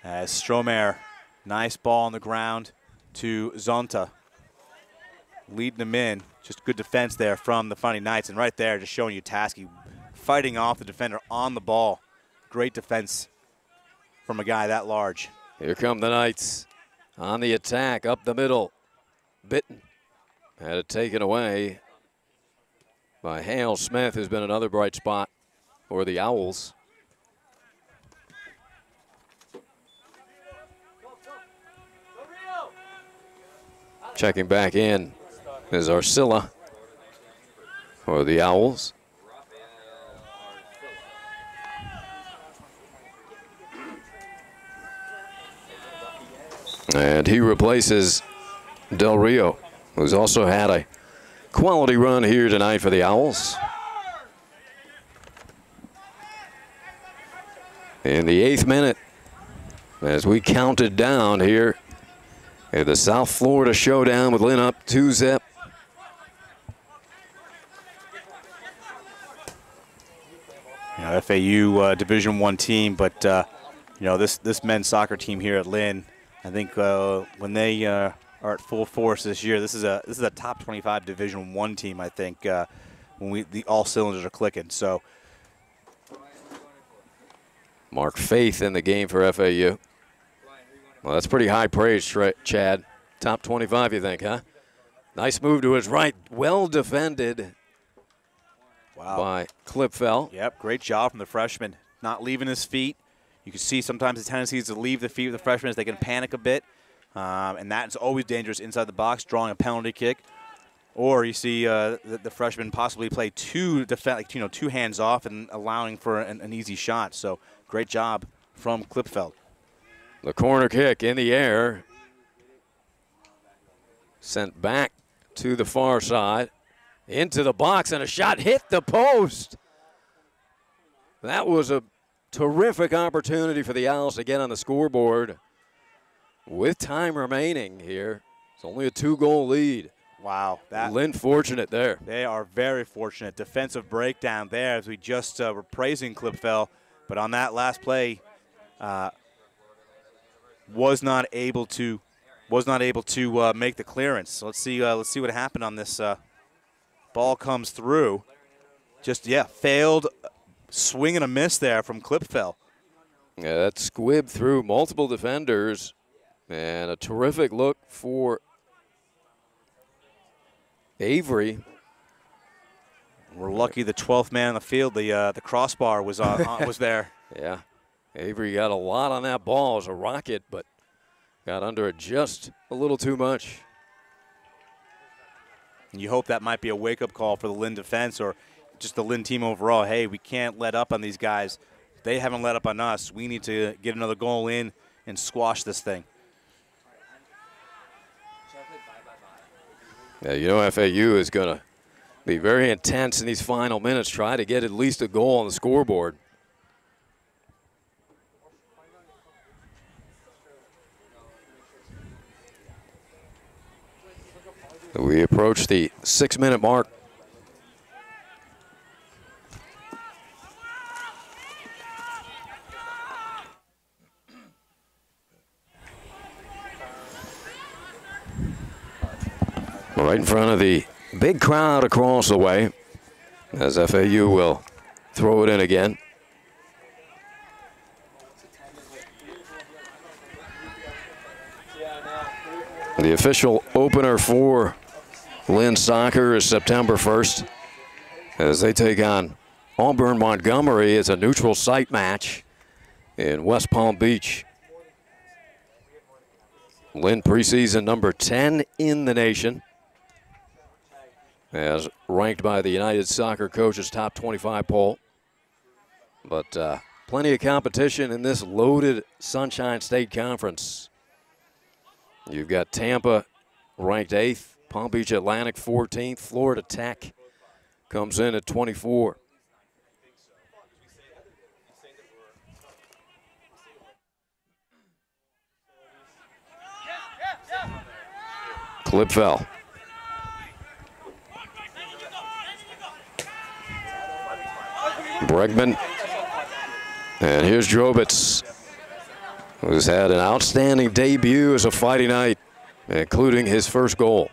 Speaker 7: As Stromer, nice ball on the ground to Zonta, leading them in. Just good defense there from the Funny Knights. And right there, just showing you Taskey fighting off the defender on the ball. Great defense from a guy that large.
Speaker 9: Here come the Knights on the attack, up the middle. Bitten had it taken away by Hale Smith, who's been another bright spot for the Owls. Checking back in is Arcilla for the Owls. And he replaces Del Rio, who's also had a quality run here tonight for the Owls. In the 8th minute, as we counted down here at the South Florida Showdown with Lynn up 2-zip.
Speaker 7: You know, FAU Division I team, but you know, this men's soccer team here at Lynn, I think when they are at full force this year, this is a top 25 Division I team. I think when all cylinders are clicking. So,
Speaker 9: Mark Faith in the game for FAU. Well, that's pretty high praise, Chad. Top 25, you think, huh? Nice move to his right. Well defended by Klipfel.
Speaker 7: Yep, great job from the freshman. Not leaving his feet. You can see sometimes the tendency is to leave the feet of the freshmen as they can panic a bit. And that's always dangerous inside the box, drawing a penalty kick. Or you see the freshman possibly play two hands off and allowing for an easy shot. So great job from Klipfel.
Speaker 9: The corner kick in the air. Sent back to the far side. Into the box, and a shot hit the post. That was a terrific opportunity for the Owls to get on the scoreboard. With time remaining here, it's only a 2-goal lead.
Speaker 7: Wow.
Speaker 9: Lynn fortunate there.
Speaker 7: They are very fortunate. Defensive breakdown there as we just were praising Klipfel. But on that last play, was not able to make the clearance. So let's see what happened on this. Ball comes through. Failed swing and a miss there from Klipfel.
Speaker 9: Yeah, that squibbed through multiple defenders, and a terrific look for Avery.
Speaker 7: We're lucky the 12th man on the field. The crossbar was was there.
Speaker 9: Yeah, Avery got a lot on that ball as a rocket, but got under it just a little too much.
Speaker 7: And you hope that might be a wake-up call for the Lynn defense or just the Lynn team overall. Hey, we can't let up on these guys. They haven't let up on us. We need to get another goal in and squash this thing.
Speaker 9: Yeah, you know FAU is going to be very intense in these final minutes, try to get at least a goal on the scoreboard. We approach the 6-minute mark. Right in front of the big crowd across the way. as FAU will throw it in again. The official opener for Lynn Soccer is September 1st as they take on Auburn Montgomery. It's a neutral site match in West Palm Beach. Lynn preseason number 10 in the nation, as ranked by the United Soccer Coaches top 25 poll. But plenty of competition in this loaded Sunshine State Conference. You've got Tampa ranked 8th, Palm Beach Atlantic 14th, Florida Tech comes in at 24. Clip fell. Bregman. And here's Drobitz, who's had an outstanding debut as a Fighting Knight, including his first goal.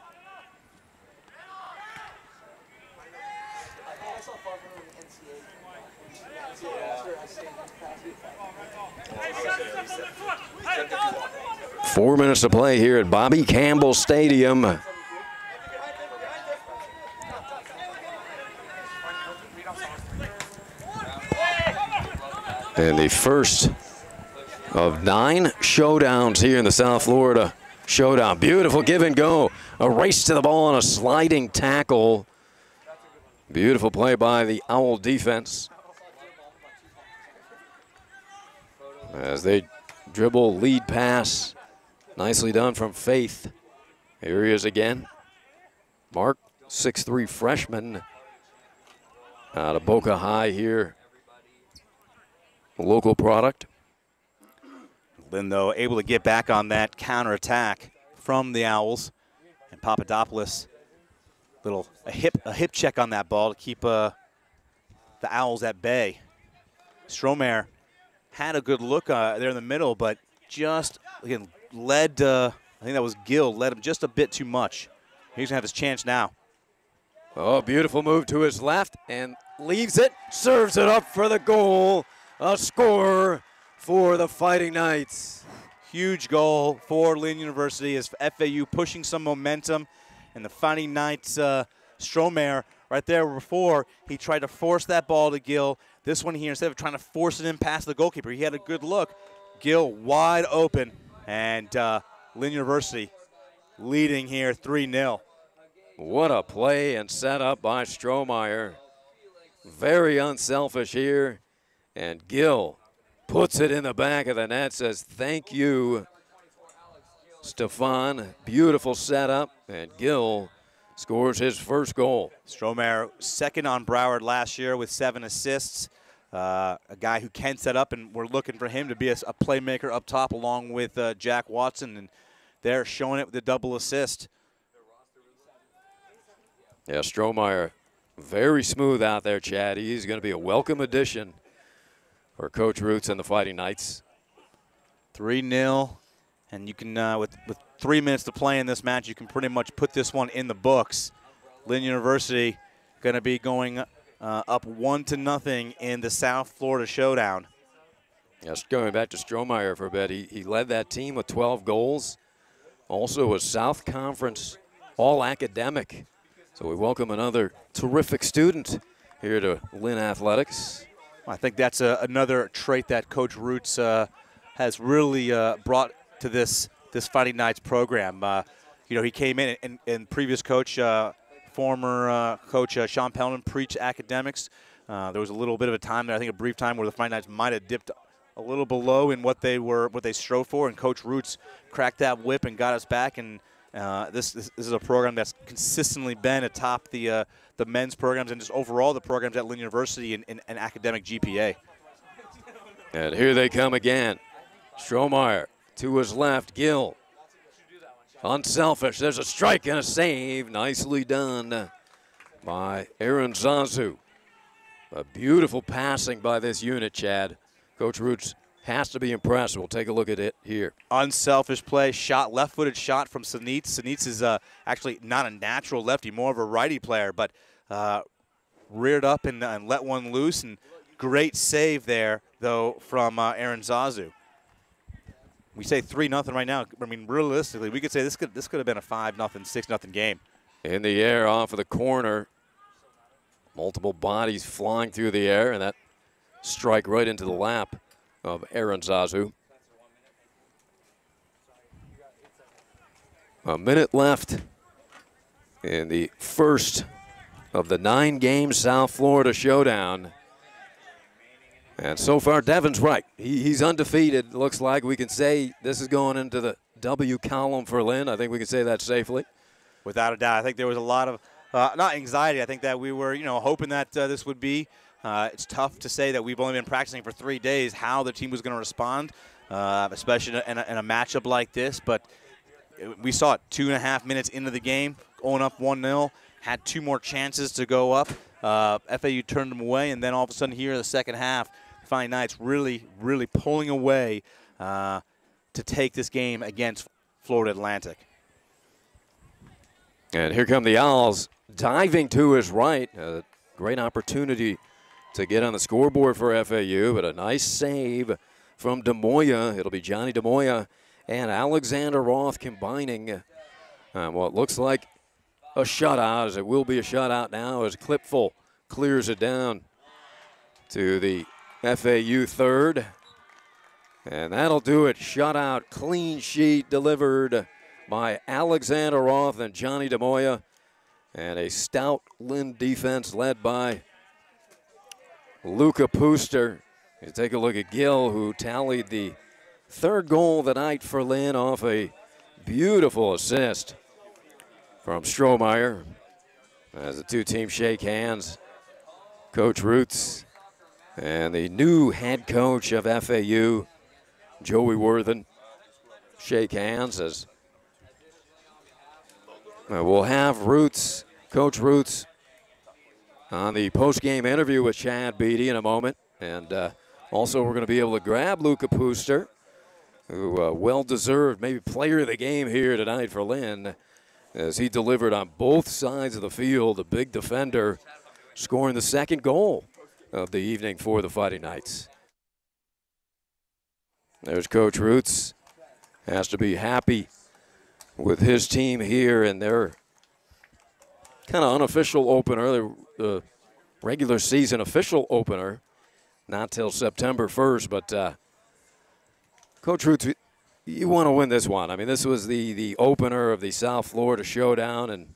Speaker 9: Four minutes to play here at Bobby Campbell Stadium. And the first of 9 showdowns here in the South Florida Showdown. Beautiful give and go. A race to the ball and a sliding tackle. Beautiful play by the Owl defense as they dribble, lead pass. Nicely done from Faith. Here he is again. Mark, 6'3" freshman out of Boca High here. Local product.
Speaker 7: Lynn, though, able to get back on that counterattack from the Owls. And Papadopoulos, a hip check on that ball to keep the Owls at bay. Stromae had a good look there in the middle, but just, again, led, I think that was Gill, led him just a bit too much. He's going to have his chance now.
Speaker 9: Oh, beautiful move to his left and leaves it, serves it up for the goal. A score for the Fighting Knights.
Speaker 7: Huge goal for Lynn University as FAU pushing some momentum. And the Fighting Knights, Stromae, right there before, he tried to force that ball to Gill. This one here, instead of trying to force it in past the goalkeeper, he had a good look. Gill wide open, and Lynn University leading here 3-0.
Speaker 9: What a play and setup by Stromae. Very unselfish here. And Gill puts it in the back of the net, says thank you, Stefan. Beautiful setup, and Gill scores his first goal.
Speaker 7: Stromae second on Broward last year with 7 assists. A guy who can set up, and we're looking for him to be a playmaker up top along with Jack Watson, and they're showing it with a double assist.
Speaker 9: Yeah, Stromae very smooth out there, Chad. He's going to be a welcome addition for Coach Roots and the Fighting Knights.
Speaker 7: 3-0, and you can, with 3 minutes to play in this match, you can pretty much put this one in the books. Lynn University going to be going up 1-0 in the South Florida Showdown.
Speaker 9: Yes, going back to Stromae for a bit, he led that team with 12 goals. Also a South Conference All-Academic. So we welcome another terrific student here to Lynn Athletics.
Speaker 7: I think that's another trait that Coach Roots has really brought to this Fighting Knights program. He came in and previous coach, former coach Sean Pellman, preached academics. There was a little bit of a time there, I think a brief time, where the Fighting Knights might have dipped a little below in what they strove for, and Coach Roots cracked that whip and got us back. And this is a program that's consistently been atop the men's programs and just overall the programs at Lynn University in academic GPA.
Speaker 9: And here they come again. Stromae to his left, Gill. Unselfish, there's a strike and a save. Nicely done by Aaron Zazu. A beautiful passing by this unit, Chad. Coach Roots has to be impressed. We'll take a look at it here.
Speaker 7: Unselfish play, left-footed shot from Sanitz. Sanitz is actually not a natural lefty, more of a righty player, but reared up and let one loose, and great save there, though, from Aaron Zazu. We say 3-0 right now. I mean, realistically, we could say this could have been a 5-0, 6-0 game.
Speaker 9: In the air off of the corner. Multiple bodies flying through the air, and that strike right into the lap of Aaron Zazu. A minute left in the first of the 9-game South Florida Showdown. And so far, Devin's right. He's undefeated. Looks like we can say this is going into the W column for Lynn. I think we can say that safely.
Speaker 7: Without a doubt. I think there was a lot of, not anxiety, I think that we were, hoping that this would be. It's tough to say that we've only been practicing for 3 days, how the team was going to respond, especially in a matchup like this. But we saw it 2.5 minutes into the game, going up 1-0, had 2 more chances to go up. FAU turned them away, and then all of a sudden here in the second half, Fighting Knights really, really pulling away to take this game against Florida Atlantic.
Speaker 9: And here come the Owls diving to his right. A great opportunity to get on the scoreboard for FAU, but a nice save from DeMoya. It'll be Johnny DeMoya and Alexander Roth combining what looks like a shutout, as it will be a shutout now, as Clipful clears it down to the FAU third. And that'll do it. Shutout, clean sheet delivered by Alexander Roth and Johnny DeMoya. And a stout Lynn defense led by Luca Pooster. You take a look at Gill, who tallied the 3rd goal of the night for Lynn off a beautiful assist from Strohmeyer. As the 2 teams shake hands, Coach Roots and the new head coach of FAU, Joey Worthen, shake hands as we'll have Coach Roots, on the post-game interview with Chad Beatty in a moment. And also we're going to be able to grab Luca Pooster, who well-deserved maybe player of the game here tonight for Lynn, as he delivered on both sides of the field, a big defender, scoring the 2nd goal of the evening for the Fighting Knights. There's Coach Roots. Has to be happy with his team here in their kind of unofficial opener, the regular season official opener, not till September 1st. But Coach Roots, you want to win this one. I mean, this was the opener of the South Florida Showdown and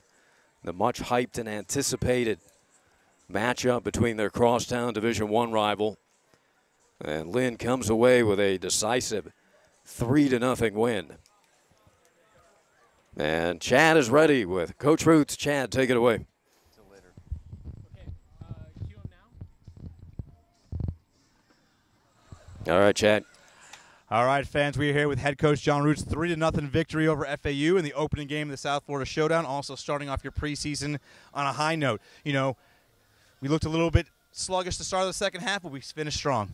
Speaker 9: the much hyped and anticipated matchup between their crosstown Division I rival. And Lynn comes away with a decisive 3-0 win. And Chad is ready with Coach Roots. Chad, take it away. All right, Chad.
Speaker 3: All right, fans, we are here with head coach John Roots. 3-0 victory over FAU in the opening game of the South Florida Showdown. Also starting off your preseason on a high note. You know, we looked a little bit sluggish to start of the second half, but we finished strong.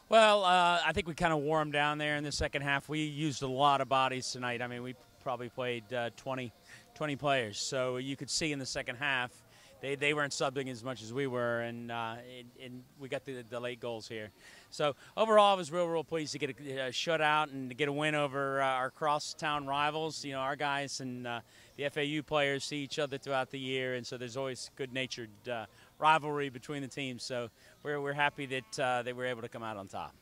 Speaker 8: Well, I think we kind of wore them down there in the second half. We used a lot of bodies tonight. I mean, we probably played 20 players. So you could see in the second half, they weren't subbing as much as we were, and we got the late goals here. So overall, I was real pleased to get a shutout and to get a win over our crosstown rivals. You know, our guys and the FAU players see each other throughout the year, and so there's always good-natured rivalry between the teams. So we're happy that they were able to come out on top.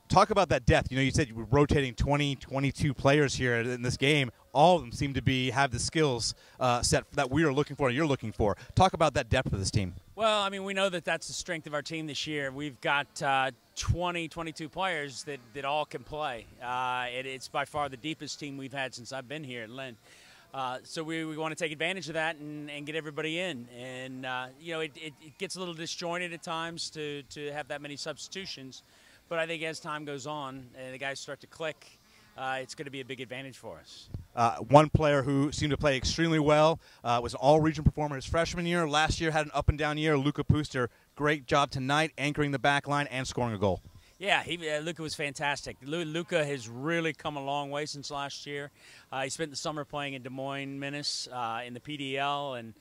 Speaker 3: Talk about that depth. You know, you said you were rotating 20, 22 players here in this game. All of them seem to have the skills set that we are looking for and you're looking for. Talk about that depth of this team.
Speaker 8: Well, I mean, we know that that's the strength of our team this year. We've got 20, 22 players that all can play. It's by far the deepest team we've had since I've been here at Lynn. So we want to take advantage of that and get everybody in. And, you know, it gets a little disjointed at times to have that many substitutions. But I think as time goes on and the guys start to click, it's going to be a big advantage for us.
Speaker 3: One player who seemed to play extremely well was an all-region performer his freshman year. Last year had an up-and-down year. Luca Pooster, great job tonight, anchoring the back line and scoring a goal.
Speaker 8: Yeah, Luca was fantastic. Luca has really come a long way since last year. He spent the summer playing in Des Moines, Minnesota, in the PDL, and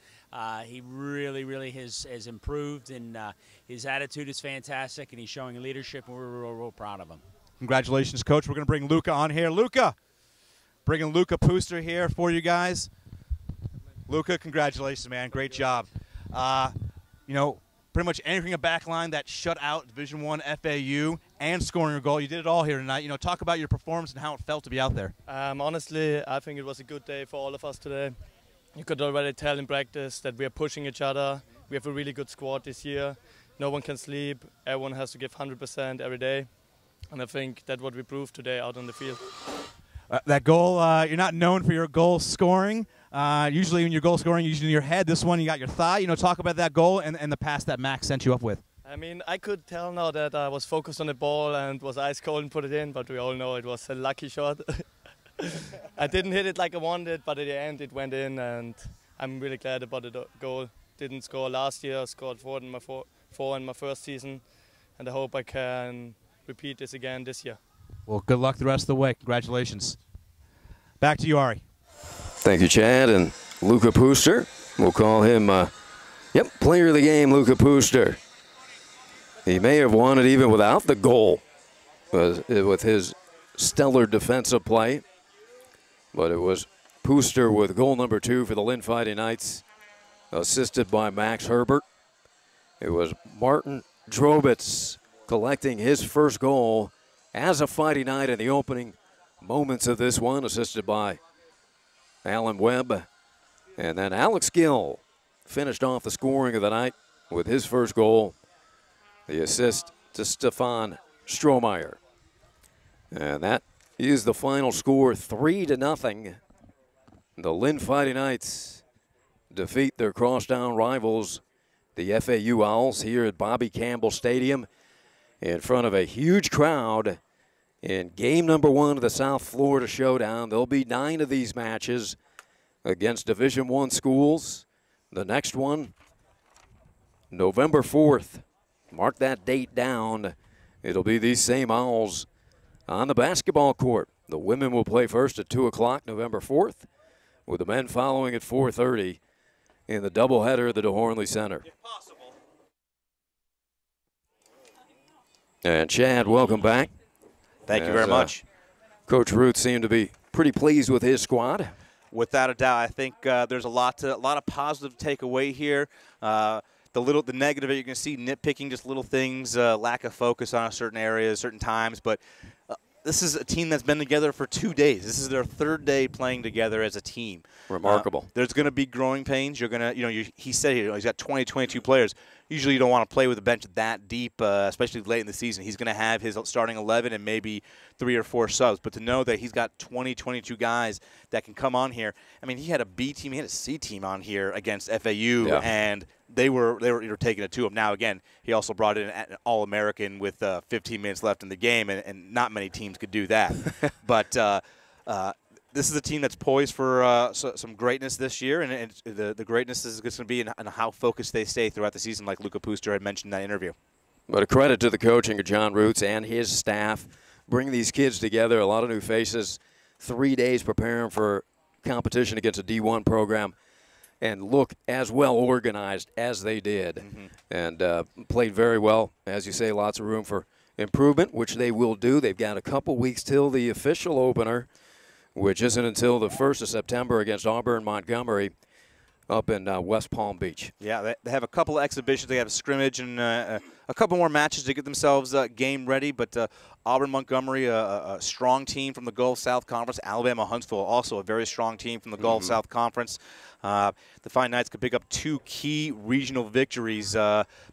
Speaker 8: he really has improved, and his attitude is fantastic, and he's showing leadership, and we're real proud of him.
Speaker 3: Congratulations, Coach. We're going to bring Luca on here. Luca, bringing Luca Pooster here for you guys. Luca, congratulations, man. Great job. You know, pretty much entering a back line that shut out Division I FAU and scoring a goal. You did it all here tonight. You know, talk about your performance and how it felt to be out there.
Speaker 13: Honestly, I think it was a good day for all of us today. You could already tell in practice that we are pushing each other. We have a really good squad this year. No one can sleep. Everyone has to give 100% every day. And I think that's what we proved today out on the field.
Speaker 3: That goal, you're not known for your goal scoring. Usually when you're goal scoring, usually in your head. This one, you got your thigh. You know, talk about that goal and the pass that Max sent you up with.
Speaker 13: I mean, I could tell now that I was focused on the ball and was ice cold and put it in, but we all know it was a lucky shot. I didn't hit it like I wanted, but at the end it went in, and I'm really glad about the goal. Didn't score last year, scored four in my first season, and I hope I can repeat this again this year.
Speaker 3: Well, good luck the rest of the way. Congratulations. Back to you, Ari.
Speaker 9: Thank you, Chad. And Luca Pooster, we'll call him, player of the game, Luca Pooster. He may have won it even without the goal with his stellar defensive play. But it was Pooster with goal number 2 for the Lynn Fighting Knights, assisted by Max Herbert. It was Martin Drobitz collecting his first goal as a Fighting Knight in the opening moments of this one, assisted by Alan Webb. And then Alex Gill finished off the scoring of the night with his first goal, the assist to Stefan Strohmeyer. And that is the final score, 3-0. The Lynn Fighting Knights defeat their crosstown rivals, the FAU Owls, here at Bobby Campbell Stadium in front of a huge crowd in game number 1 of the South Florida Showdown. There'll be 9 of these matches against Division I schools. The next one, November 4th. Mark that date down. It'll be these same Owls on the basketball court. The women will play first at 2 o'clock, November 4th, with the men following at 4:30 in the doubleheader at the DeHornley Center. And Chad, welcome back.
Speaker 7: Thank you very much.
Speaker 9: Coach Ruth seemed to be pretty pleased with his squad.
Speaker 7: Without a doubt, I think there's a lot of positive to take away here. The negative, you're going to see nitpicking, just little things, lack of focus on certain areas, certain times. But this is a team that's been together for 2 days. This is their 3rd day playing together as a team.
Speaker 9: Remarkable.
Speaker 7: There's going to be growing pains. You're going to, he said he's got 20, 22 players. Usually you don't want to play with a bench that deep, especially late in the season. He's going to have his starting 11 and maybe 3 or 4 subs. But to know that he's got 20, 22 guys that can come on here. I mean, he had a B team, he had a C team on here against FAU, and they were taking it to him. Now, again, he also brought in an All-American with 15 minutes left in the game, and not many teams could do that. But this is a team that's poised for some greatness this year, and the greatness is going to be in how focused they stay throughout the season, like Luca Pooster had mentioned in that interview.
Speaker 9: But a credit to the coaching of John Roots and his staff. Bring these kids together, a lot of new faces, 3 days preparing for competition against a D1 program, and look as well organized as they did. And played very well. As you say, lots of room for improvement, which they will do. They've got a couple weeks till the official opener, which isn't until the 1st of September against Auburn Montgomery up in West Palm Beach.
Speaker 7: Yeah, they have a couple of exhibitions. They have a scrimmage and a couple more matches to get themselves game ready. But Auburn Montgomery, a strong team from the Gulf South Conference. Alabama Huntsville, also a very strong team from the Gulf South Conference. The Fighting Knights could pick up 2 key regional victories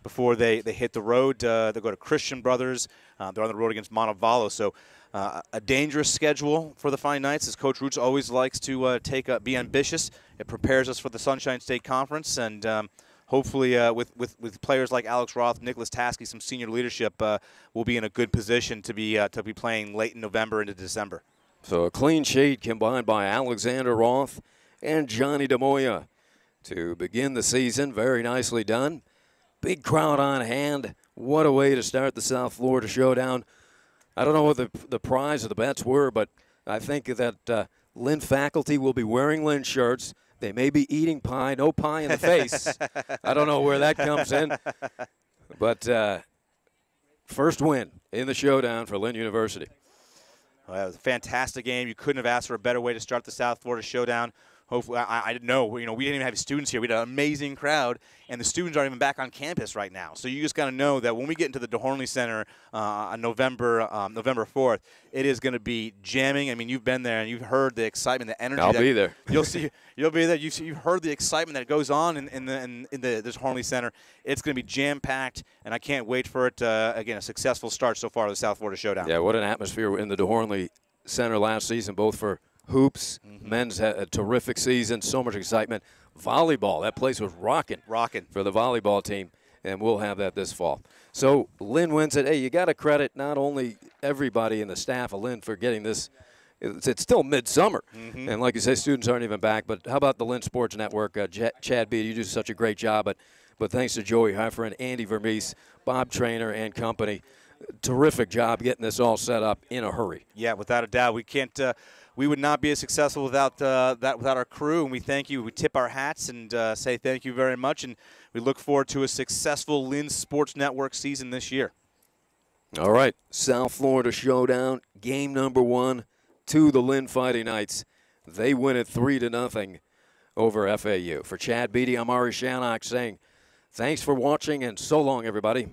Speaker 7: before they hit the road. They go to Christian Brothers. They're on the road against Montevallo. So a dangerous schedule for the Fighting Knights, as Coach Roots always likes to be ambitious. It prepares us for the Sunshine State Conference, and hopefully with players like Alex Roth, Nicholas Taskey, some senior leadership, we'll be in a good position to be playing late in November into December.
Speaker 9: So a clean sheet combined by Alexander Roth and Johnny DeMoya to begin the season. Very nicely done. Big crowd on hand. What a way to start the South Florida Showdown. I don't know what the prize of the bets were, but I think that Lynn faculty will be wearing Lynn shirts. They may be eating pie, no pie in the face. I don't know where that comes in. But first win in the Showdown for Lynn University.
Speaker 7: Well, that was a fantastic game. You couldn't have asked for a better way to start the South Florida Showdown. Hopefully, I didn't know. You know, we didn't even have students here. We had an amazing crowd, and the students aren't even back on campus right now. So you just got to know that when we get into the DeHornley Center on November 4th, it is going to be jamming. I mean, you've been there and you've heard the excitement, the energy.
Speaker 9: I'll be there.
Speaker 7: You'll be there. You've heard the excitement that goes on in the DeHornley Center. It's going to be jam packed, and I can't wait for it. Again, a successful start so far of the South Florida Showdown.
Speaker 9: Yeah, what an atmosphere in the DeHornley Center last season, both for hoops. Men's had a terrific season, so much excitement. Volleyball, that place was rocking for the volleyball team, and we'll have that this fall. So Lynn wins it. Hey, you got to credit not only everybody in the staff of Lynn for getting this. It's still midsummer, and like you say, students aren't even back. But how about the Lynn Sports Network? Chad Beatty, you do such a great job. But thanks to Joey Heifer and Andy Vermees, Bob Trainer and company, terrific job getting this all set up in a hurry.
Speaker 7: Yeah, without a doubt. We can't. We would not be as successful without without our crew, and we thank you. We tip our hats and say thank you very much, and we look forward to a successful Lynn Sports Network season this year.
Speaker 9: All right, South Florida Showdown, game number 1 to the Lynn Fighting Knights. They win it 3-0 over FAU. For Chad Beatty, I'm Ari Shannock saying thanks for watching, and so long, everybody.